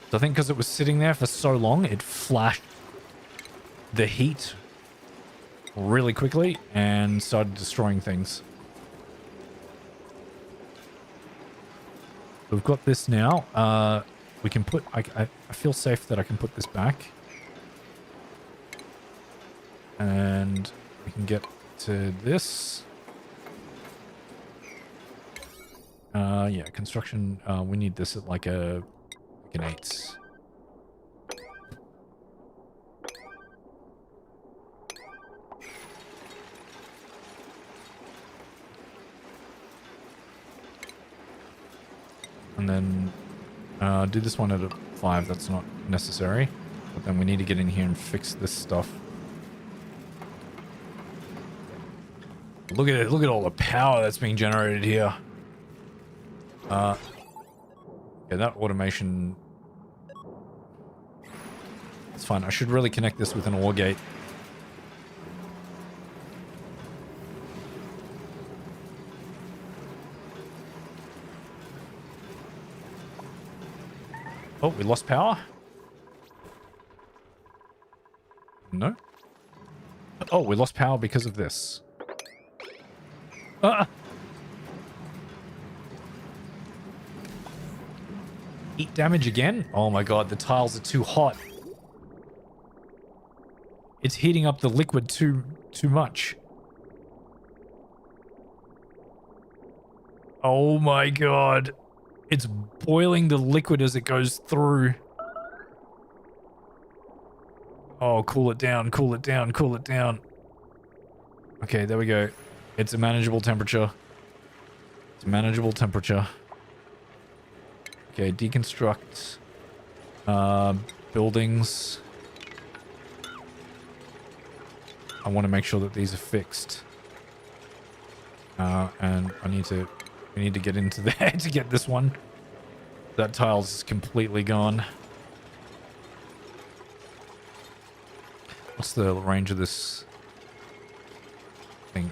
So I think because it was sitting there for so long, it flashed the heat really quickly and started destroying things. We've got this now. We can put... I feel safe that I can put this back. And we can get to this. Yeah, construction. We need this at like an 8. And then do this one at a 5. That's not necessary. But then we need to get in here and fix this stuff. Look at it. Look at all the power that's being generated here. Yeah, that automation... It's fine. I should really connect this with an OR gate. Oh, we lost power? No? Oh, we lost power because of this. Heat damage again? Oh my god, the tiles are too hot. It's heating up the liquid too much. Oh my god. It's boiling the liquid as it goes through. Oh, cool it down, cool it down, cool it down. Okay, there we go. It's a manageable temperature. It's a manageable temperature. Okay, deconstruct buildings. I want to make sure that these are fixed. And we need to get into there to get this one. That tile's completely gone. What's the range of this thing?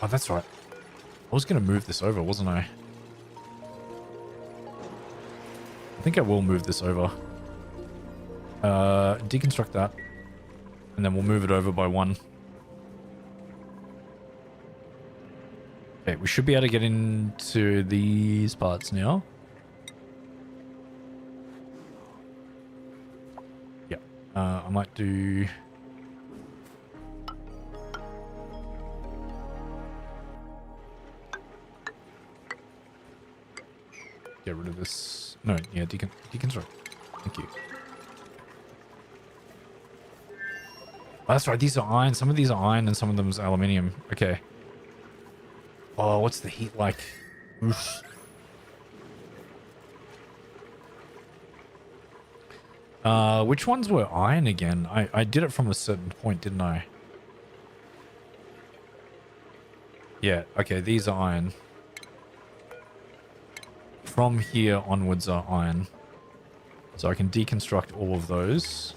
Oh, that's right. I was going to move this over, wasn't I? I think I will move this over. Deconstruct that. And then we'll move it over by 1. Okay, we should be able to get into these parts now. Yeah. I might do... Get rid of this. No, yeah, deconstruct. Thank you. Oh, that's right, these are iron. Some of these are iron and some of them is aluminium. Okay. Oh, what's the heat like? Oof. Which ones were iron again? I did it from a certain point, didn't I? Yeah, okay, these are iron. From here onwards are iron. So I can deconstruct all of those.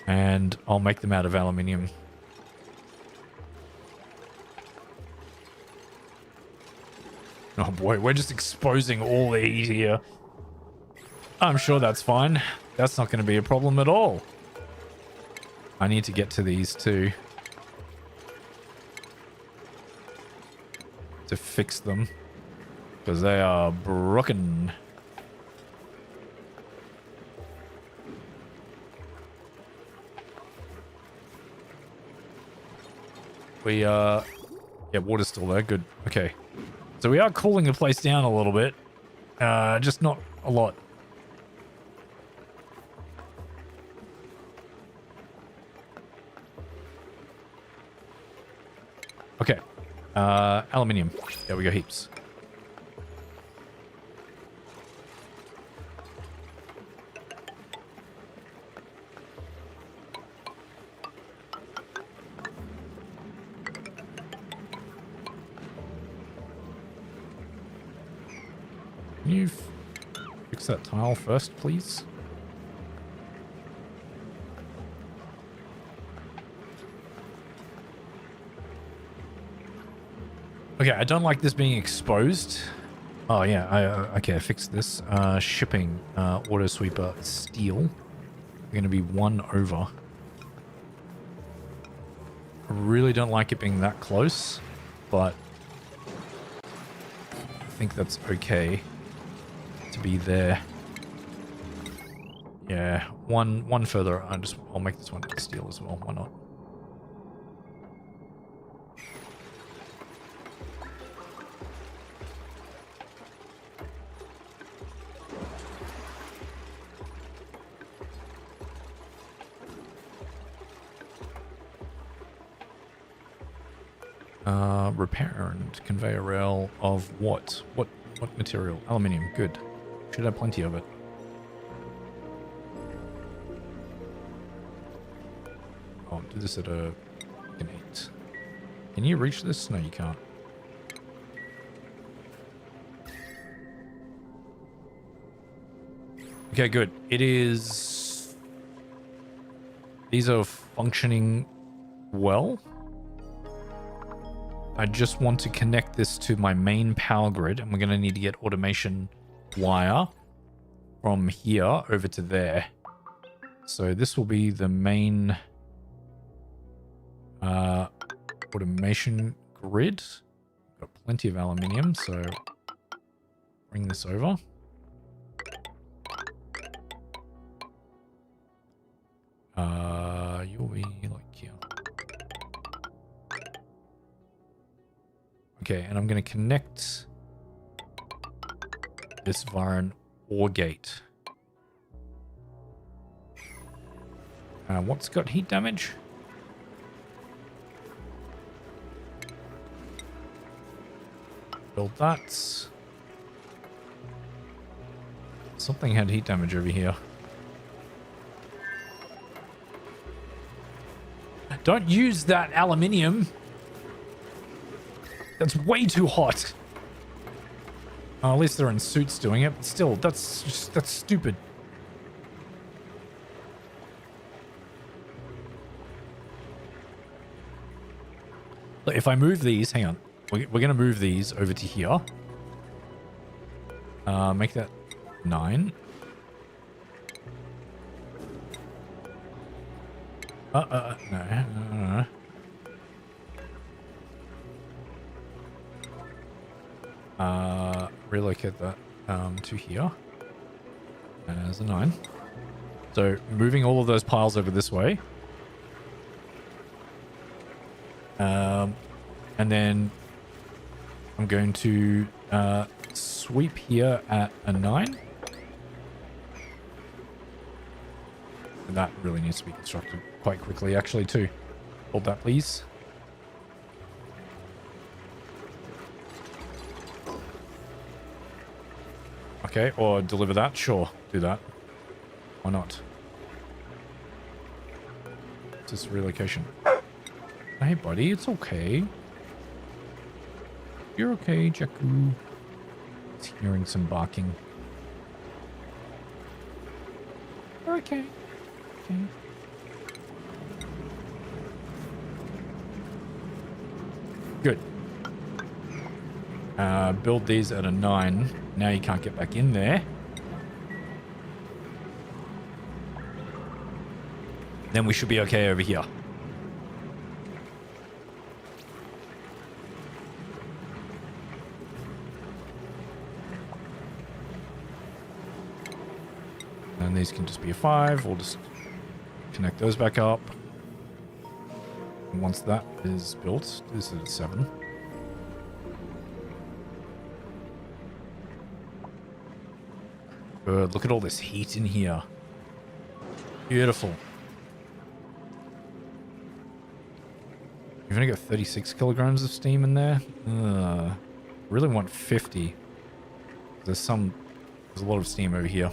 And I'll make them out of aluminium. Oh boy, we're just exposing all the heat here. I'm sure that's fine. That's not going to be a problem at all. I need to get to these too. To fix them. Because they are broken. Yeah, water's still there. Good. Okay. So we are cooling the place down a little bit. Just not a lot. Okay. Aluminium. There we go, heaps. Can you fix that tile first, please? Okay, I don't like this being exposed. Oh, yeah. Okay, I fixed this. Shipping. Auto sweeper. Steel. We're going to be 1 over. I really don't like it being that close, but I think that's okay to be there. Yeah, one further. I'll make this one steel as well. Why not? Repair and conveyor rail of what? What material? Aluminium. Good. Should have plenty of it. Oh, do this at an 8. Can you reach this? No, you can't. Okay, good. It is... These are functioning well. I just want to connect this to my main power grid, and we're going to need to get automation wire from here over to there. So this will be the main automation grid. Got plenty of aluminium, so bring this over. You'll be like here. Okay, and I'm going to connect this via an OR gate. What's got heat damage? Build that. Something had heat damage over here. Don't use that aluminium. That's way too hot. Oh, at least they're in suits doing it, but still, that's stupid. Look, if I move these, hang on. We're going to move these over to here. Make that 9. No. Relocate that to here as a 9. So moving all of those piles over this way. And then I'm going to sweep here at a 9. And that really needs to be constructed quite quickly, actually, too. Hold that, please. Okay, or deliver that. Sure, do that. Why not? It's just relocation. Hey, buddy, it's okay. You're okay, Jakku. It's hearing some barking. Okay. Okay. Good. Build these at a 9. Now you can't get back in there. Then we should be okay over here. And these can just be a 5. We'll just connect those back up. And once that is built, this is a 7. Good. Look at all this heat in here. Beautiful. You've only got 36 kilograms of steam in there. Really want 50. There's a lot of steam over here.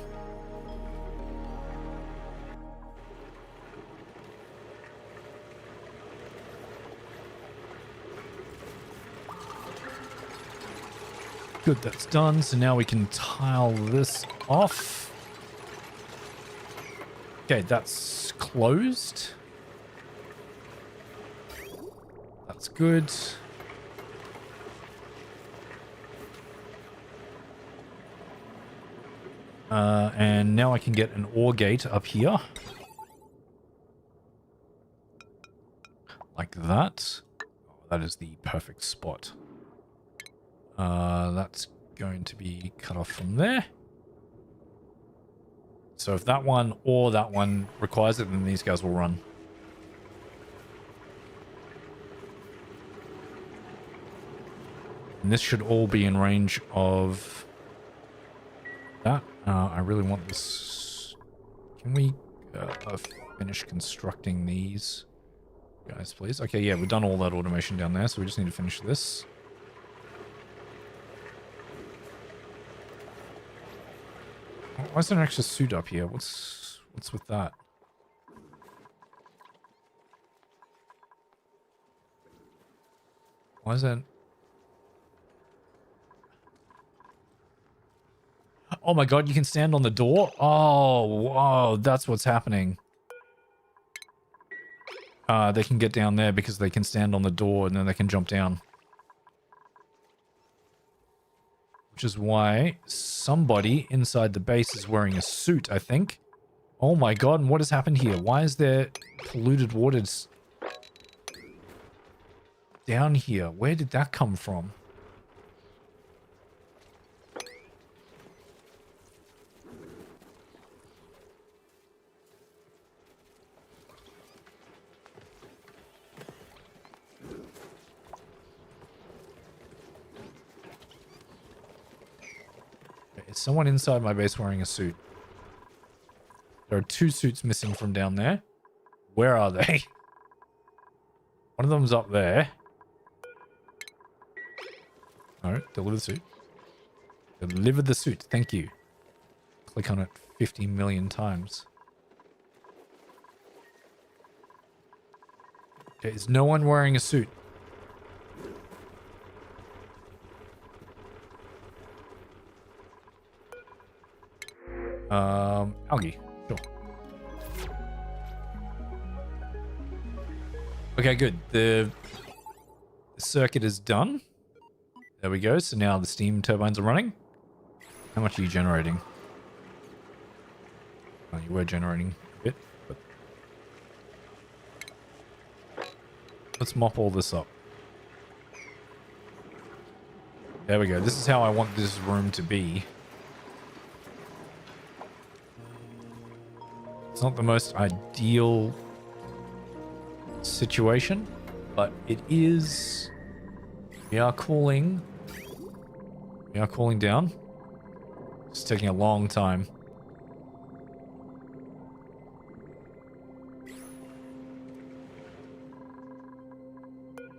Good, that's done. So now we can tile this off. Okay, that's closed. That's good. And now I can get an ore gate up here. Like that. Oh, that is the perfect spot. That's going to be cut off from there. So if that one or that one requires it, then these guys will run. And this should all be in range of that. I really want this. Can we finish constructing these guys, please? Okay, yeah, we've done all that automation down there, so we just need to finish this. Why is there an extra suit up here? What's with that? Why is that? Oh my god, you can stand on the door? Oh, whoa, that's what's happening. They can get down there because they can stand on the door and then they can jump down. Which is why somebody inside the base is wearing a suit, I think. Oh my god, and what has happened here? Why is there polluted waters down here? Where did that come from? Is someone inside my base wearing a suit? There are 2 suits missing from down there. Where are they? One of them's up there. No, deliver the suit. Deliver the suit. Thank you. Click on it 50 million times. Okay, is no one wearing a suit? Algae. Sure. Okay, good. The circuit is done. There we go. So now the steam turbines are running. How much are you generating? Oh, you were generating a bit, but let's mop all this up. There we go. This is how I want this room to be. It's not the most ideal situation, but it is. We are cooling. We are cooling down. It's taking a long time.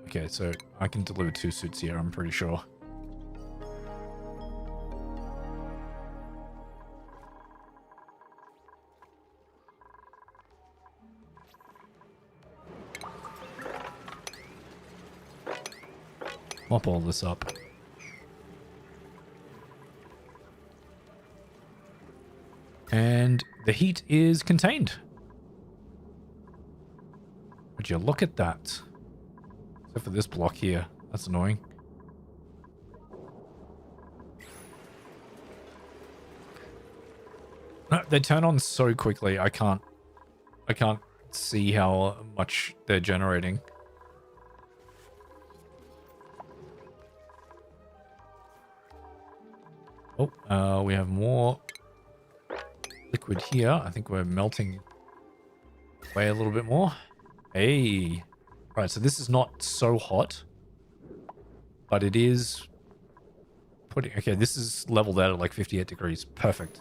Okay, so I can deliver 2 suits here, I'm pretty sure. Mop all this up. And the heat is contained. Would you look at that? Except for this block here. That's annoying. No, they turn on so quickly. I can't Let's see how much they're generating. Oh, we have more liquid here. I think we're melting away a little bit more. Hey. Right, so this is not so hot, but it is putting... Okay, this is leveled out at like 58 degrees. Perfect.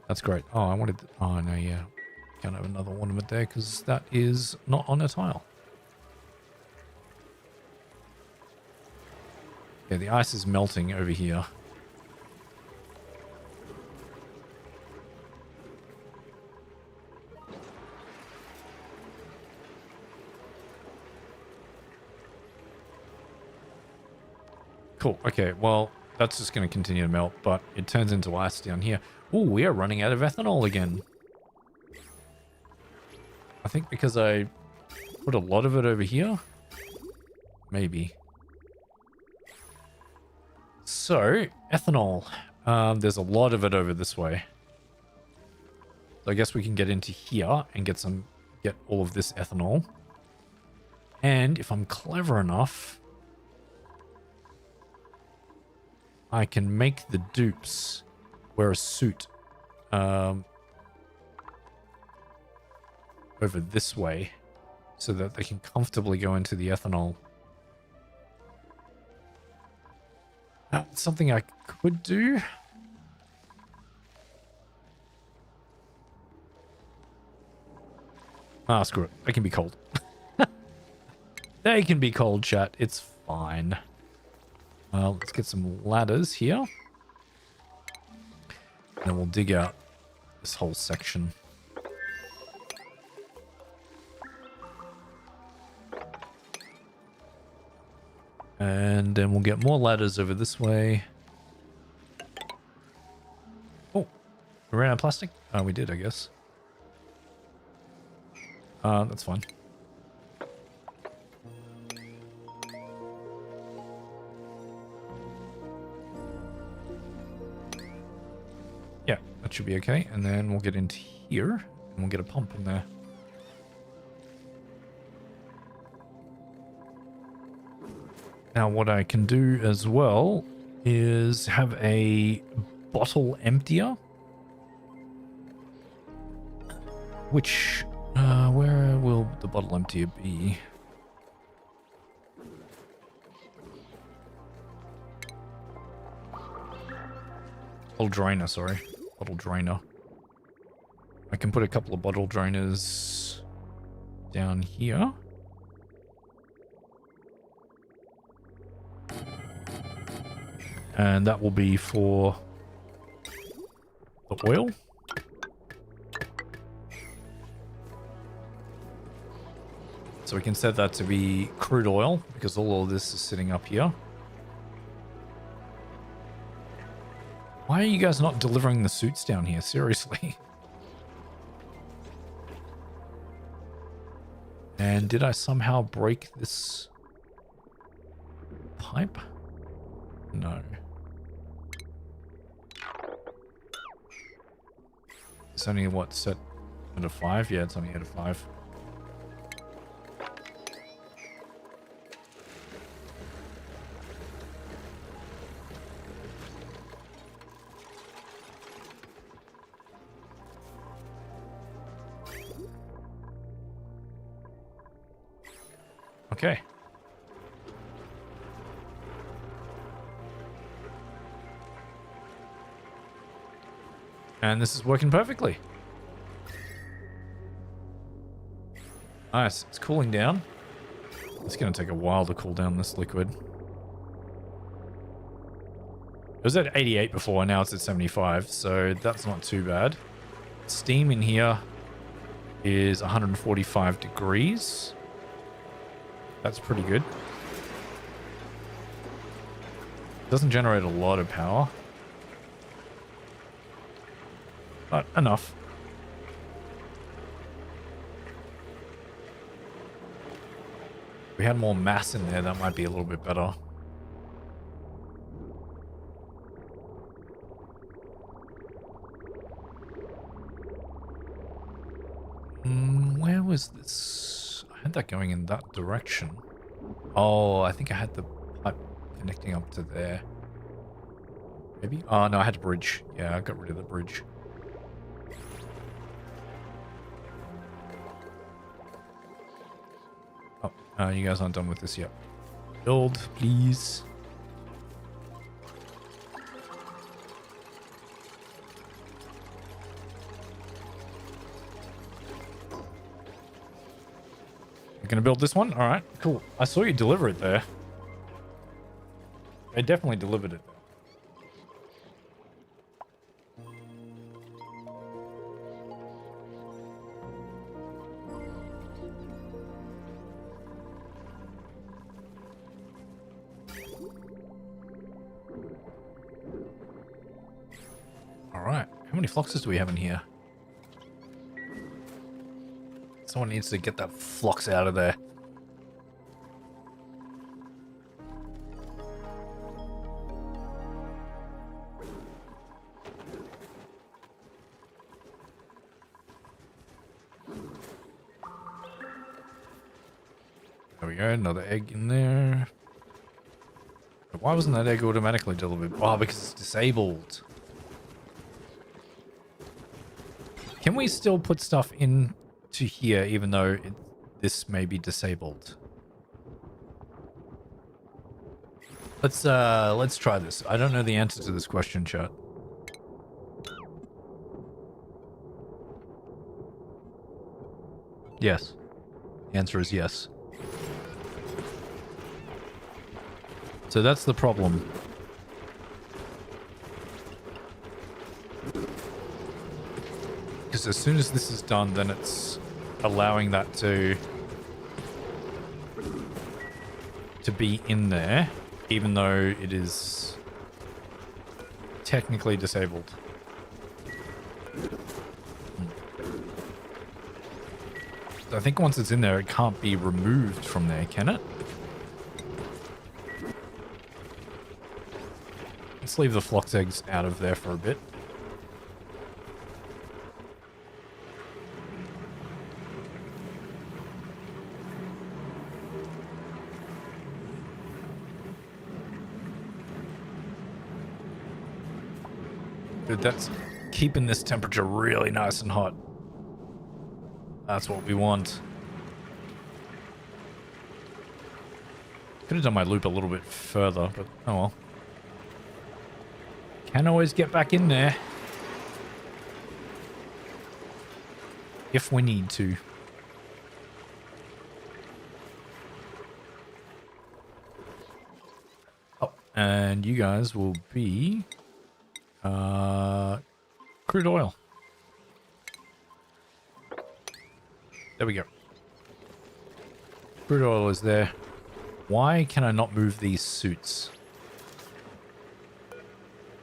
That's great. Oh, I wanted... Oh, no, yeah. Can't have another ornament there because that is not on a tile. Yeah, the ice is melting over here. Cool. Okay, well, that's just going to continue to melt, but it turns into ice down here. Oh, we are running out of ethanol again. I think because I put a lot of it over here. Maybe. So, ethanol. There's a lot of it over this way. So I guess we can get into here and get all of this ethanol. And if I'm clever enough, I can make the dupes wear a suit over this way so that they can comfortably go into the ethanol. Something I could do. Ah, screw it. They can be cold. They can be cold, chat. It's fine. Let's get some ladders here. And we'll dig out this whole section. And then we'll get more ladders over this way. Oh, we ran out of plastic? Oh, we did, I guess. That's fine. Yeah, that should be okay. And then we'll get into here and we'll get a pump in there. Now what I can do as well is have a bottle emptier. Which, where will the bottle emptier be? Bottle drainer, sorry. Bottle drainer. I can put a couple of bottle drainers down here. And that will be for the oil. So we can set that to be crude oil because all of this is sitting up here. Why are you guys not delivering the suits down here? Seriously. And did I somehow break this pipe? No. It's only what, set at a 5? Yeah, it's only at a 5. Okay. And this is working perfectly. Nice. It's cooling down. It's going to take a while to cool down this liquid. It was at 88 before, now it's at 75, so that's not too bad. Steam in here is 145 degrees. That's pretty good. Doesn't generate a lot of power. But enough. If we had more mass in there, that might be a little bit better. was this? I had that going in that direction. Oh, I think I had the pipe connecting up to there. Maybe? Oh, no, I had a bridge. Yeah, I got rid of the bridge. Oh, you guys aren't done with this yet. Build, please. You're gonna build this one? Alright, cool. I saw you deliver it there. I definitely delivered it. Alright, how many floxes do we have in here? Someone needs to get that flox out of there. There we go, another egg in there. Why wasn't that egg automatically delivered? Oh, because it's disabled. Can we still put stuff into here even though this may be disabled? Let's try this. I don't know the answer to this question, chat. Yes. The answer is yes. So that's the problem. Because as soon as this is done, then it's allowing that to be in there, even though it is technically disabled. I think once it's in there, it can't be removed from there, can it? Let's leave the flox eggs out of there for a bit. Dude, that's keeping this temperature really nice and hot. That's what we want. Could have done my loop a little bit further, but oh well. Can always get back in there. If we need to. Oh, and you guys will be crude oil. There we go. Crude oil is there. Why can I not move these suits?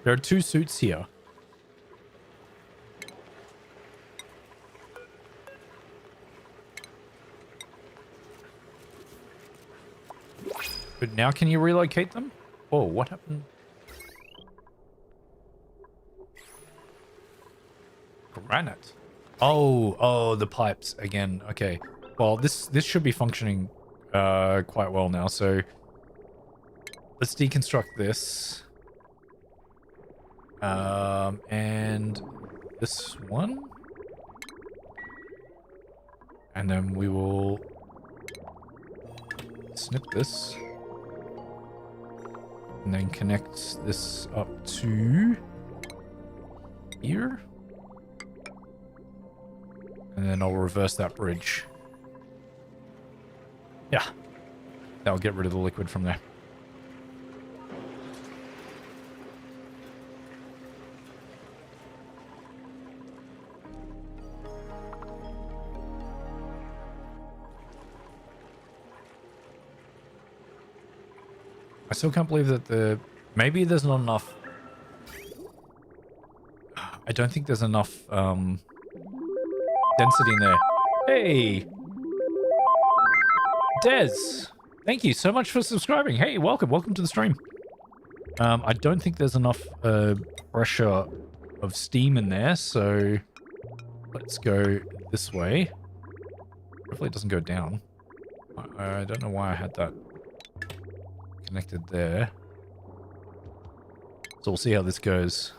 There are 2 suits here. But now can you relocate them? Oh, what happened? Granite. Oh, the pipes again. Okay. Well, this should be functioning quite well now. So let's deconstruct this. And this one. And then we will snip this. And then connect this up to here. And then I'll reverse that bridge. Yeah. That'll get rid of the liquid from there. I still can't believe that maybe there's not enough. I don't think there's enough density in there. Hey, Des, thank you so much for subscribing. Hey, welcome to the stream. I don't think there's enough pressure of steam in there, so let's go this way. Hopefully it doesn't go down. I don't know why I had that connected there. So we'll see how this goes.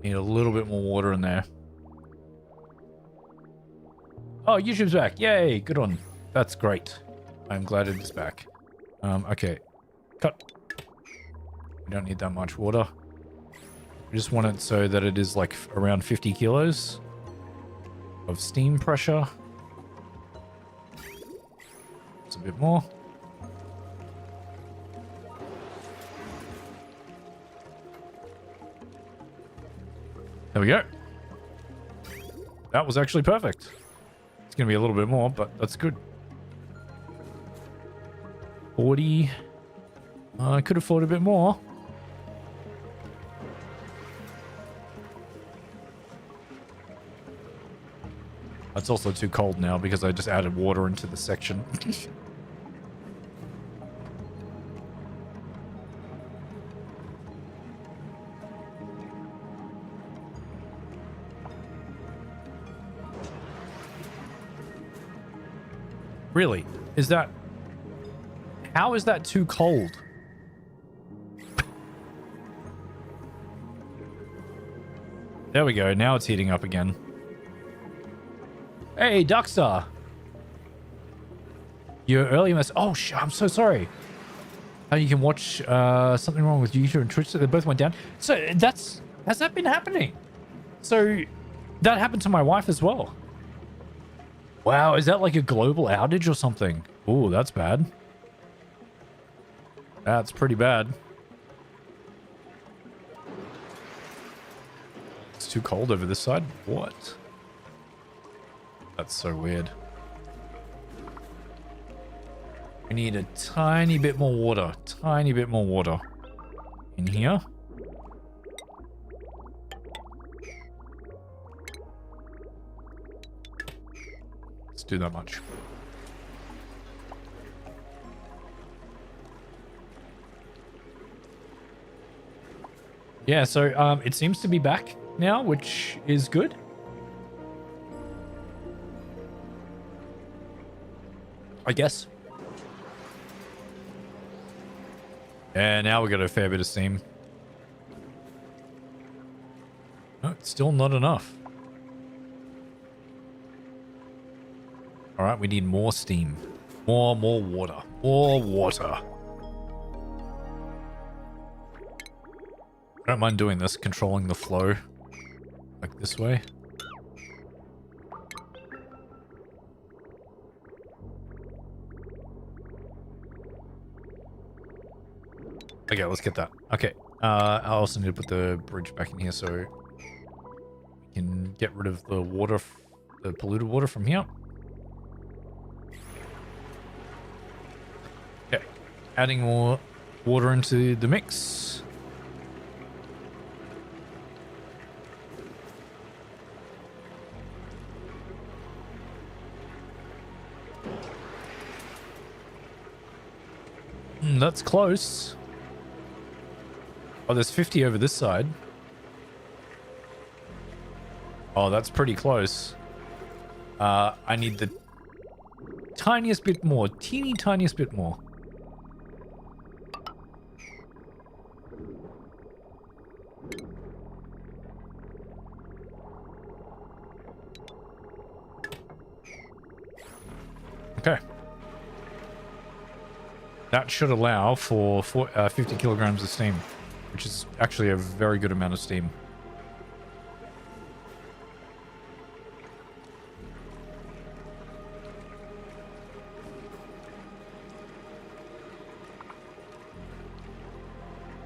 Need a little bit more water in there. Oh, YouTube's back. Yay, good on. That's great. I'm glad it is back. Okay. Cut. We don't need that much water. We just want it so that it is like around 50 kilos of steam pressure. It's a bit more. There we go. That was actually perfect. It's going to be a little bit more, but that's good. 40. I could afford a bit more. It's also too cold now because I just added water into the section. Really? Is that... How is that too cold? There we go. Now it's heating up again. Hey, Duckstar. Your early mess. Oh, I'm so sorry. You can watch something wrong with YouTube and Twitch. So they both went down. So has that been happening? So that happened to my wife as well. Wow, is that like a global outage or something? Oh, that's bad. That's pretty bad. It's too cold over this side. What? That's so weird. We need a tiny bit more water. Tiny bit more water. In here. Let's do that much. Yeah, so it seems to be back now, which is good. I guess. Yeah, now we got a fair bit of steam. No, it's still not enough. All right, we need more steam. More water. More water. I don't mind doing this, controlling the flow. Like this way. Okay, let's get that. Okay. I also need to put the bridge back in here so we can get rid of the water, the polluted water from here. Okay. Adding more water into the mix. That's close. Oh, there's 50 over this side. Oh, that's pretty close. I need the tiniest bit more. Teeny tiniest bit more. Okay. That should allow for 50 kilograms of steam, which is actually a very good amount of steam.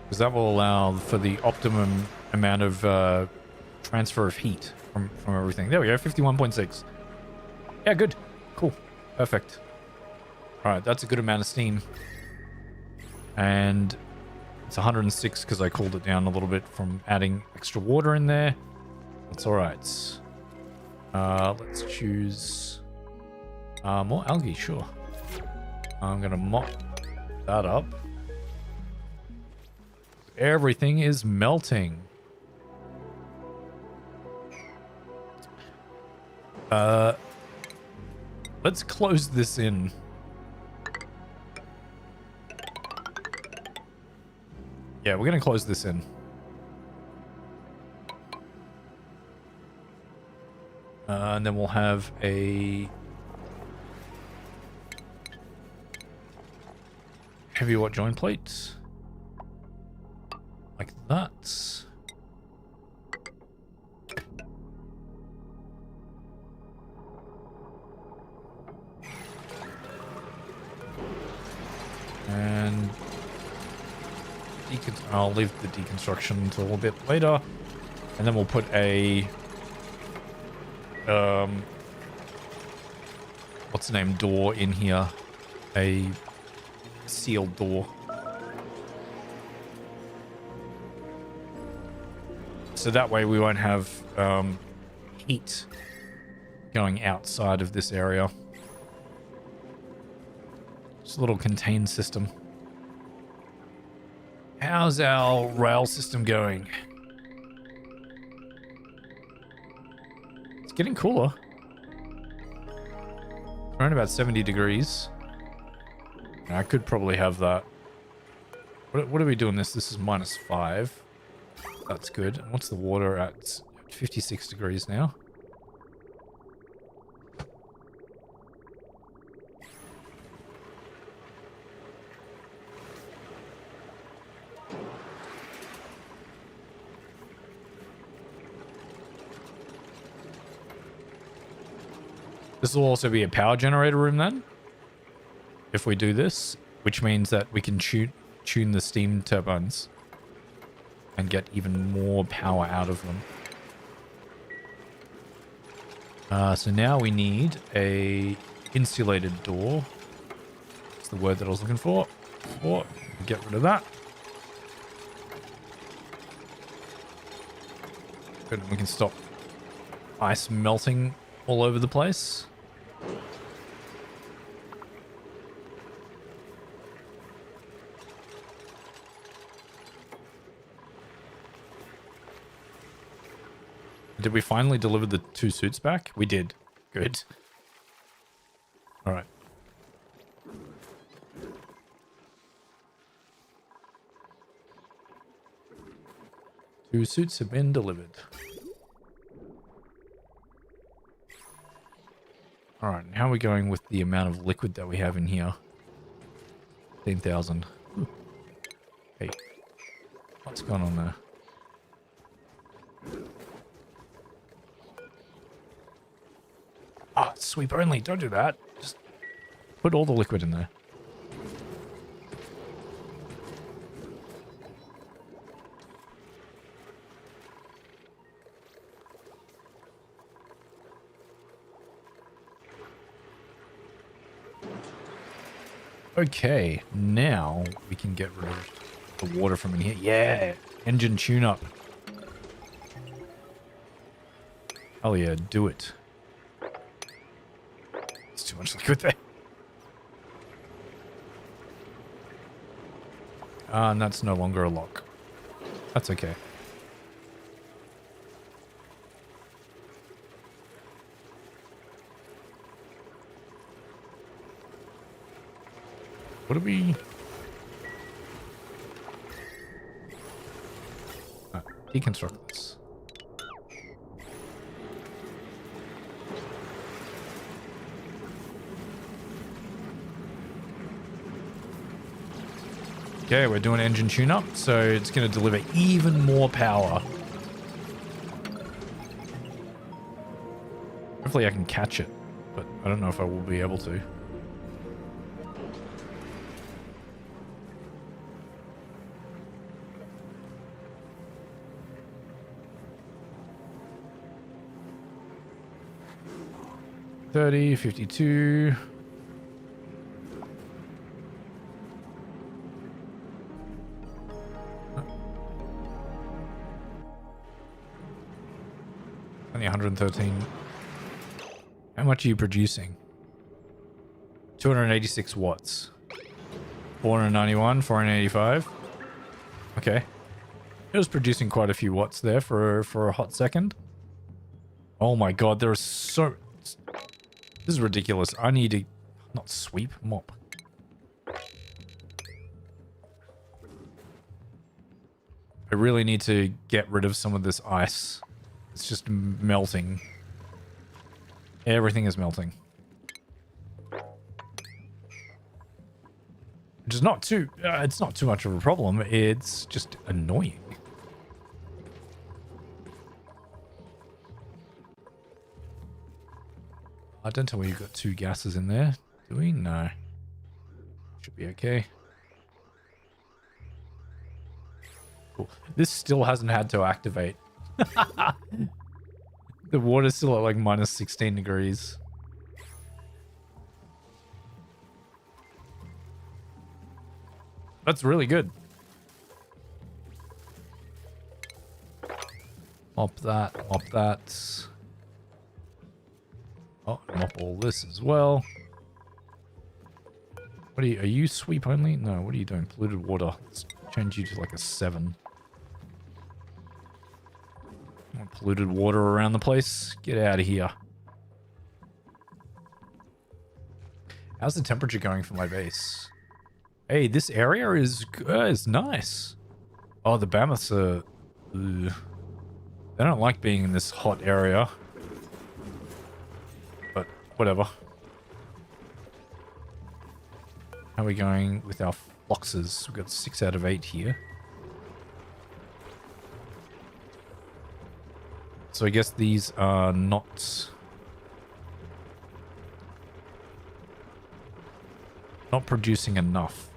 Because that will allow for the optimum amount of transfer of heat from everything. There we go, 51.6. Yeah, good. Cool. Perfect. All right, that's a good amount of steam. And it's 106 because I cooled it down a little bit from adding extra water in there. That's all right. Let's choose more algae, sure. I'm going to mop that up. Everything is melting. Let's close this in. Yeah, we're going to close this in. And then we'll have a heavy watt joint plate. Like that. And I'll leave the deconstruction until a bit later. And then we'll put a what's the name, door in here. A sealed door. So that way we won't have heat going outside of this area. It's a little contained system. How's our rail system going? It's getting cooler. Around about 70 degrees. I could probably have that. What are we doing this? This is -5. That's good. And what's the water at? 56 degrees now. This will also be a power generator room then, if we do this, which means that we can tune the steam turbines and get even more power out of them. So now we need a insulated door. That's the word that I was looking for. Get rid of that. Good, we can stop ice melting all over the place. Did we finally deliver the 2 suits back? We did. Good. All right. Two suits have been delivered. All right. How are we going with the amount of liquid that we have in here? 15,000. Hey, what's going on there? Ah, sweep only. Don't do that. Just put all the liquid in there. Okay, now we can get rid of the water from in here. Yeah, engine tune-up. Oh yeah, do it. It's too much liquid there. And that's no longer a lock. That's okay. What do we... deconstruct this. Okay, we're doing engine tune-up, so it's going to deliver even more power. Hopefully I can catch it, but I don't know if I will be able to. $30, $52. Only 113. How much are you producing? 286 watts. 491, 485. Okay. It was producing quite a few watts there for a hot second. Oh my god, there's This is ridiculous. I need to not sweep, mop. I really need to get rid of some of this ice. It's just melting. Everything is melting. Which is not too, it's not too much of a problem. It's just annoying. I don't tell me you've got 2 gases in there, do we? No. Should be okay. Cool. This still hasn't had to activate. The water's still at like minus 16 degrees. That's really good. Mop that, mop that. Oh, mop all this as well. What are you sweep only? No, what are you doing? Polluted water. Let's change you to like a 7. Polluted water around the place. Get out of here. How's the temperature going for my base? Hey, this area is nice. Oh, the mammoths are... Ugh. They don't like being in this hot area. But whatever. How are we going with our foxes? We've got 6 out of 8 here. So I guess these are not producing enough.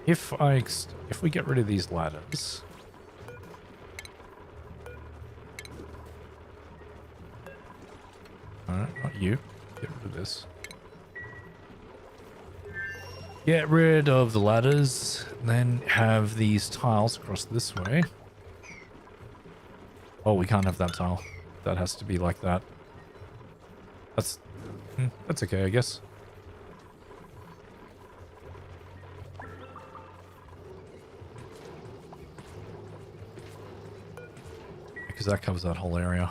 If we get rid of these ladders, alright, not you. Get rid of this. Get rid of the ladders, then have these tiles across this way. Oh, we can't have that tile. That has to be like that. That's okay, I guess. Because that covers that whole area.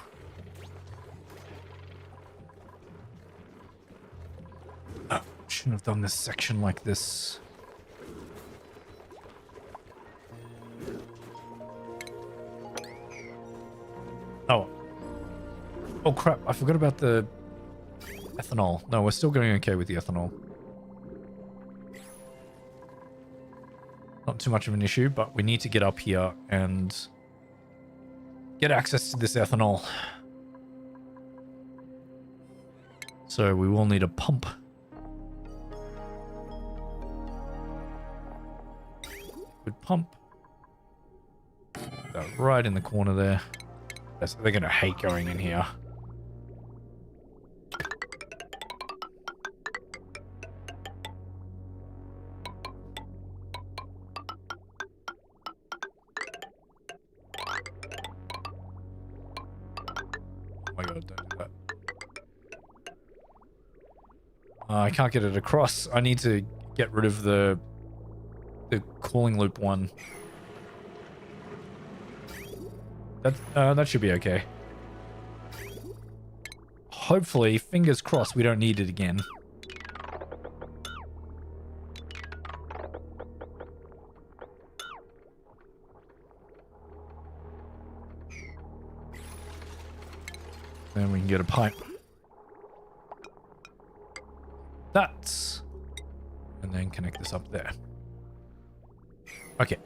Oh, shouldn't have done this section like this. Oh crap, I forgot about the ethanol. No, we're still going okay with the ethanol. Not too much of an issue, but we need to get up here and get access to this ethanol. So we will need a pump. Good pump. Put that right in the corner there. They're going to hate going in here. Oh my god, don't do that. I can't get it across. I need to get rid of the cooling loop one. That should be okay. Hopefully, fingers crossed, we don't need it again. Then we can get a pipe. That's... And then connect this up there. Okay.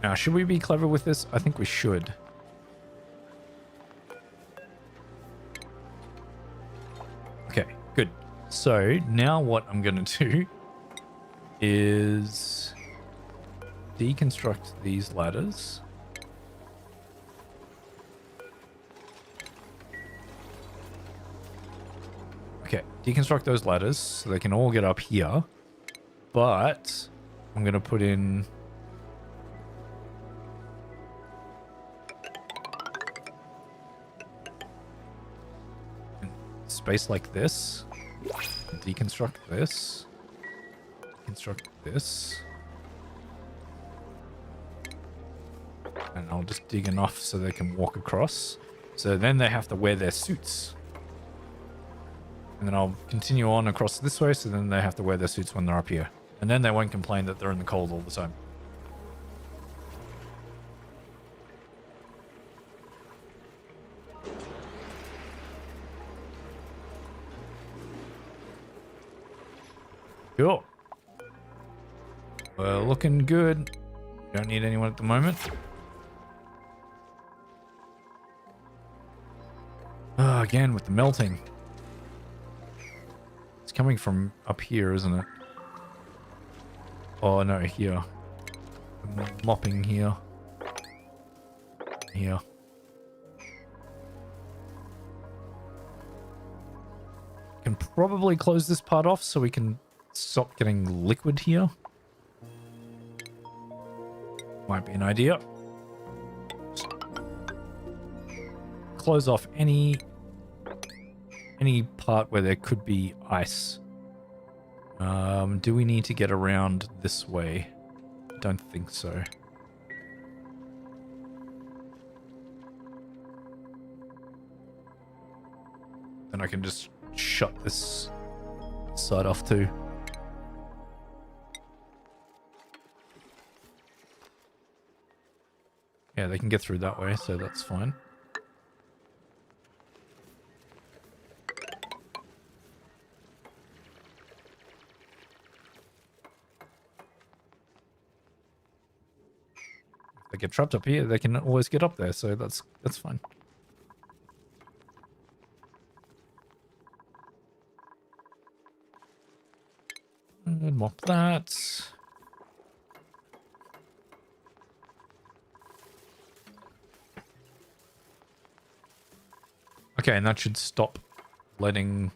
Now, should we be clever with this? I think we should. Okay, good. So, now what I'm going to do is deconstruct these ladders. Okay, deconstruct those ladders so they can all get up here. But I'm going to put in... space like this. Deconstruct this. construct this. And I'll just dig enough so they can walk across. So then they have to wear their suits. And then I'll continue on across this way, so then they have to wear their suits when they're up here. And then they won't complain that they're in the cold all the time. Cool. Well, looking good. Don't need anyone at the moment. Again, with the melting. It's coming from up here, isn't it? Oh, no, here. Mopping here. Here. Can probably close this part off so we can stop getting liquid here. Might be an idea. Just close off any part where there could be ice. Do we need to get around this way? Don't think so. Then I can just shut this side off too. Yeah, they can get through that way, so that's fine. If they get trapped up here, they can always get up there, so that's fine. And mop that. Okay, and that should stop letting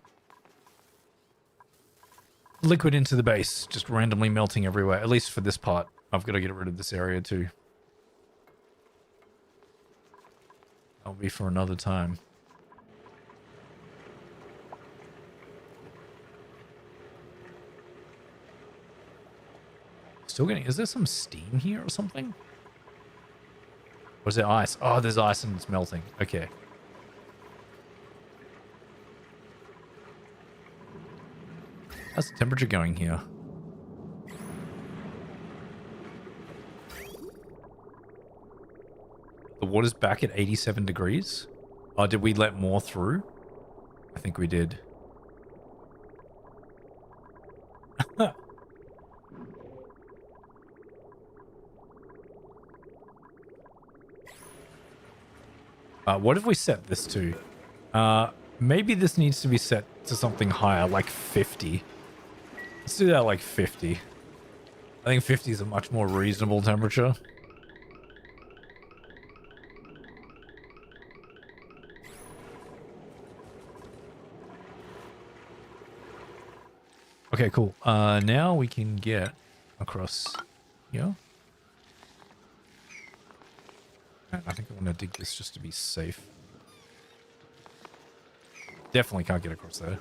liquid into the base, just randomly melting everywhere, at least for this part. I've got to get rid of this area too. That'll be for another time. Still getting... Is there some steam here or something? Or is there ice? Oh, there's ice and it's melting. Okay. How's the temperature going here? The water's back at 87 degrees. Oh, did we let more through? I think we did. What have we set this to? Maybe this needs to be set to something higher, like 50. Let's do that like 50. I think 50 is a much more reasonable temperature. Okay, cool. Now we can get across here. And I think I'm going to dig this just to be safe. Definitely can't get across there.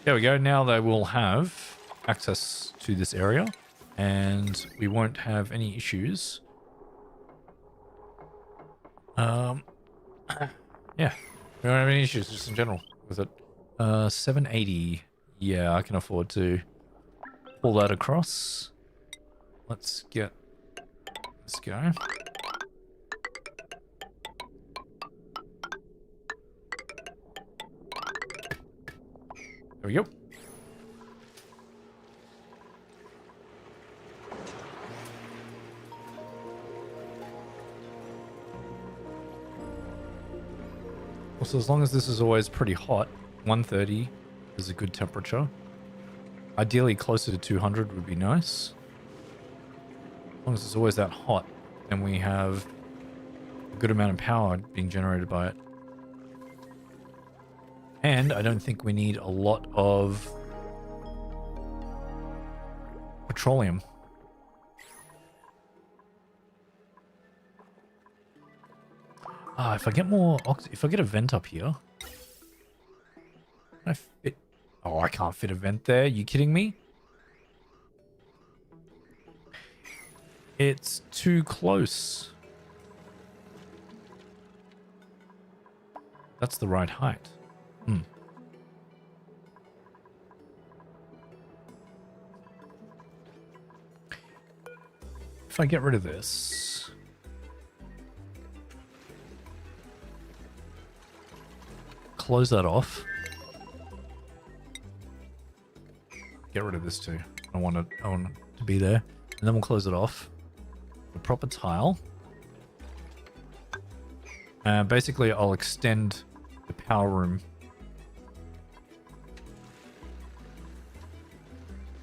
There we go. Now they will have access to this area and we won't have any issues. Yeah, we don't have any issues just in general with it. 780. Yeah, I can afford to pull that across. Let's get this guy. There we go. Also, as long as this is always pretty hot, 130 is a good temperature. Ideally, closer to 200 would be nice. As long as it's always that hot, and we have a good amount of power being generated by it. And I don't think we need a lot of petroleum. If I get more if I get a vent up here, can I fit? Oh, I can't fit a vent there. You kidding me? It's too close. That's the right height. Hmm. If I get rid of this, close that off. Get rid of this too. I want it to be there, and then we'll close it off. The proper tile. Basically, I'll extend the power room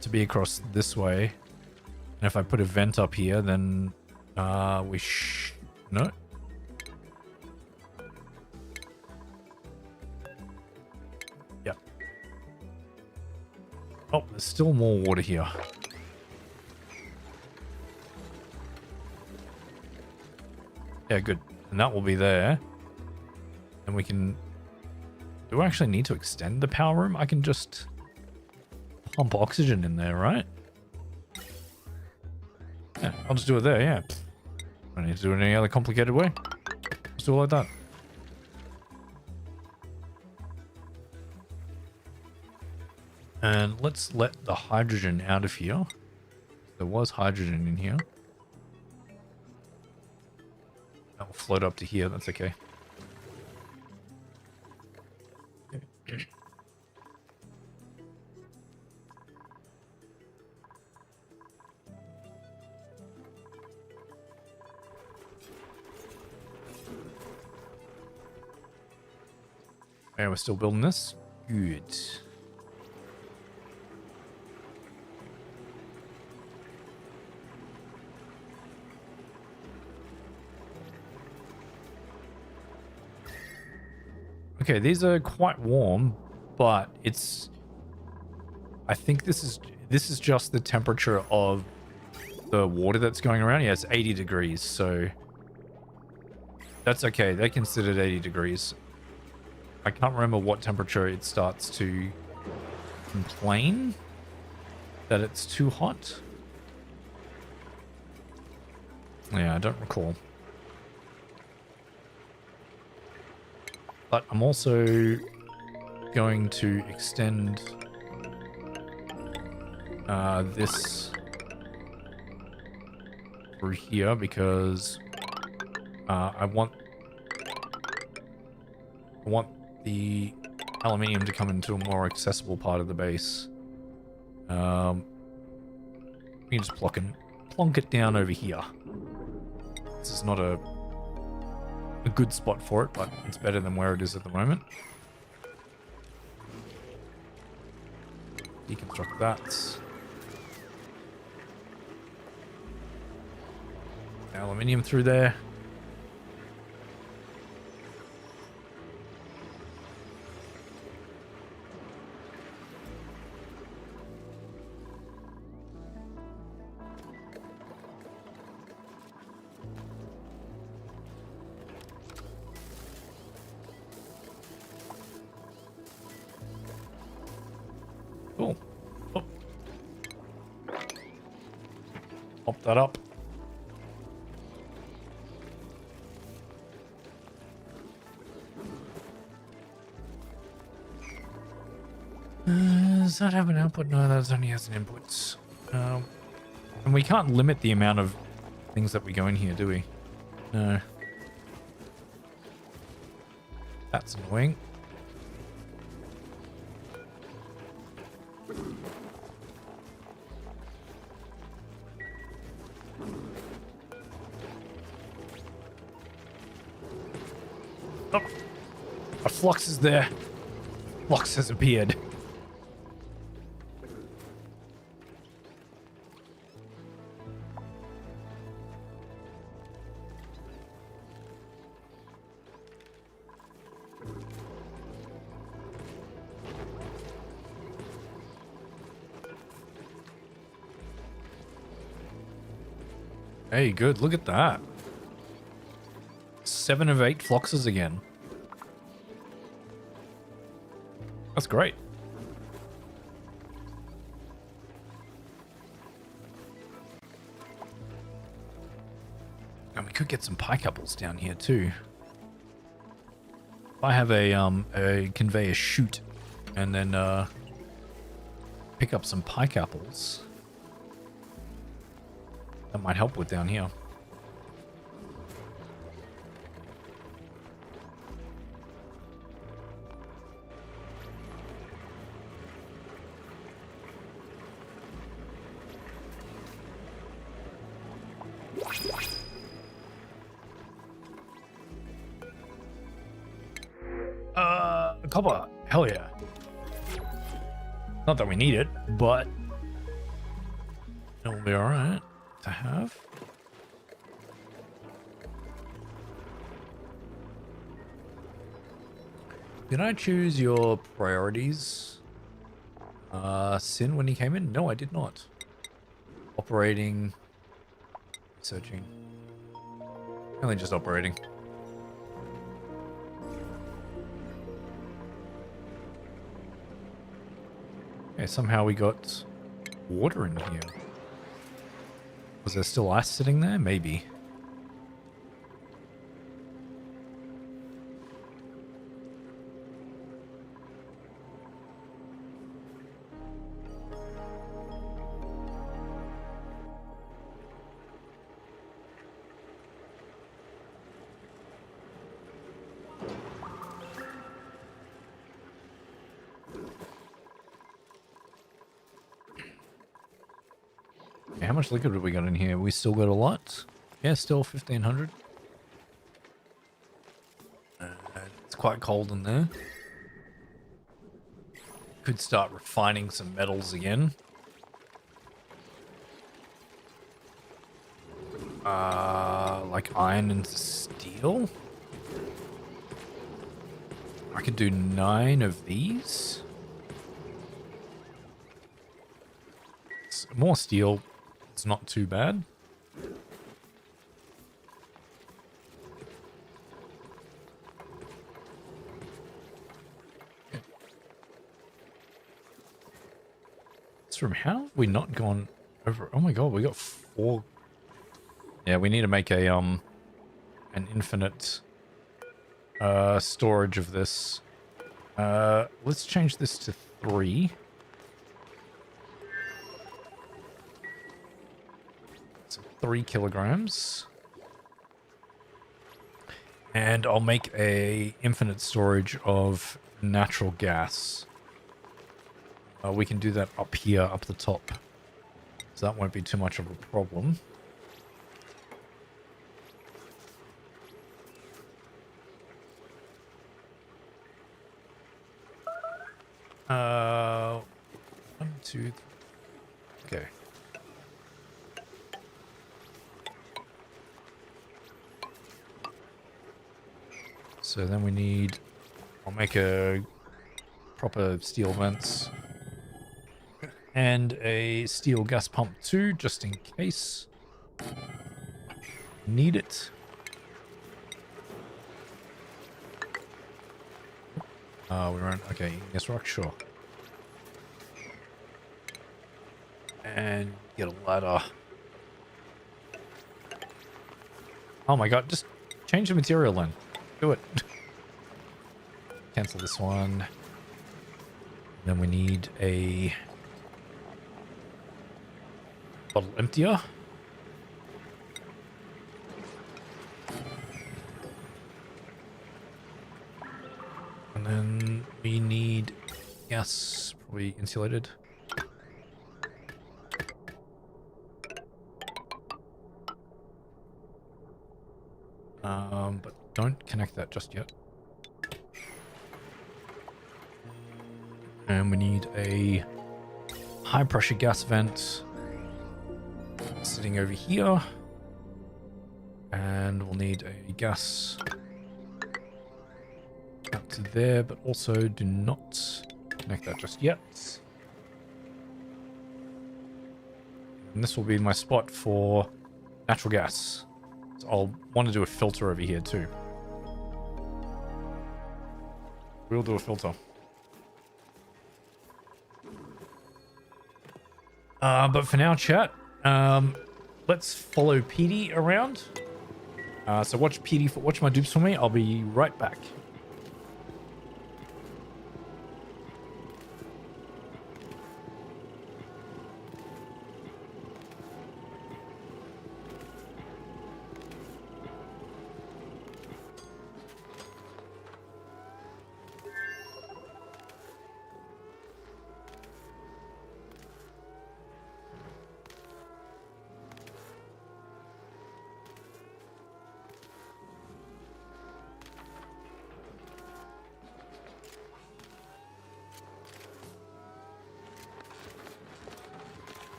to be across this way. And if I put a vent up here, then no. Yep. Oh, there's still more water here. Yeah, good. And that will be there. And we can... Do I actually need to extend the power room? I can just pump oxygen in there, right? Yeah, I'll just do it there, yeah. I don't need to do it in any other complicated way. Just do it like that. And let's let the hydrogen out of here. There was hydrogen in here. That will float up to here, that's okay. And we're still building this. Good. Okay, these are quite warm, but it's... I think this is just the temperature of the water that's going around. Yeah, it's 80 degrees, so... That's okay, they considered 80 degrees. I can't remember what temperature it starts to complain that it's too hot. Yeah, I don't recall. But I'm also going to extend this through here because I want the aluminium to come into a more accessible part of the base. We can just plonk it down over here. This is not a good spot for it, but it's better than where it is at the moment. Deconstruct that. Aluminium through there. Cool. Oh. Pop that up. Does that have an output? No, that only has an input. And we can't limit the amount of things that we go in here, do we? No. That's annoying. Oh, a flux is there. Flux has appeared. Hey, good. Look at that. 7 of 8 floxes again. That's great. And we could get some pike apples down here too. If I have a conveyor chute and then pick up some pike apples, that might help with down here. Copper, hell yeah. Not that we need it, but it'll be alright to have. Did I choose your priorities, Sin, when you came in? No, I did not. Operating, searching, only just operating. Okay, somehow we got water in here. Was there still ice sitting there? Maybe. How much liquid have we got in here? We still got a lot. Yeah, still 1,500. It's quite cold in there. Could start refining some metals again. Like iron and steel. I could do 9 of these. More steel. It's not too bad. It's from how have we not gone over? Oh my god, we got 4. Yeah, we need to make a an infinite storage of this. Let's change this to 3. So 3 kilograms. And I'll make a infinite storage of natural gas. We can do that up here, up the top. So that won't be too much of a problem. One, two, three. Okay. So then we need, I'll make a proper steel vents and a steel gas pump too, just in case. Need it. We're on, okay, yes, rock, sure. And get a ladder. Oh my god, just change the material then. Do it. Cancel this one. Then we need a bottle emptier. And then we need gas, probably insulated. But don't connect that just yet. And we need a high pressure gas vent sitting over here. And we'll need a gas out to there, but also do not connect that just yet. And this will be my spot for natural gas. So I'll want to do a filter over here too. We'll do a filter. But for now, chat, let's follow Petey around. So watch my dupes for me. I'll be right back.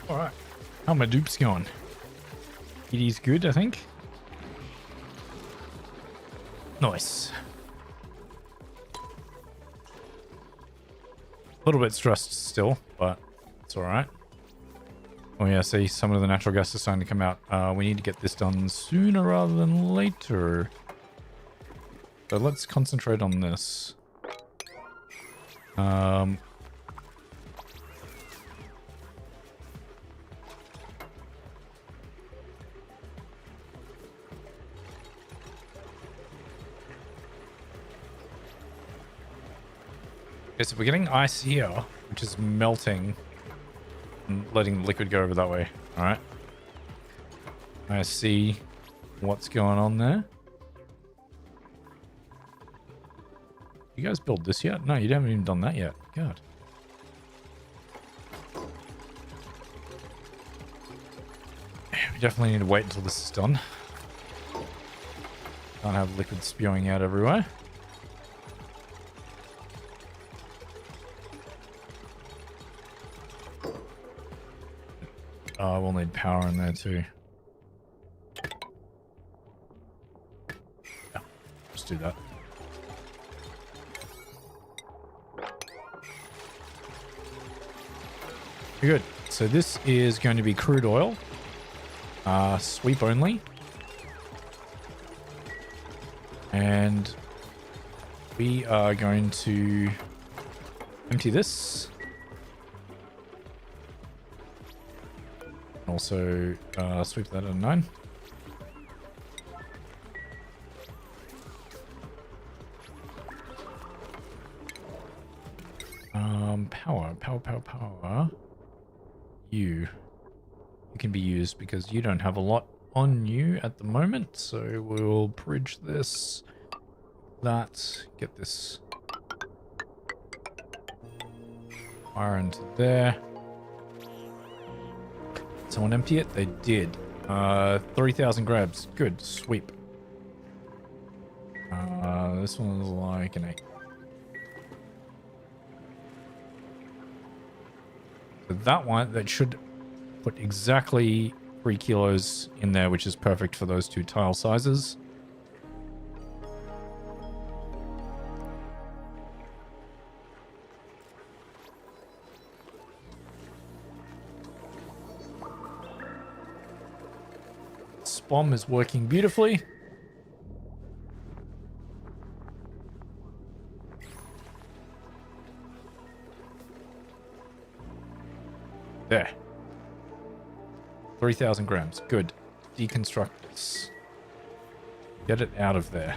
All right. How my dupes going? Petey's good, I think. Nice. A little bit stressed still, but it's all right. Oh yeah, see, some of the natural gas is starting to come out. We need to get this done sooner rather than later. So let's concentrate on this. Okay, so we're getting ice here, which is melting and letting the liquid go over that way. All right. I see what's going on there. You guys build this yet? No, you haven't even done that yet. God. We definitely need to wait until this is done. Can't have liquid spewing out everywhere. We'll need power in there too. Yeah, let's do that. Good. So this is going to be crude oil. Sweep only. And we are going to empty this. Also, sweep that at 9. Power. You can be used because you don't have a lot on you at the moment. So we'll bridge this, get this fire into there. Someone empty it? They did. 3,000 grabs. Good. Sweep. This one is like an 8. So that should put exactly 3 kilos in there, which is perfect for those 2 tile sizes. Bomb is working beautifully. 3,000 grams. Good. Deconstruct this. Get it out of there.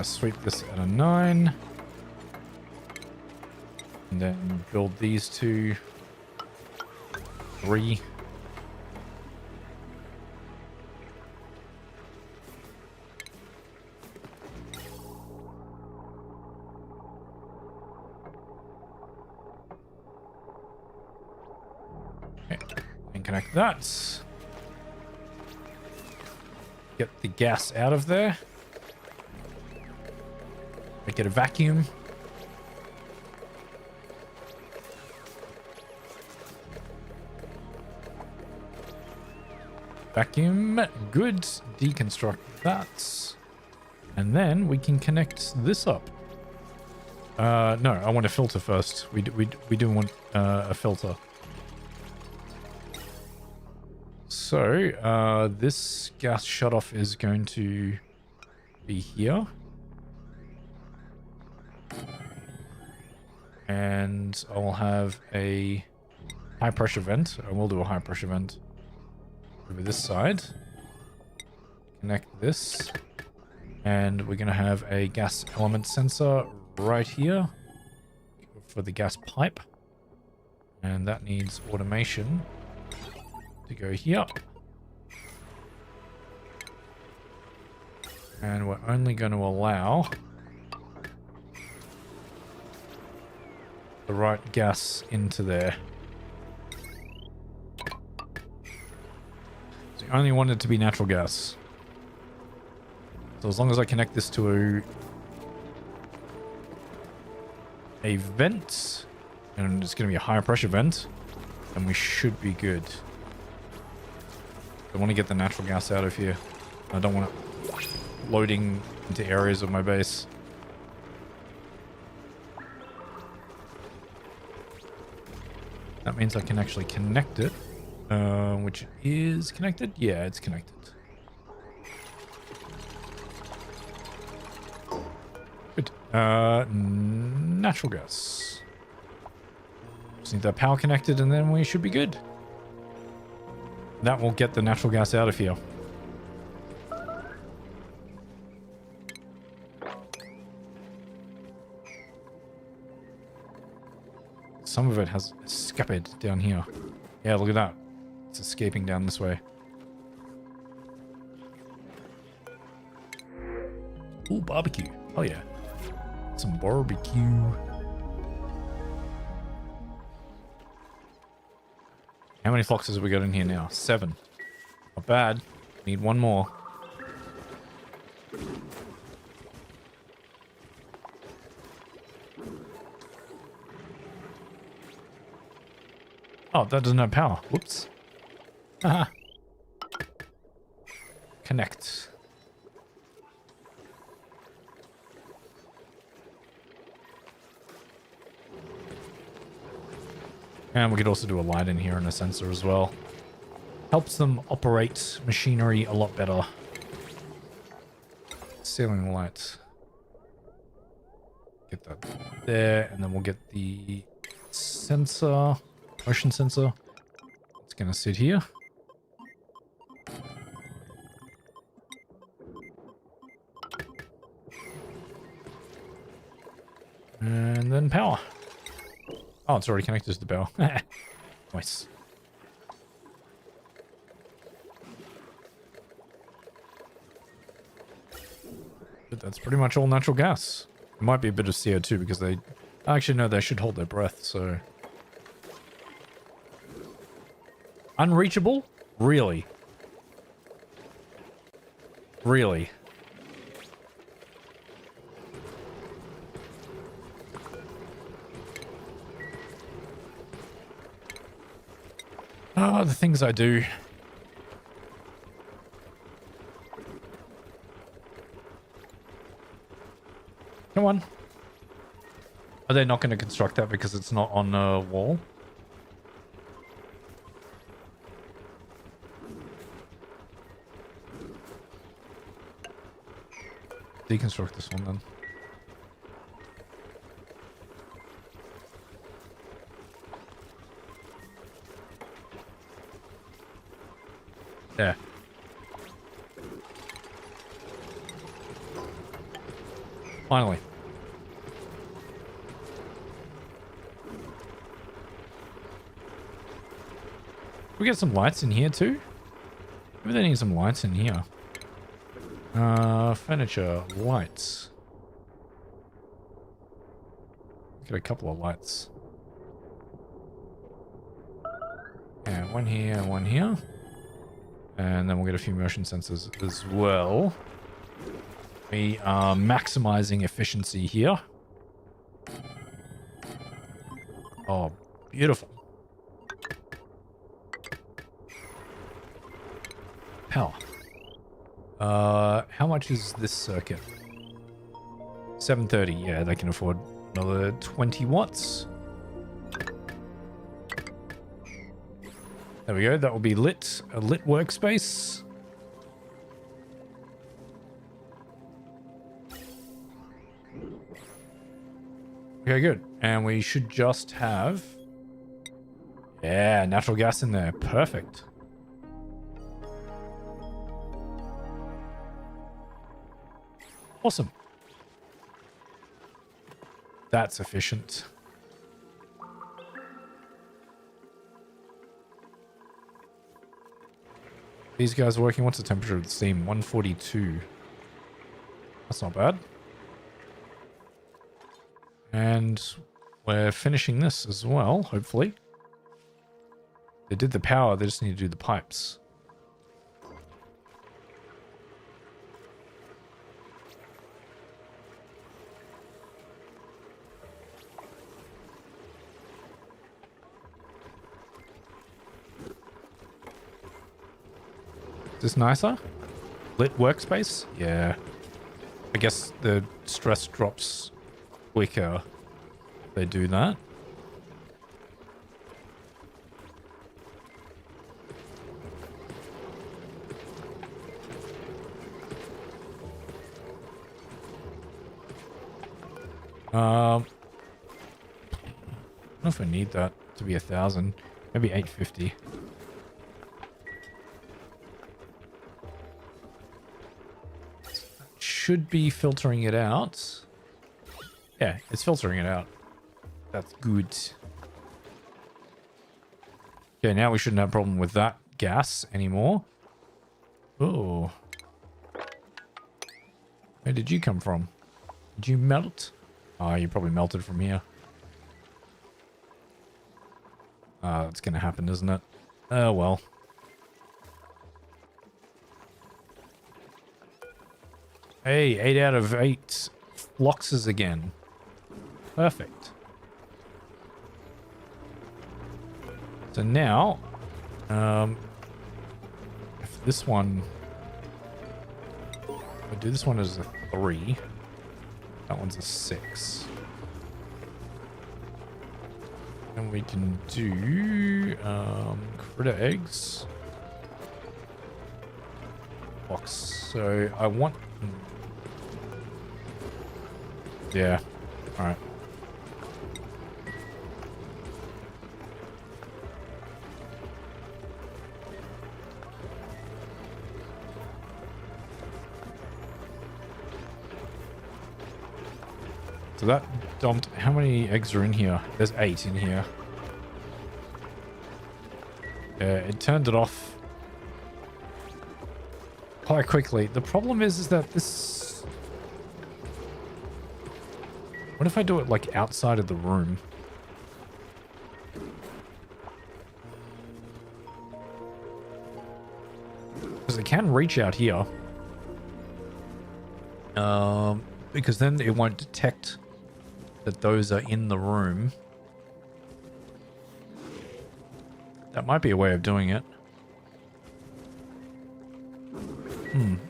Sweep this at a 9. And then build these 2. 3. Okay. And connect that. Get the gas out of there. Make it a vacuum. Vacuum. Good. Deconstruct that. And then we can connect this up. No, I want a filter first. We do want a filter. So, this gas shutoff is going to be here. And I'll have a high pressure vent. I will do a high pressure vent over this side. Connect this. And we're going to have a gas element sensor right here for the gas pipe. And that needs automation to go here. And we're only going to allow the right gas into there. So I only want it to be natural gas. So as long as I connect this to a vent, and it's going to be a higher pressure vent, then we should be good. I want to get the natural gas out of here. I don't want it loading into areas of my base. That means I can actually connect it, which is connected. Yeah, it's connected. Good. Natural gas. Just need that power connected and then we should be good. That will get the natural gas out of here. Some of it has escaped down here. Yeah, look at that. It's escaping down this way. Ooh, barbecue. Oh yeah. Some barbecue. How many foxes have we got in here now? 7. Not bad. Need one more. Oh, that doesn't have power. Whoops. Haha. Connect. And we could also do a light in here and a sensor as well. Helps them operate machinery a lot better. Ceiling light. Get that there, and then we'll get the sensor. Motion sensor. It's gonna sit here. And then power. Oh, it's already connected to the power. Nice. But that's pretty much all natural gas. It might be a bit of CO2 because they... Actually, no, they should hold their breath, so... Unreachable? Really? Really? Oh, the things I do. Come on. Are they not going to construct that because it's not on a wall? Deconstruct this one then. There. Finally. We get some lights in here too? Maybe they need some lights in here. Furniture, lights. Get a couple of lights. Yeah, one here, one here. And then we'll get a few motion sensors as well. We are maximizing efficiency here. Oh, beautiful. Power. How much is this circuit? 730. Yeah, they can afford another 20 watts. There we go. That will be lit. A lit workspace. Okay, good. And we should just have... Yeah, natural gas in there. Perfect. Awesome. That's efficient. These guys are working. What's the temperature of the steam? 142. That's not bad. And we're finishing this as well, hopefully. They did the power, they just need to do the pipes. Is this nicer? Lit workspace? Yeah. I guess the stress drops quicker if they do that. I don't know if I need that to be 1,000. Maybe 850. Should be filtering it out. Yeah, it's filtering it out. That's good. Okay, now we shouldn't have a problem with that gas anymore. Oh. Where did you come from? Did you melt? Oh, you probably melted from here. That's gonna happen, isn't it? Oh, well. Hey, 8 out of 8 fluxes again. Perfect. So now, if this one, I do this one as a 3, that one's a 6. And we can do critter eggs. Box. So I want. Yeah. All right. So that dumped. How many eggs are in here? There's 8 in here. It turned it off quite quickly. The problem is that this... What if I do it like outside of the room? Because it can reach out here. Because then it won't detect that those are in the room. That might be a way of doing it.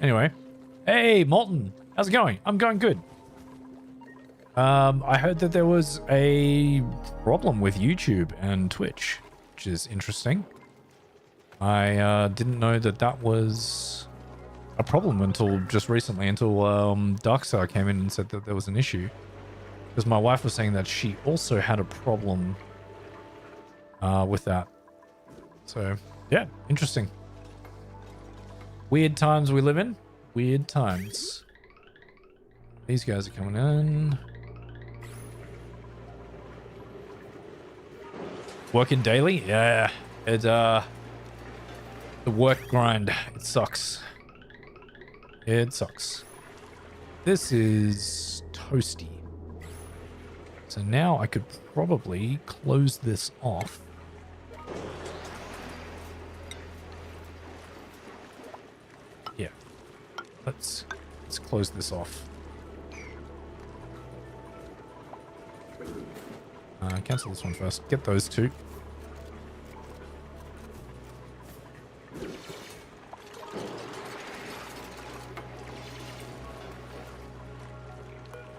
Anyway. Hey, Molten. How's it going? I'm going good. I heard that there was a problem with YouTube and Twitch, which is interesting. I didn't know that that was a problem until just recently, until Darkstar came in and said that there was an issue. Because my wife was saying that she also had a problem with that. So, yeah, interesting. Weird times we live in. Weird times. These guys are coming in. Working daily? Yeah. The work grind. It sucks. It sucks. This is toasty. So now I could probably close this off. Yeah. Let's close this off. Cancel this one first. Get those two.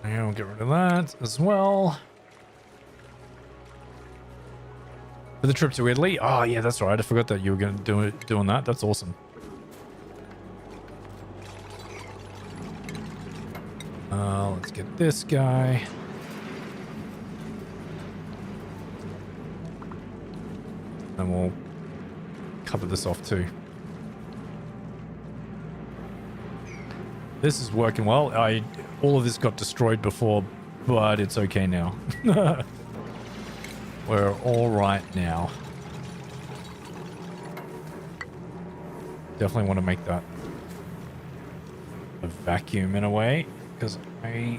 And we'll get rid of that as well. For the trip to Italy? Oh, yeah, that's right. I forgot that you were going to doing that. That's awesome. Let's get this guy. And we'll cover this off too. This is working well. All of this got destroyed before, but it's okay now. We're all right now. Definitely want to make that a vacuum in a way, because I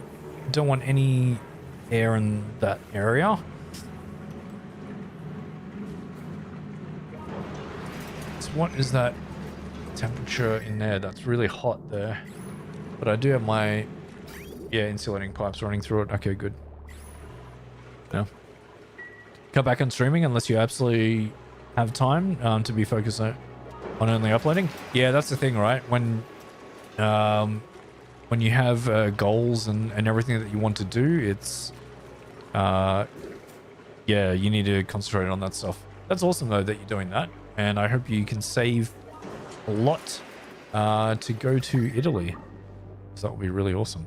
don't want any air in that area. So what is that temperature in there? That's really hot there. But I do have my, insulating pipes running through it. Okay, good. No. Cut back on streaming unless you absolutely have time to be focused on only uploading. Yeah, that's the thing, right? When you have goals and everything that you want to do, it's you need to concentrate on that stuff. That's awesome though that you're doing that, and I hope you can save a lot to go to Italy. So that would be really awesome.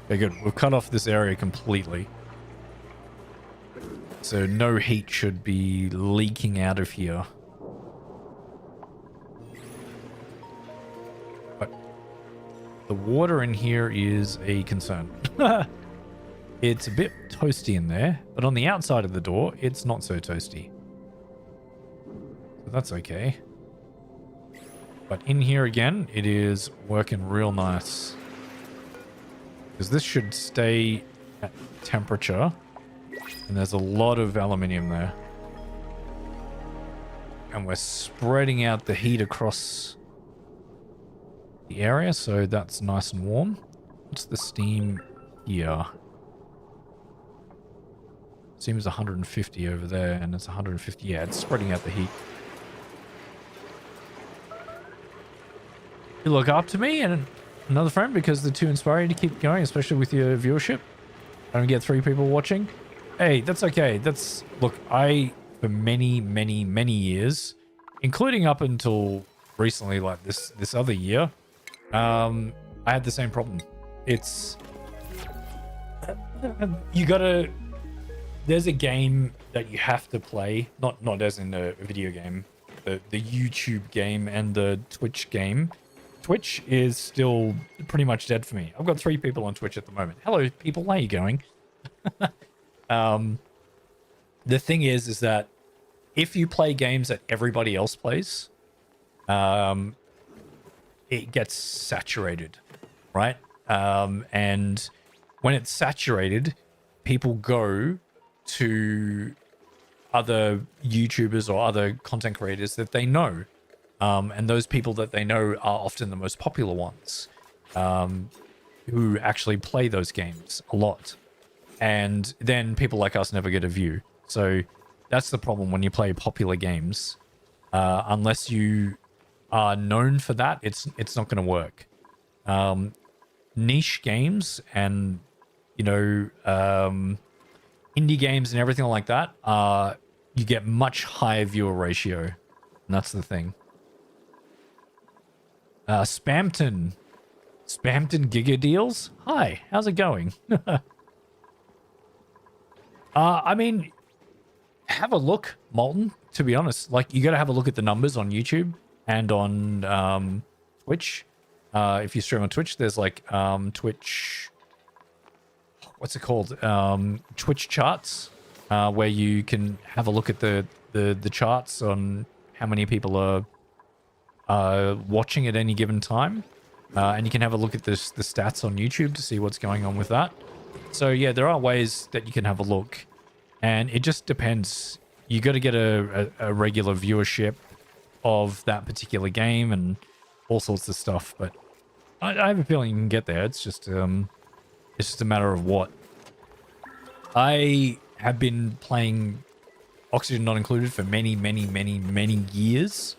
Okay, good. We've cut off this area completely. So no heat should be leaking out of here. But the water in here is a concern. It's a bit toasty in there, but on the outside of the door, it's not so toasty. So that's okay. But in here again, it is working real nice. Because this should stay at temperature. And there's a lot of aluminium there. And we're spreading out the heat across the area, so that's nice and warm. What's the steam here? Seems 150 over there, and it's 150. Yeah, it's spreading out the heat. You look up to me and another friend because they're too inspiring to keep going, especially with your viewership. I don't get 3 people watching. Hey, that's okay. Look, for many, many, many years, including up until recently, like this other year, I had the same problem. It's, there's a game that you have to play, not as in a video game, the YouTube game and the Twitch game. Twitch is still pretty much dead for me. I've got 3 people on Twitch at the moment. Hello, people. How are you going? The thing is that if you play games that everybody else plays, it gets saturated, right? And when it's saturated, people go to other YouTubers or other content creators that they know. And those people that they know are often the most popular ones, who actually play those games a lot. And then people like us never get a view. So that's the problem when you play popular games. Unless you are known for that, it's not going to work. Niche games and, indie games and everything like that, you get much higher viewer ratio. And that's the thing. Spamton Giga Deals. Hi, how's it going? I mean, have a look, Molten, to be honest. Like, you got to have a look at the numbers on YouTube and on Twitch. If you stream on Twitch, there's like Twitch... What's it called? Twitch charts, where you can have a look at the charts on how many people are watching at any given time. And you can have a look at the stats on YouTube to see what's going on with that. So yeah, there are ways that you can have a look. And it just depends. You got to get a regular viewership of that particular game and all sorts of stuff. But I have a feeling you can get there. It's just a matter of what. I have been playing Oxygen Not Included for many years.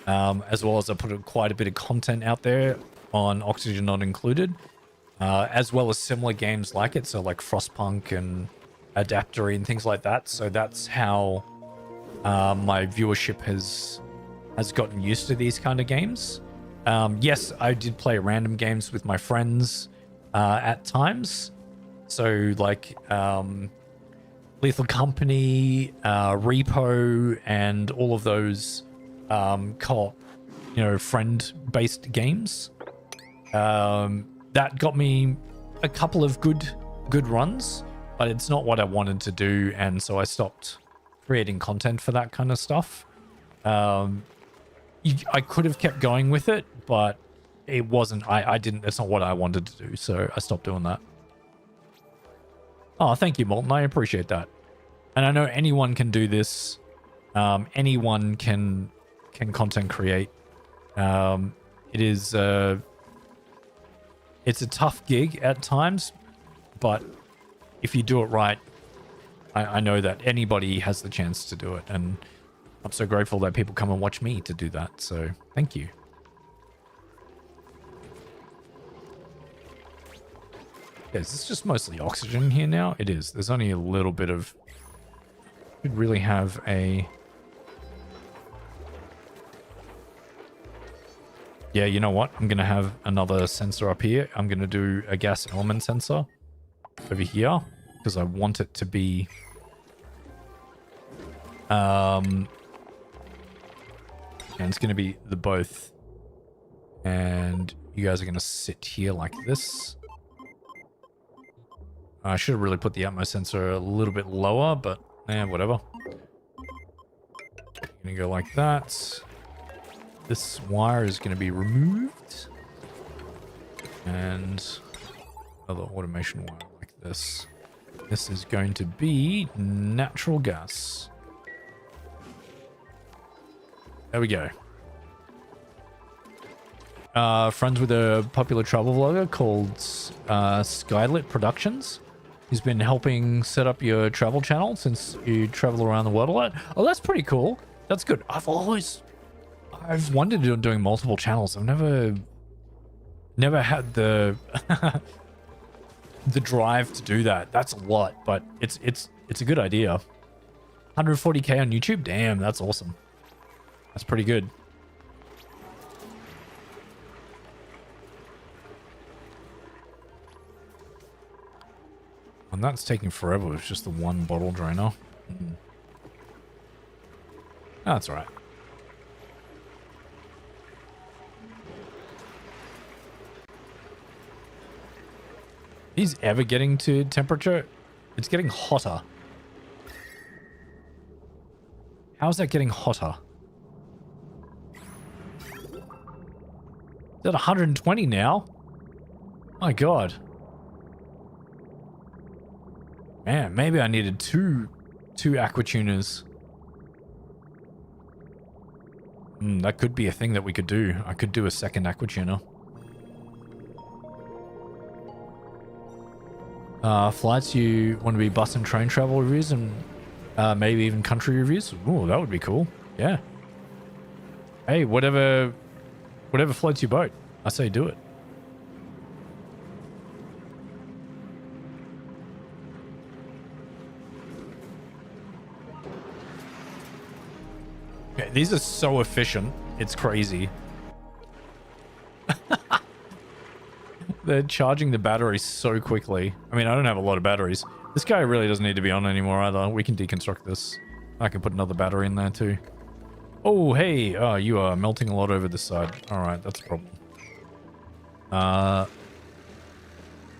As well as I put quite a bit of content out there on Oxygen Not Included. As well as similar games like it. So like Frostpunk and Adaptory and things like that. So that's how my viewership has gotten used to these kind of games. Yes, I did play random games with my friends at times. So like Lethal Company, Repo, and all of those co-op, friend-based games. That got me a couple of good runs, but it's not what I wanted to do, and so I stopped creating content for that kind of stuff. I could have kept going with it, but it wasn't. I didn't. It's not what I wanted to do, so I stopped doing that. Oh, thank you, Molten. I appreciate that. And I know anyone can do this. Anyone can content create. It is it's a tough gig at times, but if you do it right, I know that anybody has the chance to do it, and I'm so grateful that people come and watch me to do that. So thank you. Yeah, is this just mostly oxygen here now? It is. There's only a little bit of... Could really have a... Yeah, you know what? I'm going to have another sensor up here. I'm going to do a gas element sensor over here because I want it to be... and it's going to be the both. And you guys are going to sit here like this. I should have really put the Atmos sensor a little bit lower, but whatever. Gonna go like that. This wire is going to be removed. And another automation wire like this. This is going to be natural gas. There we go. Friends with a popular travel vlogger called Skylit Productions. He's been helping set up your travel channel since you travel around the world a lot. Oh, that's pretty cool. That's good. I've wondered on doing multiple channels. I've never had the the drive to do that. That's a lot, but it's a good idea. 140k on YouTube. Damn, that's awesome. That's pretty good. And that's taking forever with just the one bottle drainer. That's all right. Is ever getting to temperature? It's getting hotter. How is that getting hotter? It's at 120 now. My God. Man, maybe I needed two aqua tuners. That could be a thing that we could do. I could do a second aqua tuner. Flights you want to be bus and train travel reviews and maybe even country reviews? Ooh, that would be cool. Yeah. Hey, whatever floats your boat. I say do it. Yeah, these are so efficient. It's crazy. They're charging the battery so quickly. I mean, I don't have a lot of batteries. This guy really doesn't need to be on anymore either. We can deconstruct this. I can put another battery in there too. Oh, hey, you are melting a lot over this side. All right, that's a problem.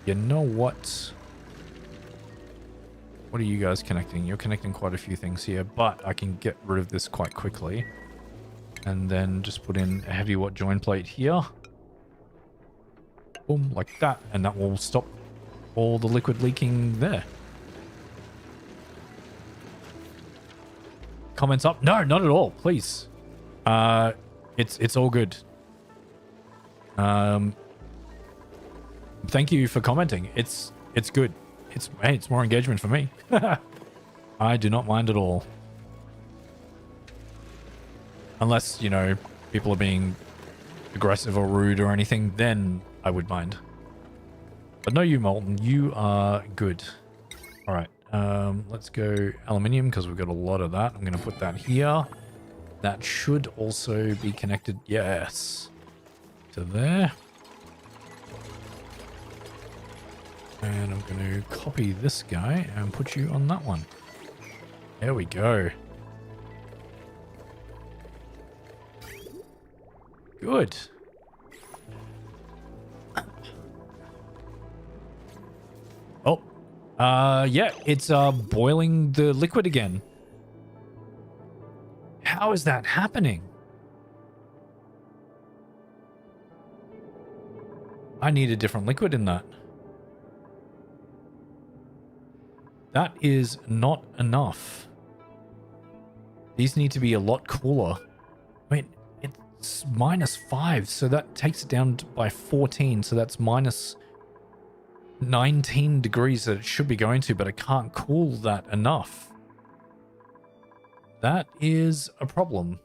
You know what? What are you guys connecting? You're connecting quite a few things here, but I can get rid of this quite quickly. And then just put in a heavy watt join plate here. Boom, like that. And that will stop all the liquid leaking there. Comments up? No, not at all. Please. It's all good. Thank you for commenting. It's good. Hey, it's more engagement for me. I do not mind at all. Unless, you know, people are being aggressive or rude or anything, then I would mind. But no, you Molten, you are good. All right, let's go aluminium because we've got a lot of that. I'm going to put that here. That should also be connected, yes, to there. And I'm going to copy this guy and put you on that one. There we go. Good. Oh, yeah, it's boiling the liquid again. How is that happening? I need a different liquid in that. That is not enough. These need to be a lot cooler. I mean, it's -5, so that takes it down by 14, so that's minus 19 degrees that it should be going to, but I can't cool that enough. That is a problem.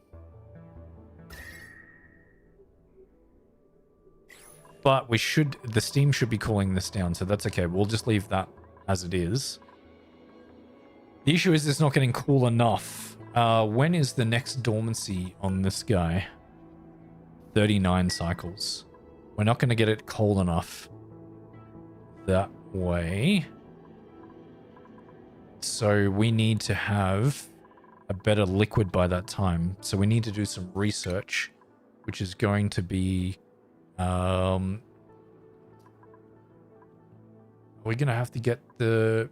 But the steam should be cooling this down, so that's okay. We'll just leave that as it is. The issue is it's not getting cool enough. When is the next dormancy on this guy? 39 cycles. We're not going to get it cold enough that way. So we need to have a better liquid by that time. So we need to do some research, which is going to be... we're going to have to get the...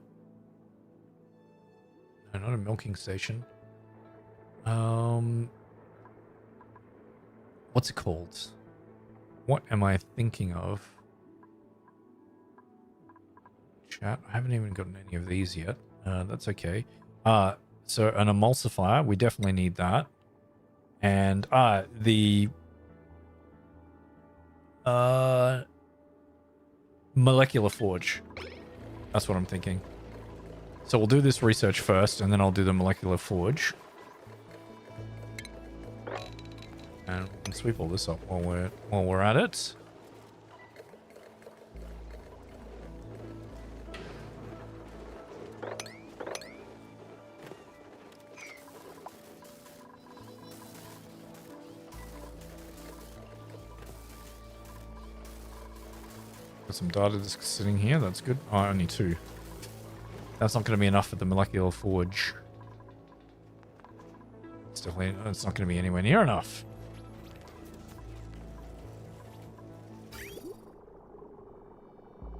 No, not a milking station. What's it called? What am I thinking of? Chat, I haven't even gotten any of these yet. That's okay. So an emulsifier, we definitely need that. And the molecular forge. That's what I'm thinking. So we'll do this research first, and then I'll do the molecular forge. And we can sweep all this up while we're at it. Got some data disks sitting here. That's good. Oh, only 2. That's not going to be enough for the molecular forge. It's not going to be anywhere near enough.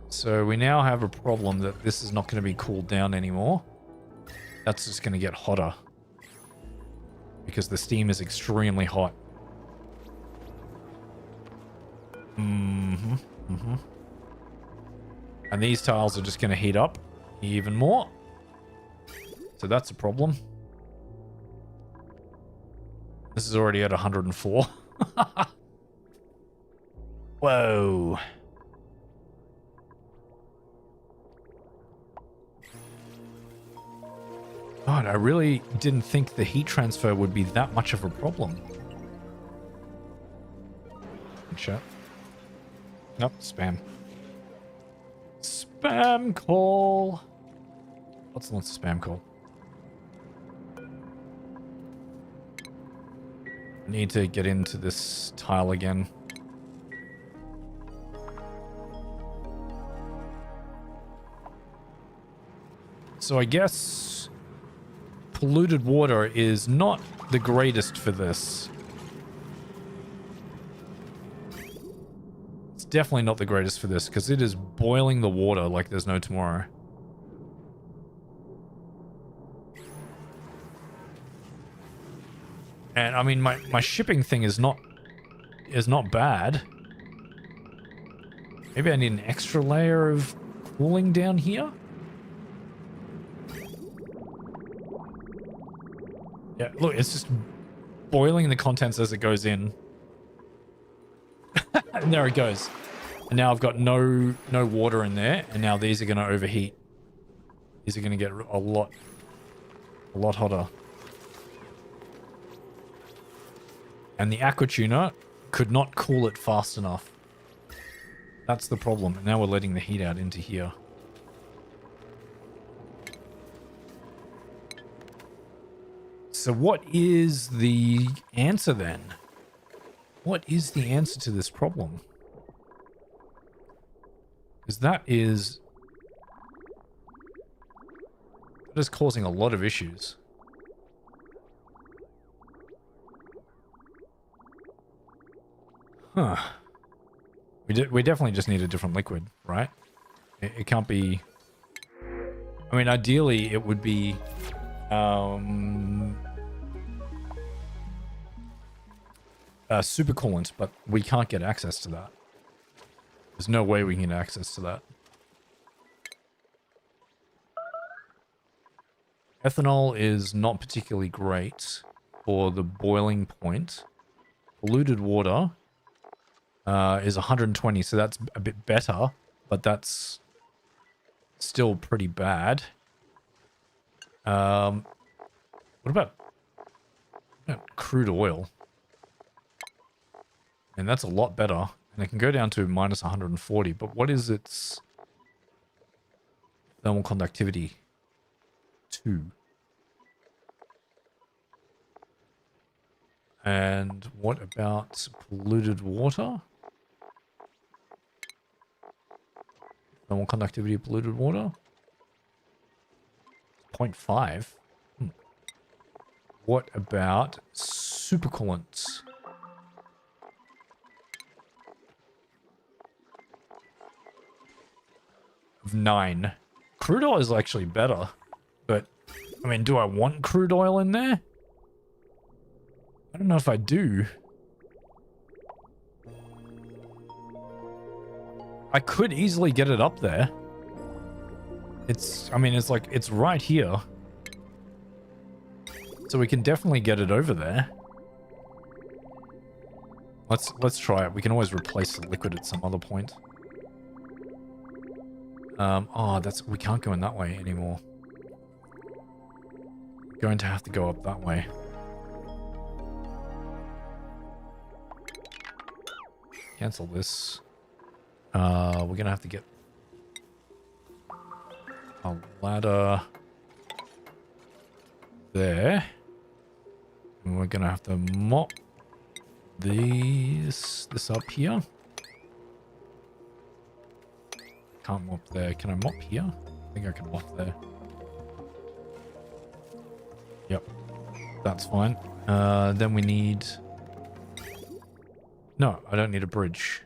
So we now have a problem that this is not going to be cooled down anymore. That's just going to get hotter. Because the steam is extremely hot. And these tiles are just going to heat up even more. So that's a problem. This is already at 104. Whoa. God, I really didn't think the heat transfer would be that much of a problem. Chat. Nope, spam. Spam call. What's a spam call? I need to get into this tile again. So I guess polluted water is not the greatest for this. It's definitely not the greatest for this because it is boiling the water like there's no tomorrow. And I mean, my shipping thing is not bad. Maybe I need an extra layer of cooling down here. Yeah, look, it's just boiling the contents as it goes in. And there it goes. And now I've got no water in there, and now these are going to overheat. These are going to get a lot hotter. And the aqua tuner could not cool it fast enough. That's the problem. And now we're letting the heat out into here. So what is the answer then? What is the answer to this problem? Because that is causing a lot of issues. Huh. We definitely just need a different liquid, right? It can't be... I mean, ideally, it would be... supercoolant, but we can't get access to that. There's no way we can get access to that. Ethanol is not particularly great for the boiling point. Polluted water is 120, so that's a bit better, but that's still pretty bad. What about crude oil? And that's a lot better. And it can go down to minus 140. But what is its thermal conductivity? 2. And what about polluted water? Thermal conductivity of polluted water? 0.5. What about supercoolants? Of 9. Crude oil is actually better, but I mean, do I want crude oil in there? I don't know if I do. I could easily get it up there. I mean, it's like, it's right here. So we can definitely get it over there. Let's try it. We can always replace the liquid at some other point. Oh, we can't go in that way anymore. We're going to have to go up that way. Cancel this. We're gonna have to get a ladder there. And we're gonna have to mop this up here. Can't mop there. Can I mop here? I think I can mop there. Yep. That's fine. Then we need... No, I don't need a bridge.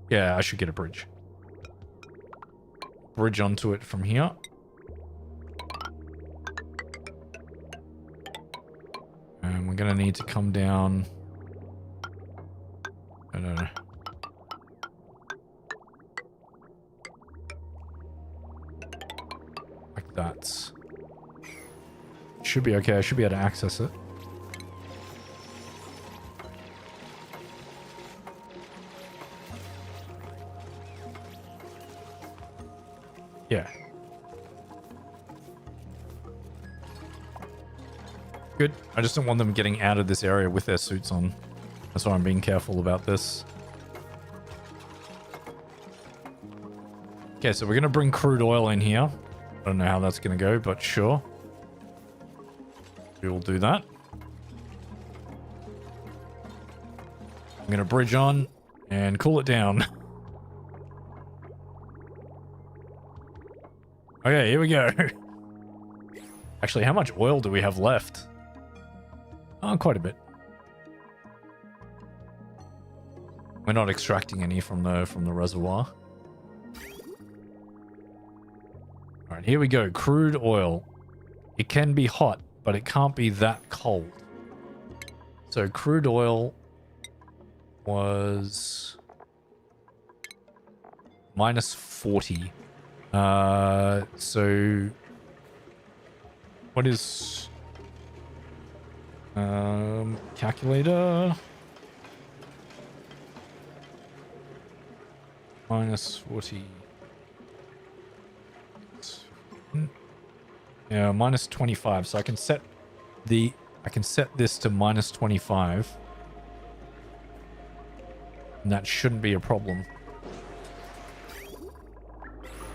Yeah, I should get a bridge. Bridge onto it from here. And we're gonna need to come down... No. Like that. Should be okay. I should be able to access it. Yeah. Good. I just don't want them getting out of this area with their suits on. That's why I'm being careful about this. Okay, so we're going to bring crude oil in here. I don't know how that's going to go, but sure. We will do that. I'm going to bridge on and cool it down. Okay, here we go. Actually, how much oil do we have left? Oh, quite a bit. We're not extracting any from the reservoir. All right, here we go. Crude oil. It can be hot, but it can't be that cold. So crude oil was minus 40. So what is calculator? Minus 40. Yeah, minus 25. So I can set this to minus 25. And that shouldn't be a problem.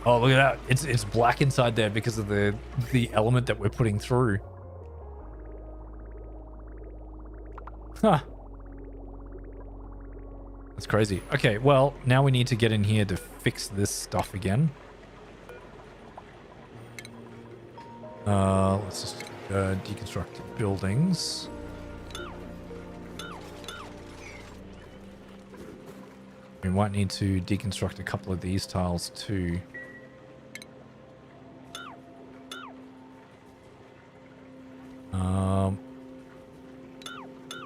Oh, look at that. It's black inside there because of the element that we're putting through. Huh. That's crazy. Okay, well, now we need to get in here to fix this stuff again. Let's just deconstruct buildings. We might need to deconstruct a couple of these tiles too.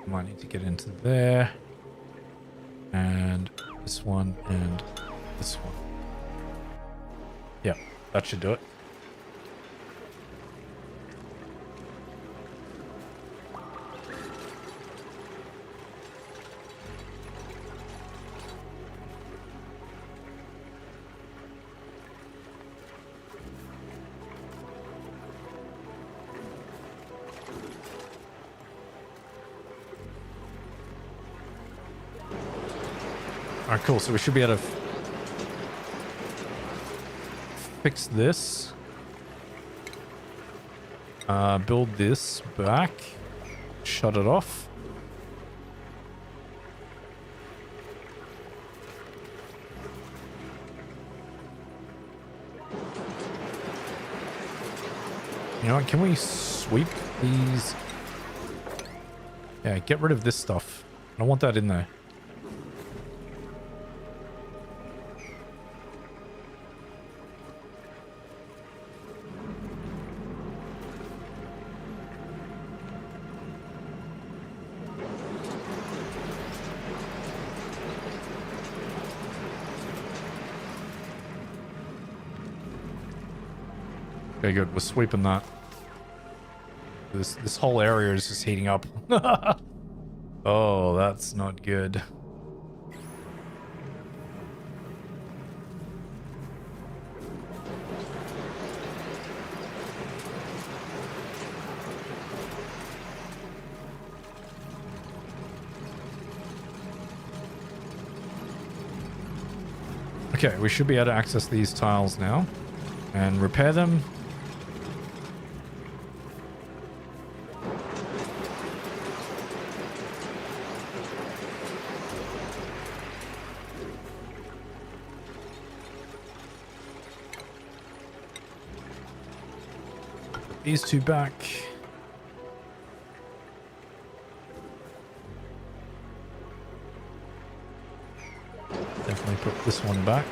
Might need to get into there. And this one and this one. Yeah, that should do it. All right, cool. So we should be able to fix this. Build this back. Shut it off. You know what? Can we sweep these? Yeah, get rid of this stuff. I don't want that in there. Okay, good. We're sweeping that. This whole area is just heating up. Oh, that's not good. Okay, we should be able to access these tiles now and repair them. These two back. Definitely put this one back.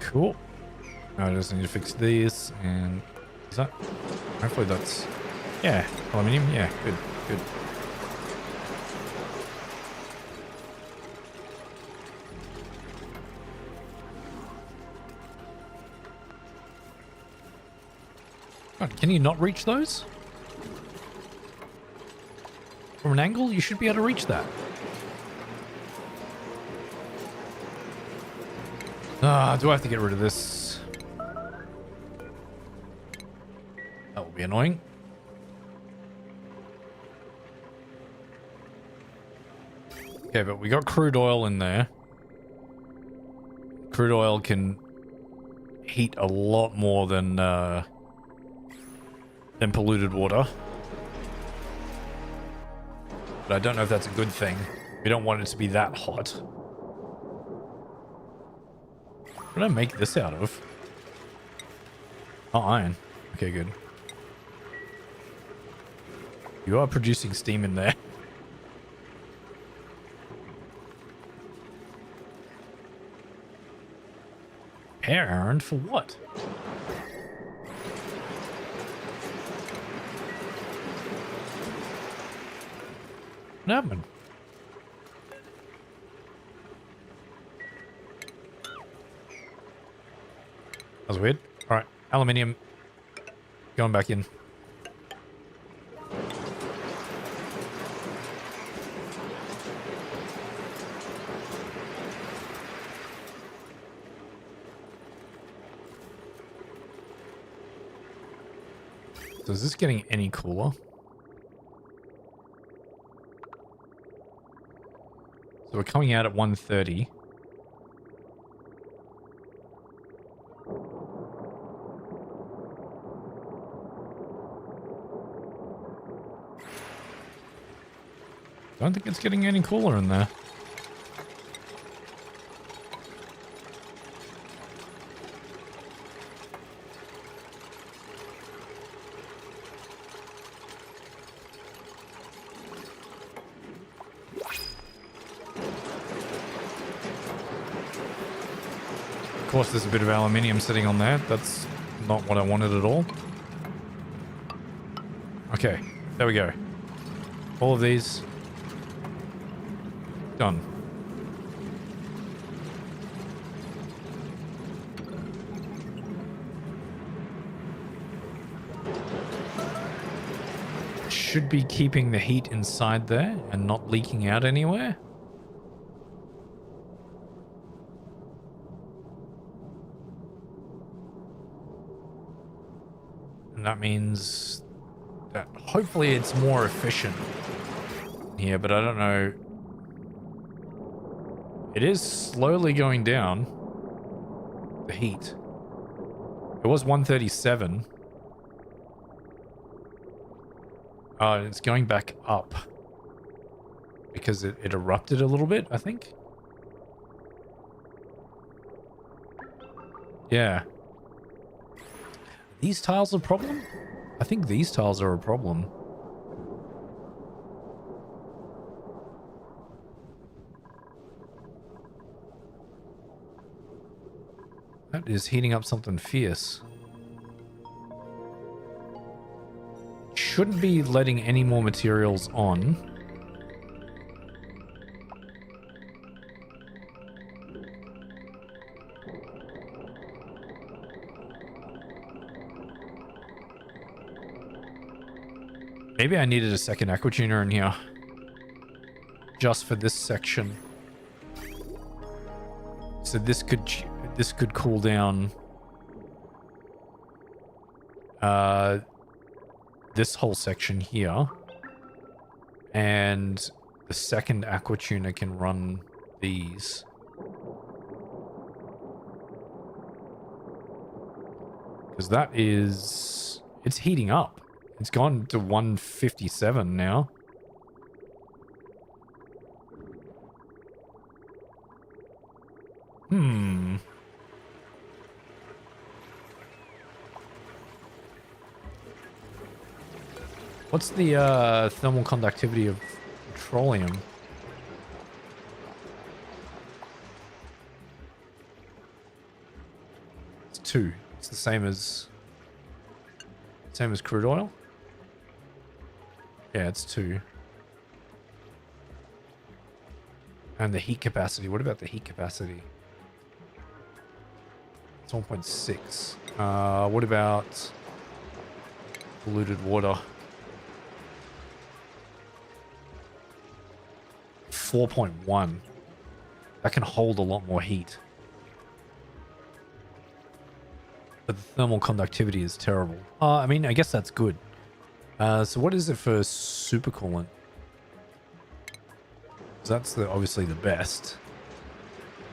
Cool. Now I just need to fix these and is that? Hopefully that's, yeah, aluminium. Yeah, good, good. God, can you not reach those? From an angle, you should be able to reach that. Ah, do I have to get rid of this? That will be annoying. Okay, but we got crude oil in there. Crude oil can heat a lot more than than polluted water. But I don't know if that's a good thing. We don't want it to be that hot. What did I make this out of? Oh, iron. Okay, good. You are producing steam in there. Air errand for what? What happened? That was weird. All right, aluminium going back in. So is this getting any cooler? So we're coming out at 130. Don't think it's getting any cooler in there. Of course, there's a bit of aluminium sitting on there. That's not what I wanted at all. Okay, there we go. All of these done. Should be keeping the heat inside there and not leaking out anywhere. And that means that hopefully it's more efficient here, but I don't know. It is slowly going down, the heat. It was 137. It's going back up because it erupted a little bit, I think. Yeah. These tiles a problem? I think these tiles are a problem. That is heating up something fierce. Shouldn't be letting any more materials on. Maybe I needed a second aqua tuner in here. Just for this section. So this could cool down this whole section here, and the second aqua tuner can run these. Because that is, it's heating up. It's gone to 157 now. What's the thermal conductivity of petroleum? It's 2. It's the same as crude oil. Yeah, it's 2. And the heat capacity. What about the heat capacity? It's 1.6. What about polluted water? 4.1. That can hold a lot more heat. But the thermal conductivity is terrible. I mean, I guess that's good. So what is it for supercoolant? That's obviously the best.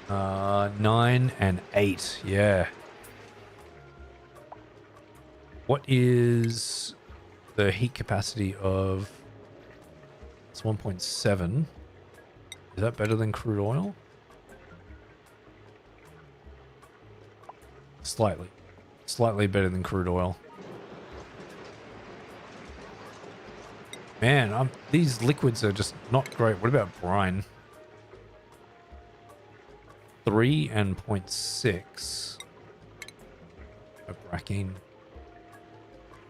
9 and 8. Yeah. What is the heat capacity of it's 1.7. Is that better than crude oil? Slightly. Slightly better than crude oil. Man, these liquids are just not great. What about brine? 3 and 0.6. Brackine.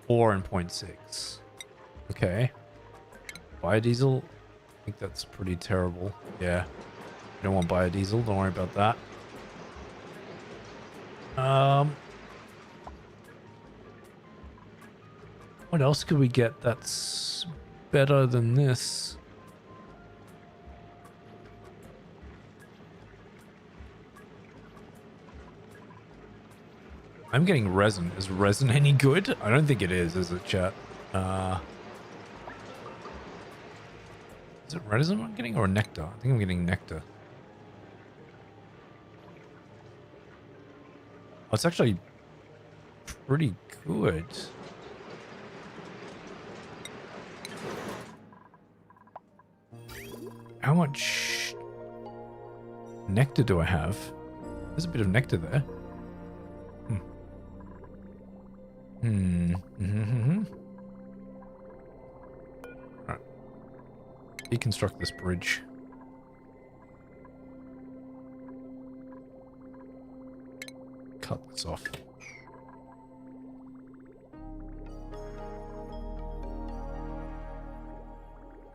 4 and 0.6. Okay. Biodiesel? I think that's pretty terrible. Yeah. You don't want biodiesel. Don't worry about that. What else could we get that's better than this? I'm getting resin. Is resin any good? I don't think it is it, chat? Is it resin I'm getting or nectar? I think I'm getting nectar. Oh, it's actually pretty good. How much nectar do I have? There's a bit of nectar there. Alright. Deconstruct this bridge. Cut this off.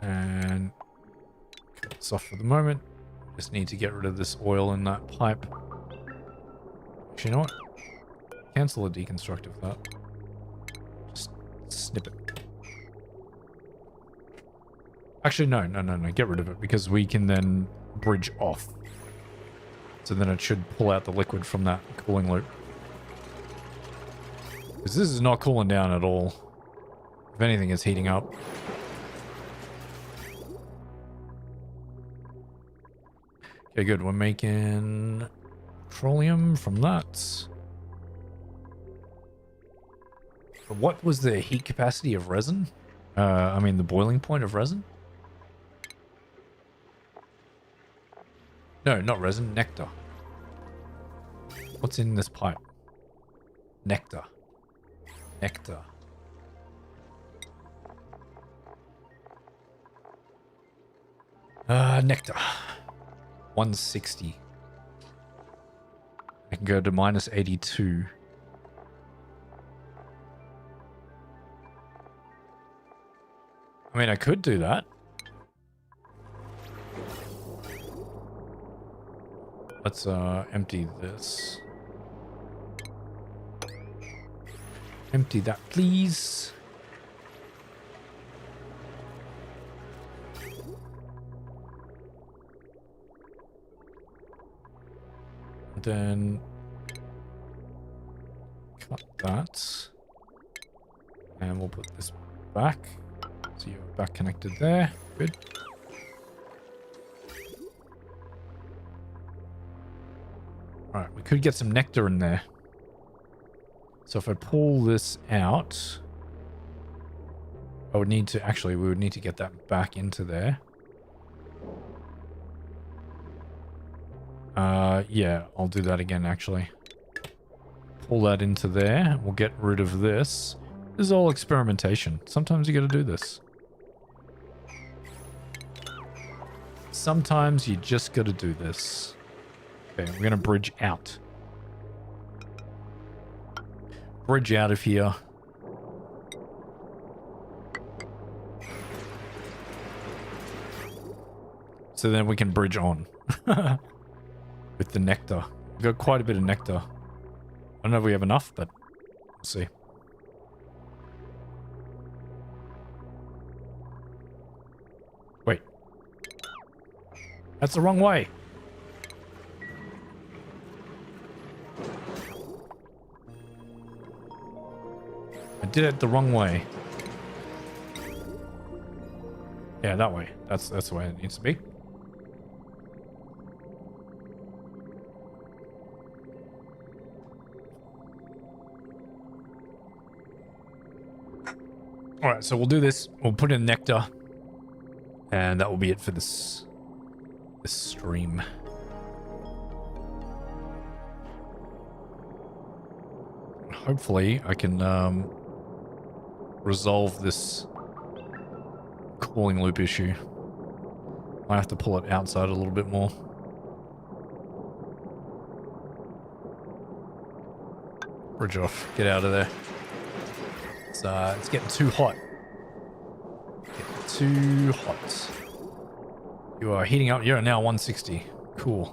And cut this off for the moment. Just need to get rid of this oil in that pipe. Actually, you know what? Cancel the deconstruct of that. Just snip it. Actually, no. Get rid of it because we can then bridge off. So then it should pull out the liquid from that cooling loop. Because this is not cooling down at all. If anything, it's heating up. Okay, good. We're making petroleum from that. What was the heat capacity of resin? I mean, the boiling point of resin? No, not resin. Nectar. What's in this pipe? Nectar. Nectar. Nectar. 160. I can go to minus 82. I mean, I could do that. Let's empty this. Empty that, please. Then cut that. And we'll put this back. So you're back connected there. Good. Alright, we could get some nectar in there. So if I pull this out, I would need to, actually, we would need to get that back into there. Yeah, I'll do that again, actually. Pull that into there. We'll get rid of this. This is all experimentation. Sometimes you gotta do this. Sometimes you just gotta do this. Okay, we're gonna bridge out. Bridge out of here. So then we can bridge on. With the nectar. We've got quite a bit of nectar. I don't know if we have enough, but we'll see. Wait. That's the wrong way. I did it the wrong way. Yeah, that way. That's the way it needs to be. All right, so we'll do this. We'll put in nectar, and that will be it for this stream. Hopefully, I can resolve this cooling loop issue. I have to pull it outside a little bit more. Bridge off. Get out of there. It's getting too hot. Getting too hot. You are heating up. You're now 160. Cool.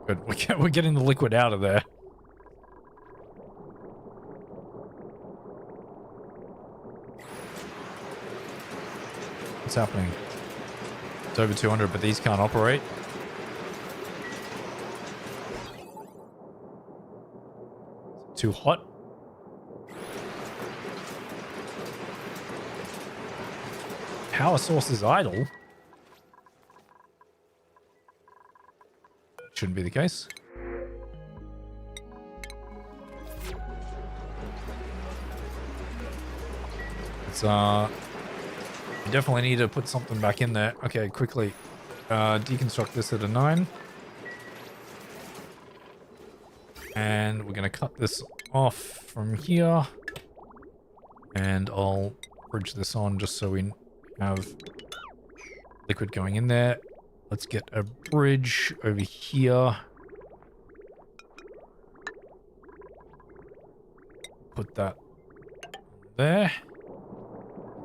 Good. We're getting the liquid out of there. What's happening? It's over 200, but these can't operate. Too hot. Power source is idle. Shouldn't be the case. It's you definitely need to put something back in there. Okay, quickly. Deconstruct this at a 9. And we're going to cut this off from here. And I'll bridge this on just so we have liquid going in there. Let's get a bridge over here. Put that there.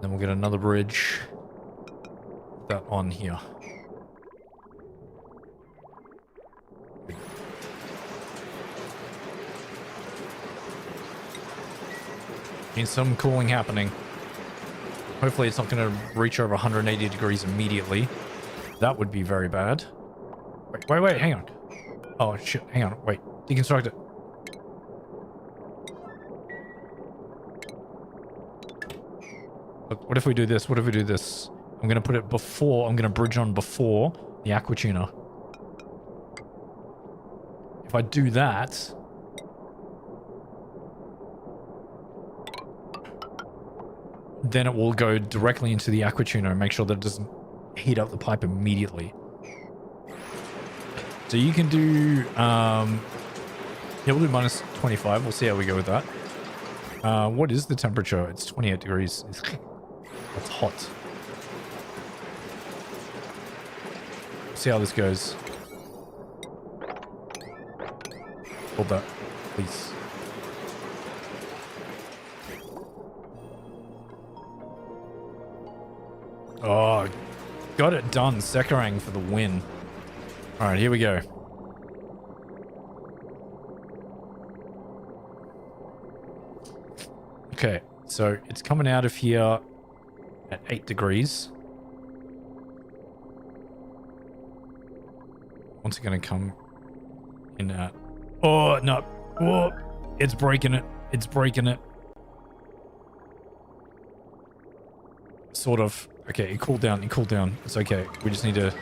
Then we'll get another bridge. Put that on here. Need some cooling happening. Hopefully it's not going to reach over 180 degrees immediately. That would be very bad. Wait, hang on. Oh, shit, hang on, wait. Deconstruct it. Look, what if we do this? What if we do this? I'm going to put it before, I'm going to bridge on before the aqua tuner. If I do that... then it will go directly into the aqua tuner and make sure that it doesn't heat up the pipe immediately. So you can do, yeah, we'll do minus 25. We'll see how we go with that. What is the temperature? It's 28 degrees. That's hot. See how this goes. Hold that, please. Oh, got it done. Sekarang for the win. All right, here we go. Okay, so it's coming out of here at 8 degrees. What's it going to come in at? Oh, no. Oh, it's breaking it. It's breaking it. Sort of. Okay, it cooled down. It cooled down. It's okay. We just need to...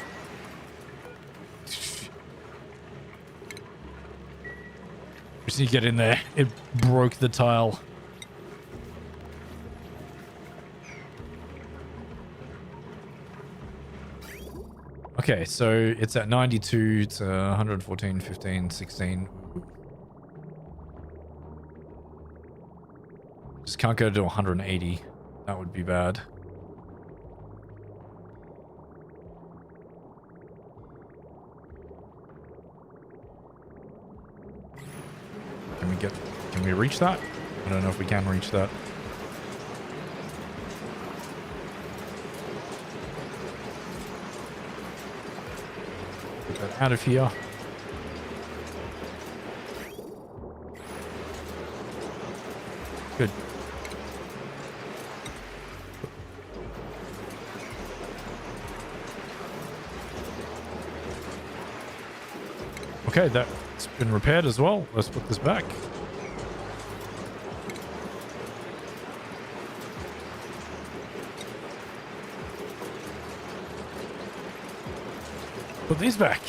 we just need to get in there. It broke the tile. Okay, so it's at 92. It's 114, 15, 16. Just can't go to 180. That would be bad. Can we reach that? I don't know if we can reach that. Get that out of here. Good. Okay, that's been repaired as well. Let's put this back. Put these back.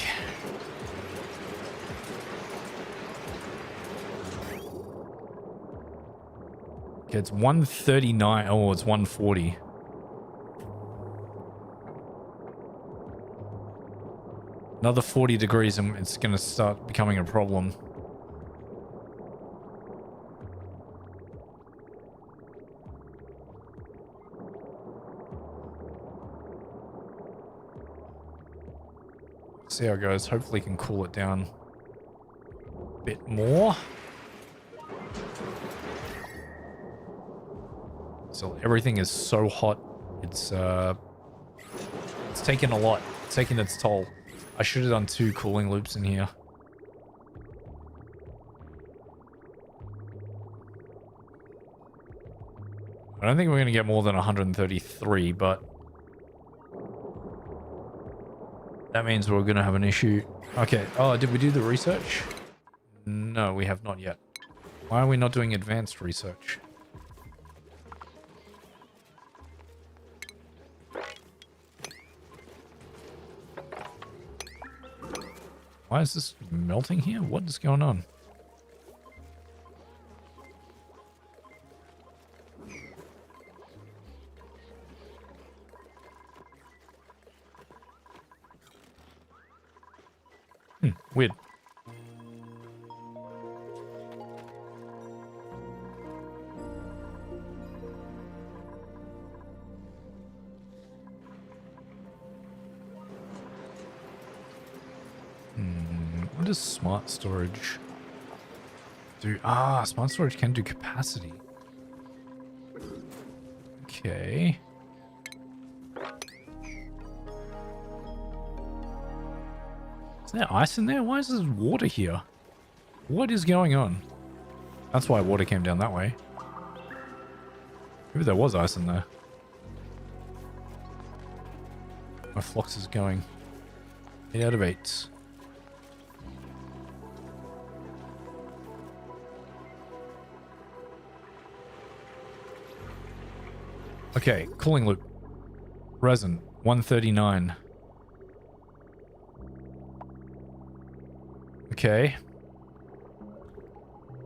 Okay, it's 139. Oh, it's 140. Another 40 degrees and it's going to start becoming a problem. See how it goes. Hopefully can cool it down a bit more. So everything is so hot. It's taken a lot. It's taken its toll. I should have done 2 cooling loops in here. I don't think we're going to get more than 133, but that means we're going to have an issue. Okay. Oh, did we do the research? No, we have not yet. Why are we not doing advanced research? Why is this melting here? What is going on? Weird. What does smart storage do? Ah, smart storage can do capacity. Okay. Is there ice in there? Why is there water here? What is going on? That's why water came down that way. Maybe there was ice in there. My flux is going 8 out of 8. Okay, cooling loop. Resin, 139. Okay.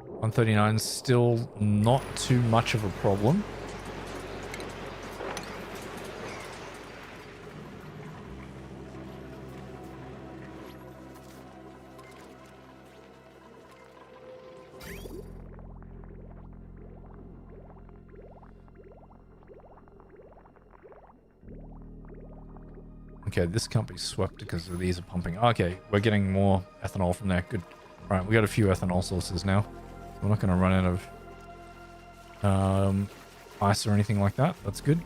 139 is still not too much of a problem. Okay, this can't be swept because these are pumping. Okay, we're getting more ethanol from there. Good. All right, we got a few ethanol sources now. We're not going to run out of ice or anything like that. That's good.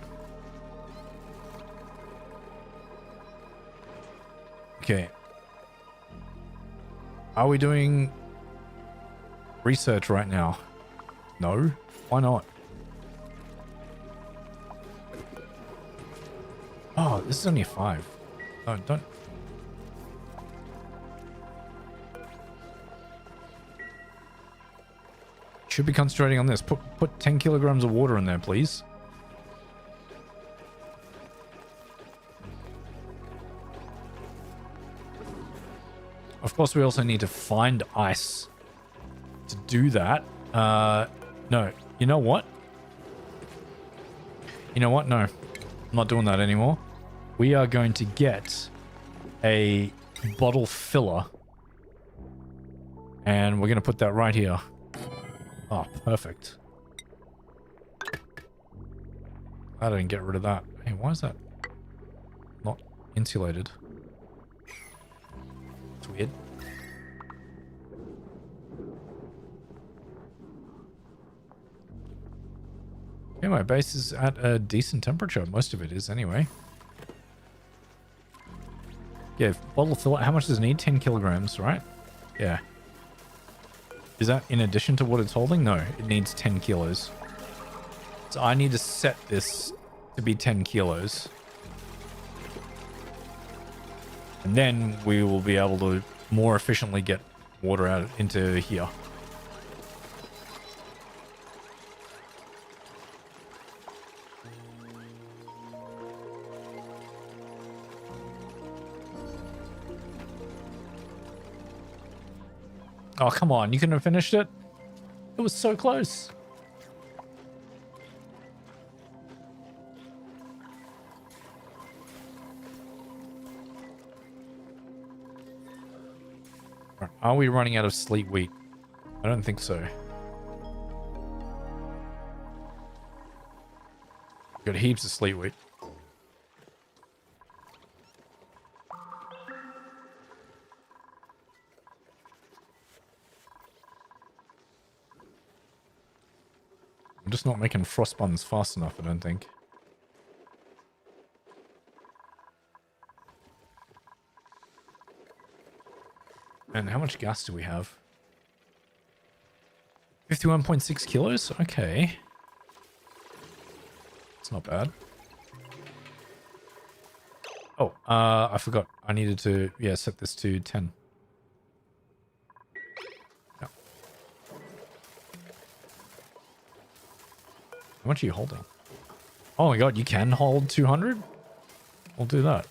Okay. Are we doing research right now? No. Why not? Oh, this is only a 5. No, don't. Should be concentrating on this. Put 10 kilograms of water in there, please. Of course, we also need to find ice to do that. No. You know what? You know what? No. I'm not doing that anymore. We are going to get a bottle filler. And we're going to put that right here. Oh, perfect. I didn't get rid of that. Hey, why is that not insulated? It's weird. Yeah, my base is at a decent temperature. Most of it is anyway. Yeah, bottle filler. How much does it need? 10 kilograms, right? Yeah. Is that in addition to what it's holding? No, it needs 10 kilos. So I need to set this to be 10 kilos. And then we will be able to more efficiently get water out into here. Oh, come on. You couldn't have finished it? It was so close. Right, are we running out of sleet wheat? I don't think so. Got heaps of sleet wheat. I'm just not making frost buns fast enough, I don't think. And how much gas do we have? 51.6 kilos? Okay. It's not bad. Oh, I forgot. I needed to, yeah, set this to 10. Yeah. How much are you holding? Oh my god, you can hold 200? We'll do that.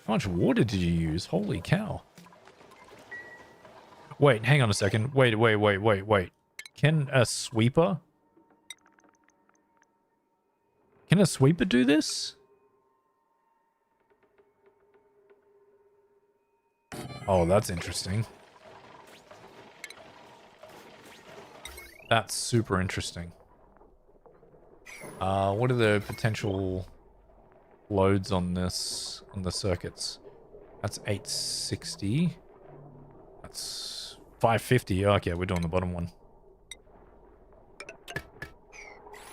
How much water did you use? Holy cow. Wait, hang on a second. Wait. Can a sweeper do this? Oh, that's interesting. That's super interesting. What are the potential loads on this, on the circuits? That's 860. That's 550. Okay, we're doing the bottom one.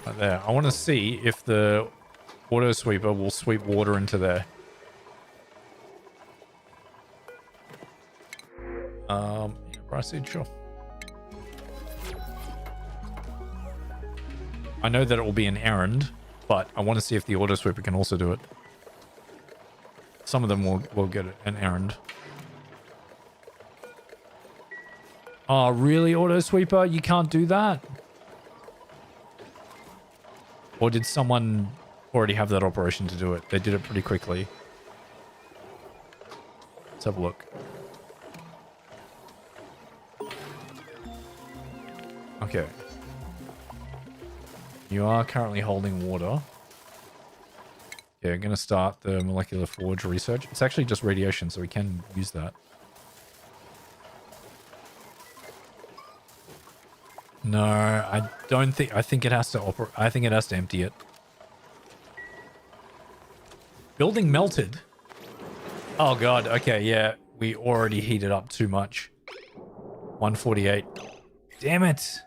Right there. I want to see if the auto sweeper will sweep water into there. Yeah, I said sure. I know that it will be an errand, but I want to see if the auto sweeper can also do it. Some of them will get an errand. Oh, really, auto sweeper? You can't do that? Or did someone already have that operation to do it? They did it pretty quickly. Let's have a look. Okay. You are currently holding water. Yeah, I'm going to start the molecular forge research. It's actually just radiation, so we can use that. No, I don't think... I think it has to operate... I think it has to empty it. Building melted. Oh, God. Okay, yeah. We already heated up too much. 148. Damn it.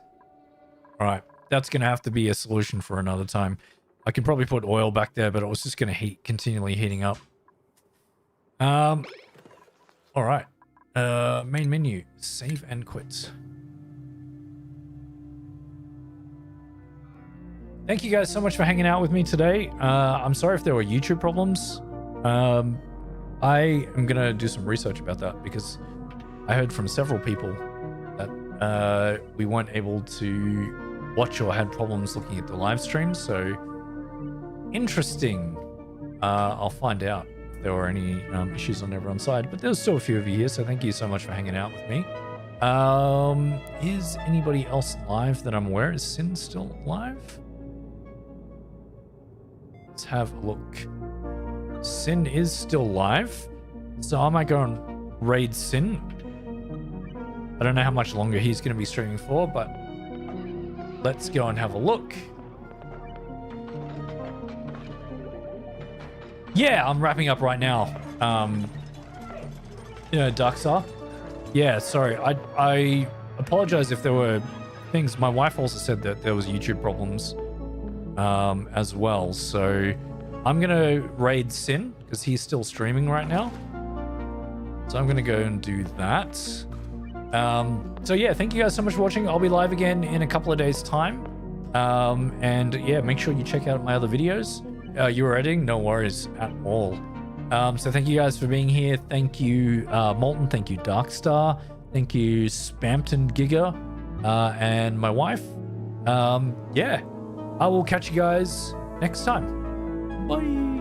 All right. That's going to have to be a solution for another time. I could probably put oil back there, but it was just going to continually heating up. All right. Main menu. Save and quit. Thank you guys so much for hanging out with me today. I'm sorry if there were YouTube problems. I am going to do some research about that because I heard from several people that we weren't able to watch or had problems looking at the live stream. So interesting. I'll find out if there were any issues on everyone's side, but there's still a few of you here. So thank you so much for hanging out with me. Is anybody else live that I'm aware? Is Sin still live? Let's have a look. Sin is still live, so I might go and raid Sin. I don't know how much longer he's going to be streaming for, but let's go and have a look. Yeah, I'm wrapping up right now. Darkstar. Yeah, sorry. I apologize if there were things. My wife also said that there was YouTube problems as well. So I'm going to raid Sin because he's still streaming right now. So I'm going to go and do that. So yeah, thank you guys so much for watching. I'll be live again in a couple of days' time. And yeah, make sure you check out my other videos. You were editing? No worries at all. So thank you guys for being here. Thank you, Molten. Thank you, Darkstar. Thank you, Spampton Giga, and my wife. Yeah, I will catch you guys next time. Bye.